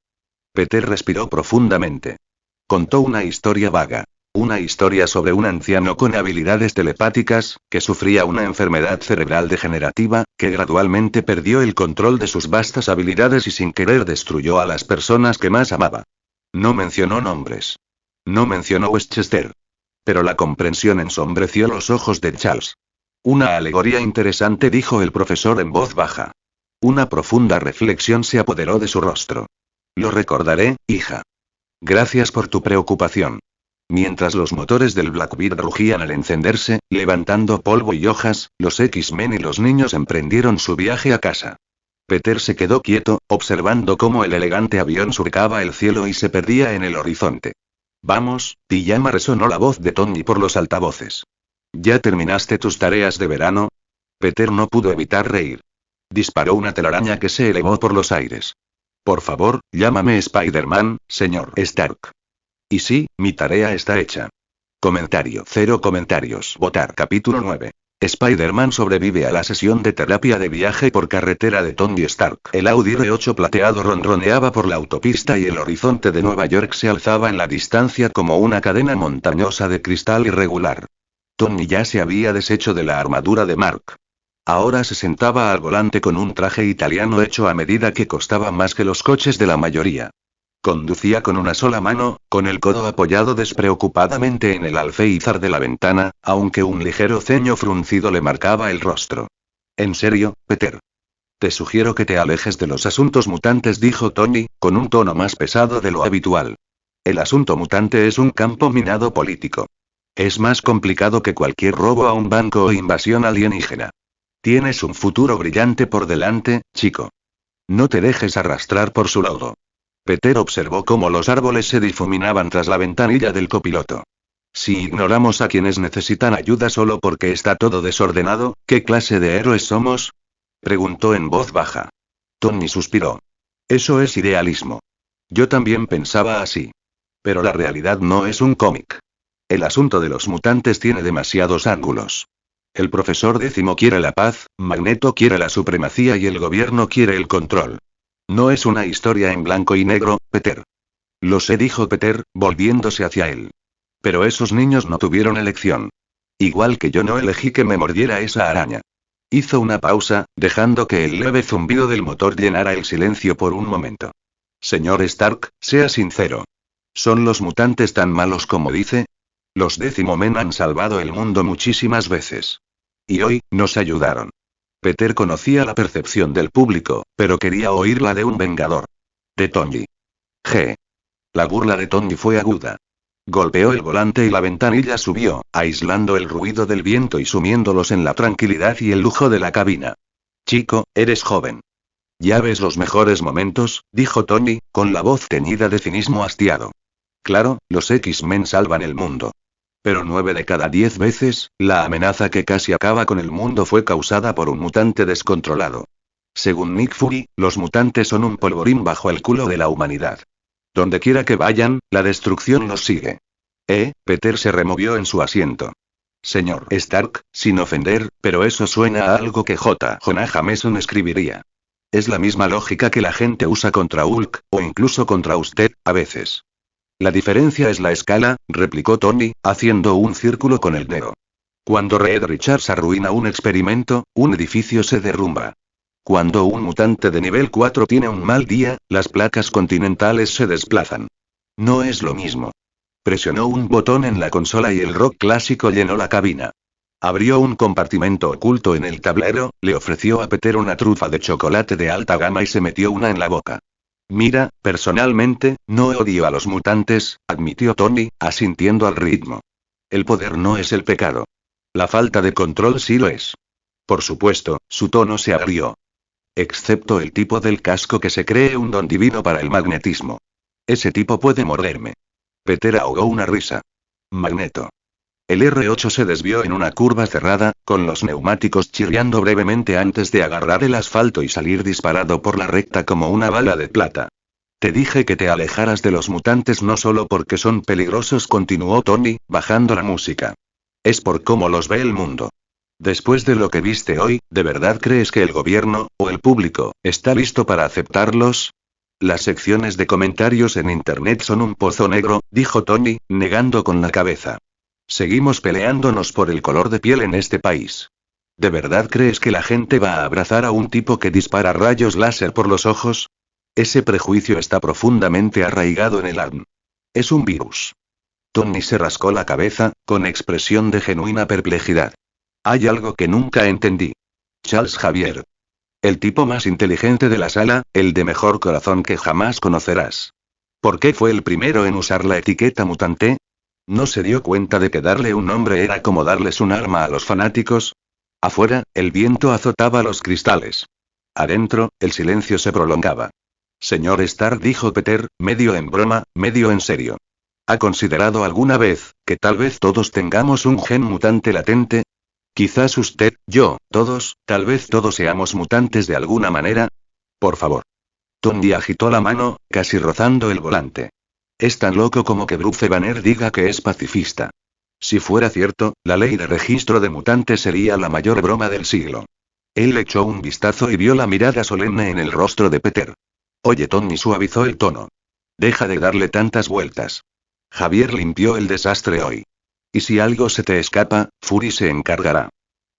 A: Peter respiró profundamente. Contó una historia vaga. Una historia sobre un anciano con habilidades telepáticas, que sufría una enfermedad cerebral degenerativa, que gradualmente perdió el control de sus vastas habilidades y sin querer destruyó a las personas que más amaba. No mencionó nombres. No mencionó Westchester. Pero la comprensión ensombreció los ojos de Charles. Una alegoría interesante, dijo el profesor en voz baja. Una profunda reflexión se apoderó de su rostro. Lo recordaré, hija. Gracias por tu preocupación. Mientras los motores del Blackbird rugían al encenderse, levantando polvo y hojas, los X-Men y los niños emprendieron su viaje a casa. Peter se quedó quieto, observando cómo el elegante avión surcaba el cielo y se perdía en el horizonte. Vamos, pijama, resonó la voz de Tony por los altavoces. ¿Ya terminaste tus tareas de verano? Peter no pudo evitar reír. Disparó una telaraña que se elevó por los aires. Por favor, llámame Spider-Man, señor Stark. Y sí, mi tarea está hecha. Comentario. 0 comentarios. Votar. Capítulo 9. Spider-Man sobrevive a la sesión de terapia de viaje por carretera de Tony Stark. El Audi R8 plateado ronroneaba por la autopista y el horizonte de Nueva York se alzaba en la distancia como una cadena montañosa de cristal irregular. Tony ya se había deshecho de la armadura de Mark. Ahora se sentaba al volante con un traje italiano hecho a medida que costaba más que los coches de la mayoría. Conducía con una sola mano, con el codo apoyado despreocupadamente en el alféizar de la ventana, aunque un ligero ceño fruncido le marcaba el rostro. ¿En serio, Peter? Te sugiero que te alejes de los asuntos mutantes, dijo Tony, con un tono más pesado de lo habitual. El asunto mutante es un campo minado político. Es más complicado que cualquier robo a un banco o invasión alienígena. Tienes un futuro brillante por delante, chico. No te dejes arrastrar por su lodo. Peter observó cómo los árboles se difuminaban tras la ventanilla del copiloto. Si ignoramos a quienes necesitan ayuda solo porque está todo desordenado, ¿qué clase de héroes somos? Preguntó en voz baja. Tony suspiró. Eso es idealismo. Yo también pensaba así. Pero la realidad no es un cómic. El asunto de los mutantes tiene demasiados ángulos. El profesor Décimo quiere la paz, Magneto quiere la supremacía y el gobierno quiere el control. No es una historia en blanco y negro, Peter. Lo sé, dijo Peter, volviéndose hacia él. Pero esos niños no tuvieron elección. Igual que yo no elegí que me mordiera esa araña. Hizo una pausa, dejando que el leve zumbido del motor llenara el silencio por un momento. Señor Stark, sea sincero. ¿Son los mutantes tan malos como dice? Los Décimo Men han salvado el mundo muchísimas veces. Y hoy, nos ayudaron. Peter conocía la percepción del público, pero quería oírla de un vengador. De Tony. G. La burla de Tony fue aguda. Golpeó el volante y la ventanilla subió, aislando el ruido del viento y sumiéndolos en la tranquilidad y el lujo de la cabina. Chico, eres joven. Ya ves los mejores momentos, dijo Tony, con la voz teñida de cinismo hastiado. Claro, los X-Men salvan el mundo. Pero 9 de cada 10 veces, la amenaza que casi acaba con el mundo fue causada por un mutante descontrolado. Según Nick Fury, los mutantes son un polvorín bajo el culo de la humanidad. Donde quiera que vayan, la destrucción los sigue. Peter se removió en su asiento. Señor Stark, sin ofender, pero eso suena a algo que J. Jonah Jameson escribiría. Es la misma lógica que la gente usa contra Hulk, o incluso contra usted, a veces. La diferencia es la escala, replicó Tony, haciendo un círculo con el dedo. Cuando Reed Richards arruina un experimento, un edificio se derrumba. Cuando un mutante de nivel 4 tiene un mal día, las placas continentales se desplazan. No es lo mismo. Presionó un botón en la consola y el rock clásico llenó la cabina. Abrió un compartimento oculto en el tablero, le ofreció a Peter una trufa de chocolate de alta gama y se metió una en la boca. Mira, personalmente, no odio a los mutantes, admitió Tony, asintiendo al ritmo. El poder no es el pecado. La falta de control sí lo es. Por supuesto, su tono se agrió. Excepto el tipo del casco que se cree un don divino para el magnetismo. Ese tipo puede morderme. Peter ahogó una risa. Magneto. El R8 se desvió en una curva cerrada, con los neumáticos chirriando brevemente antes de agarrar el asfalto y salir disparado por la recta como una bala de plata. Te dije que te alejaras de los mutantes no solo porque son peligrosos, continuó Tony, bajando la música. Es por cómo los ve el mundo. Después de lo que viste hoy, ¿de verdad crees que el gobierno, o el público, está listo para aceptarlos? Las secciones de comentarios en internet son un pozo negro, dijo Tony, negando con la cabeza. Seguimos peleándonos por el color de piel en este país. ¿De verdad crees que la gente va a abrazar a un tipo que dispara rayos láser por los ojos? Ese prejuicio está profundamente arraigado en el ADN. Es un virus. Tony se rascó la cabeza, con expresión de genuina perplejidad. Hay algo que nunca entendí. Charles Xavier. El tipo más inteligente de la sala, el de mejor corazón que jamás conocerás. ¿Por qué fue el primero en usar la etiqueta mutante? ¿No se dio cuenta de que darle un nombre era como darles un arma a los fanáticos? Afuera, el viento azotaba los cristales. Adentro, el silencio se prolongaba. Señor Stark, dijo Peter, medio en broma, medio en serio. ¿Ha considerado alguna vez, que tal vez todos tengamos un gen mutante latente? Quizás usted, yo, todos, tal vez todos seamos mutantes de alguna manera. Por favor. Tony agitó la mano, casi rozando el volante. Es tan loco como que Bruce Banner diga que es pacifista. Si fuera cierto, la ley de registro de mutantes sería la mayor broma del siglo. Él echó un vistazo y vio la mirada solemne en el rostro de Peter. Oye, Tony suavizó el tono. Deja de darle tantas vueltas. Javier limpió el desastre hoy. Y si algo se te escapa, Fury se encargará.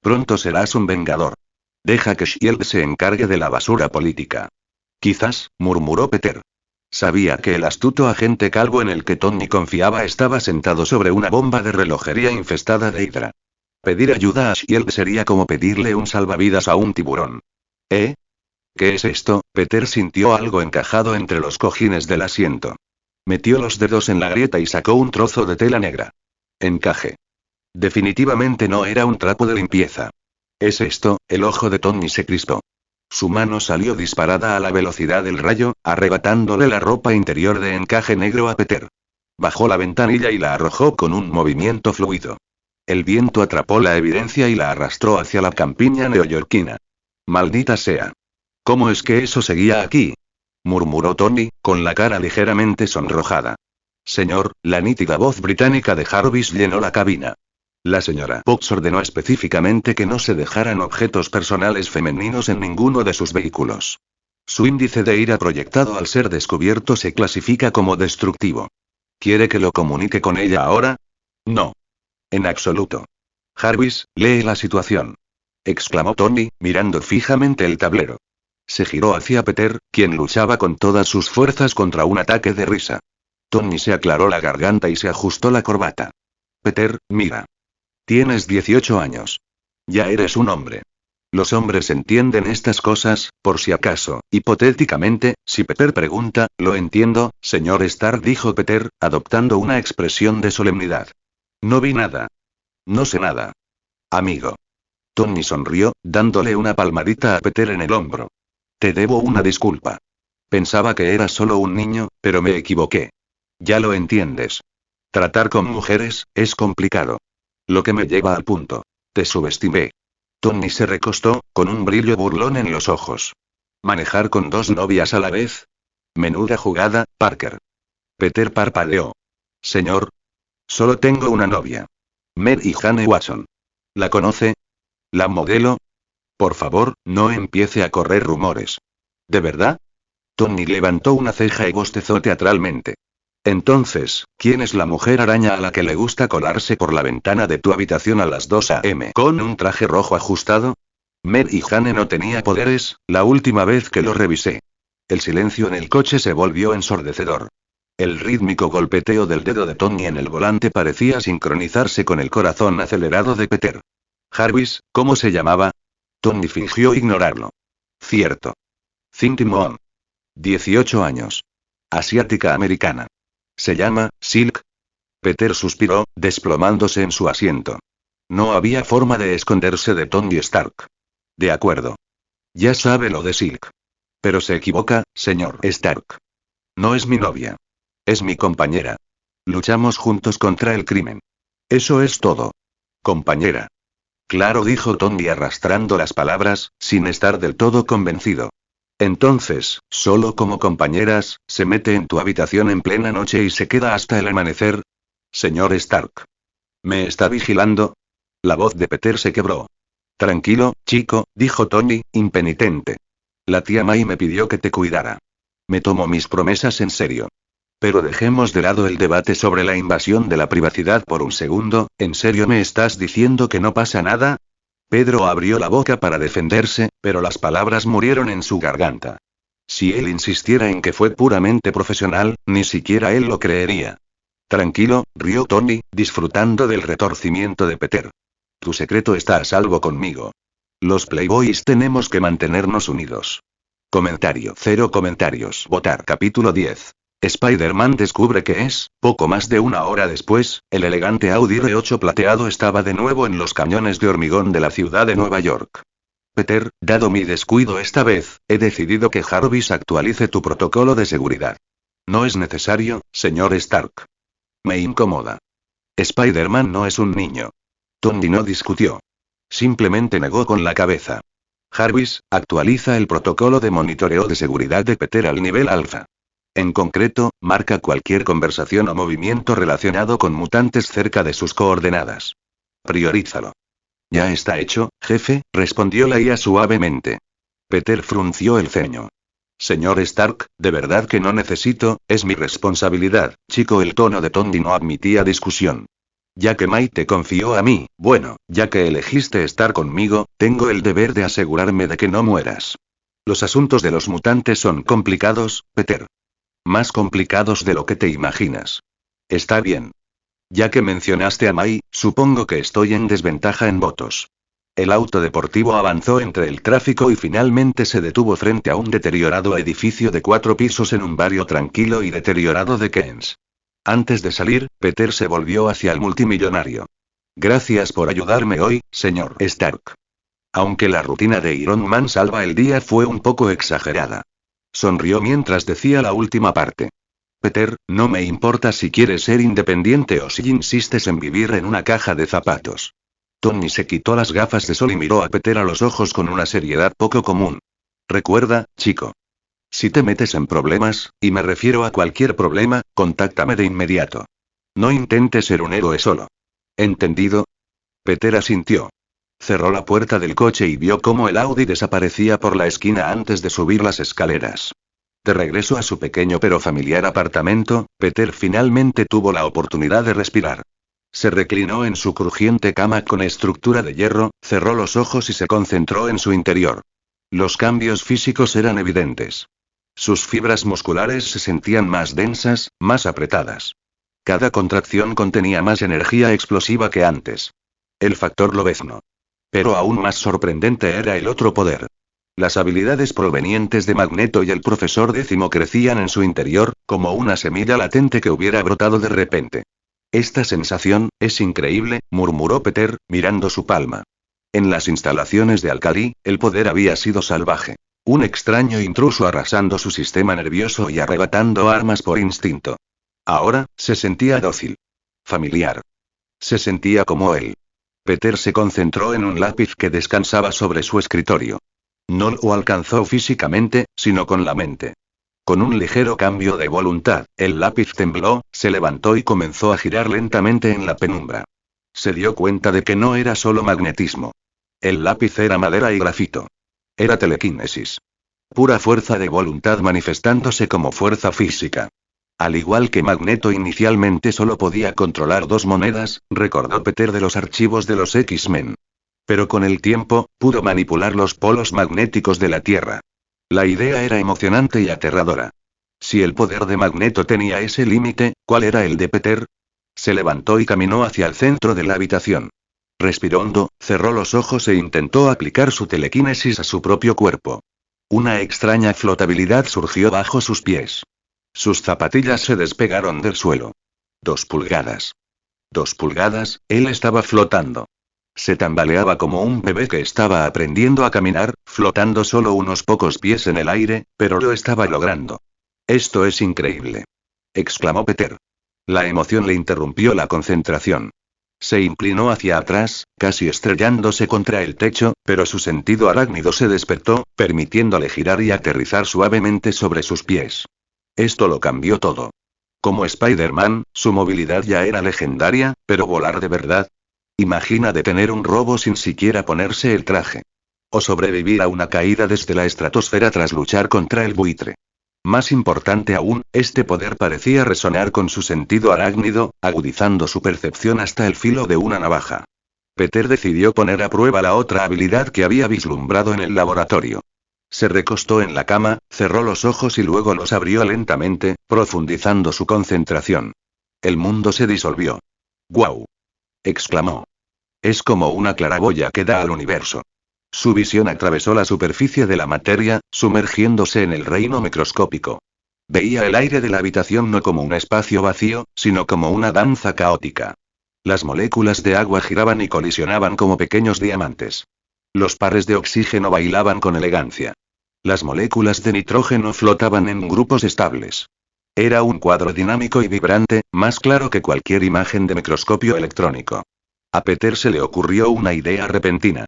A: Pronto serás un vengador. Deja que Shield se encargue de la basura política. Quizás, murmuró Peter. Sabía que el astuto agente calvo en el que Tony confiaba estaba sentado sobre una bomba de relojería infestada de Hydra. Pedir ayuda a Shield sería como pedirle un salvavidas a un tiburón. ¿Eh? ¿Qué es esto? Peter sintió algo encajado entre los cojines del asiento. Metió los dedos en la grieta y sacó un trozo de tela negra. Encaje. Definitivamente no era un trapo de limpieza. ¿Es esto? El ojo de Tony se crispó. Su mano salió disparada a la velocidad del rayo, arrebatándole la ropa interior de encaje negro a Peter. Bajó la ventanilla y la arrojó con un movimiento fluido. El viento atrapó la evidencia y la arrastró hacia la campiña neoyorquina. Maldita sea. ¿Cómo es que eso seguía aquí? Murmuró Tony, con la cara ligeramente sonrojada. Señor, la nítida voz británica de Jarvis llenó la cabina. La señora Fox ordenó específicamente que no se dejaran objetos personales femeninos en ninguno de sus vehículos. Su índice de ira proyectado al ser descubierto se clasifica como destructivo. ¿Quiere que lo comunique con ella ahora? No. En absoluto. Jarvis, lee la situación. Exclamó Tony, mirando fijamente el tablero. Se giró hacia Peter, quien luchaba con todas sus fuerzas contra un ataque de risa. Tony se aclaró la garganta y se ajustó la corbata. Peter, mira. Tienes 18 años. Ya eres un hombre. Los hombres entienden estas cosas, por si acaso, hipotéticamente, si Peter pregunta, lo entiendo, señor Stark, dijo Peter, adoptando una expresión de solemnidad. No vi nada. No sé nada. Amigo. Tony sonrió, dándole una palmadita a Peter en el hombro. Te debo una disculpa. Pensaba que eras solo un niño, pero me equivoqué. Ya lo entiendes. Tratar con mujeres, es complicado. Lo que me lleva al punto. Te subestimé. Tony se recostó, con un brillo burlón en los ojos. ¿Manejar con dos novias a la vez? Menuda jugada, Parker. Peter parpadeó. Señor. Solo tengo una novia. Mary Jane Watson. ¿La conoce? ¿La modelo? Por favor, no empiece a correr rumores. ¿De verdad? Tony levantó una ceja y bostezó teatralmente. Entonces, ¿quién es la mujer araña a la que le gusta colarse por la ventana de tu habitación a las 2 a.m. con un traje rojo ajustado? Mary Jane no tenía poderes, la última vez que lo revisé. El silencio en el coche se volvió ensordecedor. El rítmico golpeteo del dedo de Tony en el volante parecía sincronizarse con el corazón acelerado de Peter. Jarvis, ¿cómo se llamaba? Tony fingió ignorarlo. Cierto. Cindy Moon. 18 años. Asiática americana. ¿Se llama Silk? Peter suspiró, desplomándose en su asiento. No había forma de esconderse de Tony Stark. De acuerdo. Ya sabe lo de Silk. Pero se equivoca, señor Stark. No es mi novia. Es mi compañera. Luchamos juntos contra el crimen. Eso es todo. Compañera. Claro, dijo Tony arrastrando las palabras, sin estar del todo convencido. Entonces, solo como compañeras, se mete en tu habitación en plena noche y se queda hasta el amanecer. Señor Stark. ¿Me está vigilando? La voz de Peter se quebró. Tranquilo, chico, dijo Tony, impenitente. La tía May me pidió que te cuidara. Me tomo mis promesas en serio. Pero dejemos de lado el debate sobre la invasión de la privacidad por un segundo, ¿en serio me estás diciendo que no pasa nada? Pedro abrió la boca para defenderse, pero las palabras murieron en su garganta. Si él insistiera en que fue puramente profesional, ni siquiera él lo creería. Tranquilo, rió Tony, disfrutando del retorcimiento de Peter. Tu secreto está a salvo conmigo. Los Playboys tenemos que mantenernos unidos. Comentario. 0 comentarios. Votar. Capítulo 10. Spider-Man descubre que es, poco más de una hora después, el elegante Audi R8 plateado estaba de nuevo en los cañones de hormigón de la ciudad de Nueva York. Peter, dado mi descuido esta vez, he decidido que Jarvis actualice tu protocolo de seguridad. No es necesario, señor Stark. Me incomoda. Spider-Man no es un niño. Tony no discutió. Simplemente negó con la cabeza. Jarvis, actualiza el protocolo de monitoreo de seguridad de Peter al nivel alfa. En concreto, marca cualquier conversación o movimiento relacionado con mutantes cerca de sus coordenadas. Priorízalo. Ya está hecho, jefe, respondió la IA suavemente. Peter frunció el ceño. Señor Stark, de verdad que no necesito, es mi responsabilidad, chico. El tono de Tony no admitía discusión. Ya que Mike te confió a mí, bueno, ya que elegiste estar conmigo, tengo el deber de asegurarme de que no mueras. Los asuntos de los mutantes son complicados, Peter. Más complicados de lo que te imaginas. Está bien. Ya que mencionaste a Mai, supongo que estoy en desventaja en votos. El auto deportivo avanzó entre el tráfico y finalmente se detuvo frente a un deteriorado edificio de 4 pisos en un barrio tranquilo y deteriorado de Keynes. Antes de salir, Peter se volvió hacia el multimillonario. Gracias por ayudarme hoy, señor Stark. Aunque la rutina de Iron Man salva el día fue un poco exagerada. Sonrió mientras decía la última parte. Peter, no me importa si quieres ser independiente o si insistes en vivir en una caja de zapatos. Tony se quitó las gafas de sol y miró a Peter a los ojos con una seriedad poco común. Recuerda, chico. Si te metes en problemas, y me refiero a cualquier problema, contáctame de inmediato. No intentes ser un héroe solo. ¿Entendido? Peter asintió. Cerró la puerta del coche y vio cómo el Audi desaparecía por la esquina antes de subir las escaleras. De regreso a su pequeño pero familiar apartamento, Peter finalmente tuvo la oportunidad de respirar. Se reclinó en su crujiente cama con estructura de hierro, cerró los ojos y se concentró en su interior. Los cambios físicos eran evidentes. Sus fibras musculares se sentían más densas, más apretadas. Cada contracción contenía más energía explosiva que antes. El factor lobezno. Pero aún más sorprendente era el otro poder. Las habilidades provenientes de Magneto y el profesor Décimo crecían en su interior, como una semilla latente que hubiera brotado de repente. Esta sensación, es increíble, murmuró Peter, mirando su palma. En las instalaciones de Alcalí, el poder había sido salvaje. Un extraño intruso arrasando su sistema nervioso y arrebatando armas por instinto. Ahora, se sentía dócil. Familiar. Se sentía como él. Peter se concentró en un lápiz que descansaba sobre su escritorio. No lo alcanzó físicamente, sino con la mente. Con un ligero cambio de voluntad, el lápiz tembló, se levantó y comenzó a girar lentamente en la penumbra. Se dio cuenta de que no era solo magnetismo. El lápiz era madera y grafito. Era telequinesis. Pura fuerza de voluntad manifestándose como fuerza física. Al igual que Magneto inicialmente solo podía controlar 2 monedas, recordó Peter de los archivos de los X-Men. Pero con el tiempo, pudo manipular los polos magnéticos de la Tierra. La idea era emocionante y aterradora. Si el poder de Magneto tenía ese límite, ¿cuál era el de Peter? Se levantó y caminó hacia el centro de la habitación. Respiró hondo, cerró los ojos e intentó aplicar su telequinesis a su propio cuerpo. Una extraña flotabilidad surgió bajo sus pies. Sus zapatillas se despegaron del suelo. 2 pulgadas. 2 pulgadas, él estaba flotando. Se tambaleaba como un bebé que estaba aprendiendo a caminar, flotando solo unos pocos pies en el aire, pero lo estaba logrando. Esto es increíble. Exclamó Peter. La emoción le interrumpió la concentración. Se inclinó hacia atrás, casi estrellándose contra el techo, pero su sentido arácnido se despertó, permitiéndole girar y aterrizar suavemente sobre sus pies. Esto lo cambió todo. Como Spider-Man, su movilidad ya era legendaria, pero volar de verdad. Imagina detener un robo sin siquiera ponerse el traje. O sobrevivir a una caída desde la estratosfera tras luchar contra el buitre. Más importante aún, este poder parecía resonar con su sentido arácnido, agudizando su percepción hasta el filo de una navaja. Peter decidió poner a prueba la otra habilidad que había vislumbrado en el laboratorio. Se recostó en la cama, cerró los ojos y luego los abrió lentamente, profundizando su concentración. El mundo se disolvió. ¡Guau! Exclamó. Es como una claraboya que da al universo. Su visión atravesó la superficie de la materia, sumergiéndose en el reino microscópico. Veía el aire de la habitación no como un espacio vacío, sino como una danza caótica. Las moléculas de agua giraban y colisionaban como pequeños diamantes. Los pares de oxígeno bailaban con elegancia. Las moléculas de nitrógeno flotaban en grupos estables. Era un cuadro dinámico y vibrante, más claro que cualquier imagen de microscopio electrónico. A Peter se le ocurrió una idea repentina.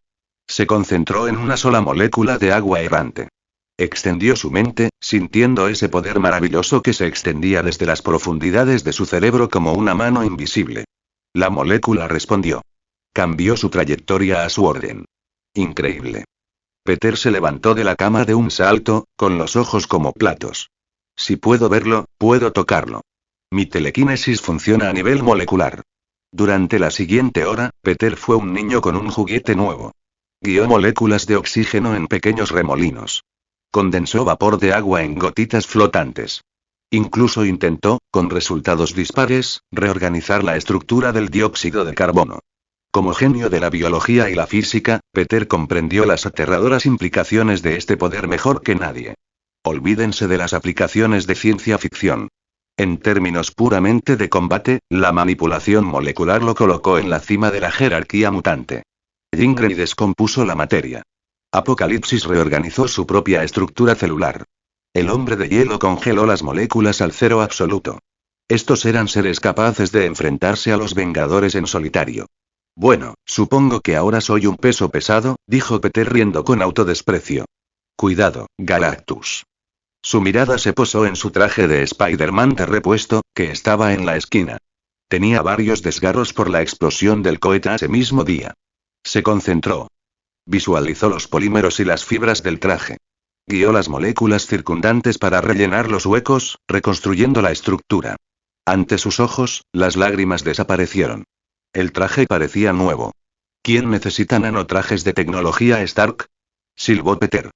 A: Se concentró en una sola molécula de agua errante. Extendió su mente, sintiendo ese poder maravilloso que se extendía desde las profundidades de su cerebro como una mano invisible. La molécula respondió. Cambió su trayectoria a su orden. Increíble. Peter se levantó de la cama de un salto, con los ojos como platos. Si puedo verlo, puedo tocarlo. Mi telequinesis funciona a nivel molecular. Durante la siguiente hora, Peter fue un niño con un juguete nuevo. Guió moléculas de oxígeno en pequeños remolinos. Condensó vapor de agua en gotitas flotantes. Incluso intentó, con resultados dispares, reorganizar la estructura del dióxido de carbono. Como genio de la biología y la física, Peter comprendió las aterradoras implicaciones de este poder mejor que nadie. Olvídense de las aplicaciones de ciencia ficción. En términos puramente de combate, la manipulación molecular lo colocó en la cima de la jerarquía mutante. Gingrey descompuso la materia. Apocalipsis reorganizó su propia estructura celular. El hombre de hielo congeló las moléculas al cero absoluto. Estos eran seres capaces de enfrentarse a los Vengadores en solitario. Bueno, supongo que ahora soy un peso pesado, dijo Peter riendo con autodesprecio. Cuidado, Galactus. Su mirada se posó en su traje de Spider-Man de repuesto, que estaba en la esquina. Tenía varios desgarros por la explosión del cohete ese mismo día. Se concentró. Visualizó los polímeros y las fibras del traje. Guió las moléculas circundantes para rellenar los huecos, reconstruyendo la estructura. Ante sus ojos, las lágrimas desaparecieron. El traje parecía nuevo. ¿Quién necesita nanotrajes de tecnología Stark? Silbó Peter.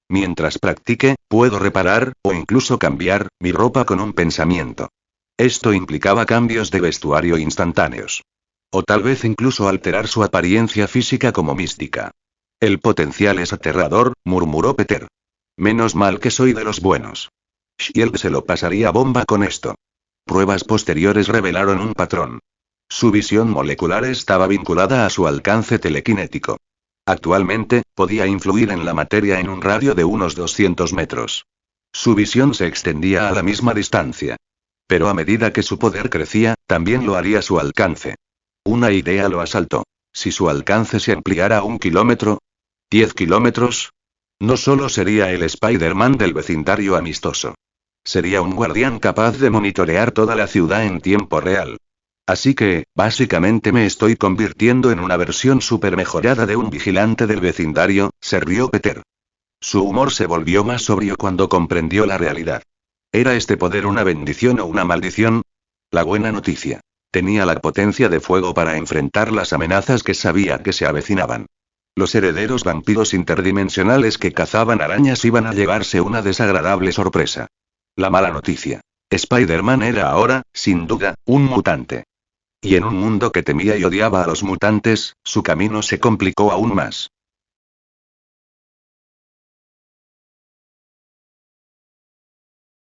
A: Mientras practique, puedo reparar, o incluso cambiar, mi ropa con un pensamiento. Esto implicaba cambios de vestuario instantáneos. O tal vez incluso alterar su apariencia física como mística. El potencial es aterrador, murmuró Peter. Menos mal que soy de los buenos. Shield se lo pasaría bomba con esto. Pruebas posteriores revelaron un patrón. Su visión molecular estaba vinculada a su alcance telequinético. Actualmente, podía influir en la materia en un radio de unos 200 metros. Su visión se extendía a la misma distancia. Pero a medida que su poder crecía, también lo haría su alcance. Una idea lo asaltó. Si su alcance se ampliara a 1 kilómetro, 10 kilómetros, no solo sería el Spider-Man del vecindario amistoso. Sería un guardián capaz de monitorear toda la ciudad en tiempo real. Así que, básicamente me estoy convirtiendo en una versión super mejorada de un vigilante del vecindario, se rió Peter. Su humor se volvió más sobrio cuando comprendió la realidad. ¿Era este poder una bendición o una maldición? La buena noticia. Tenía la potencia de fuego para enfrentar las amenazas que sabía que se avecinaban. Los herederos vampiros interdimensionales que cazaban arañas iban a llevarse una desagradable sorpresa. La mala noticia. Spider-Man era ahora, sin duda, un mutante. Y en un mundo que temía y odiaba a los mutantes, su camino se complicó aún más.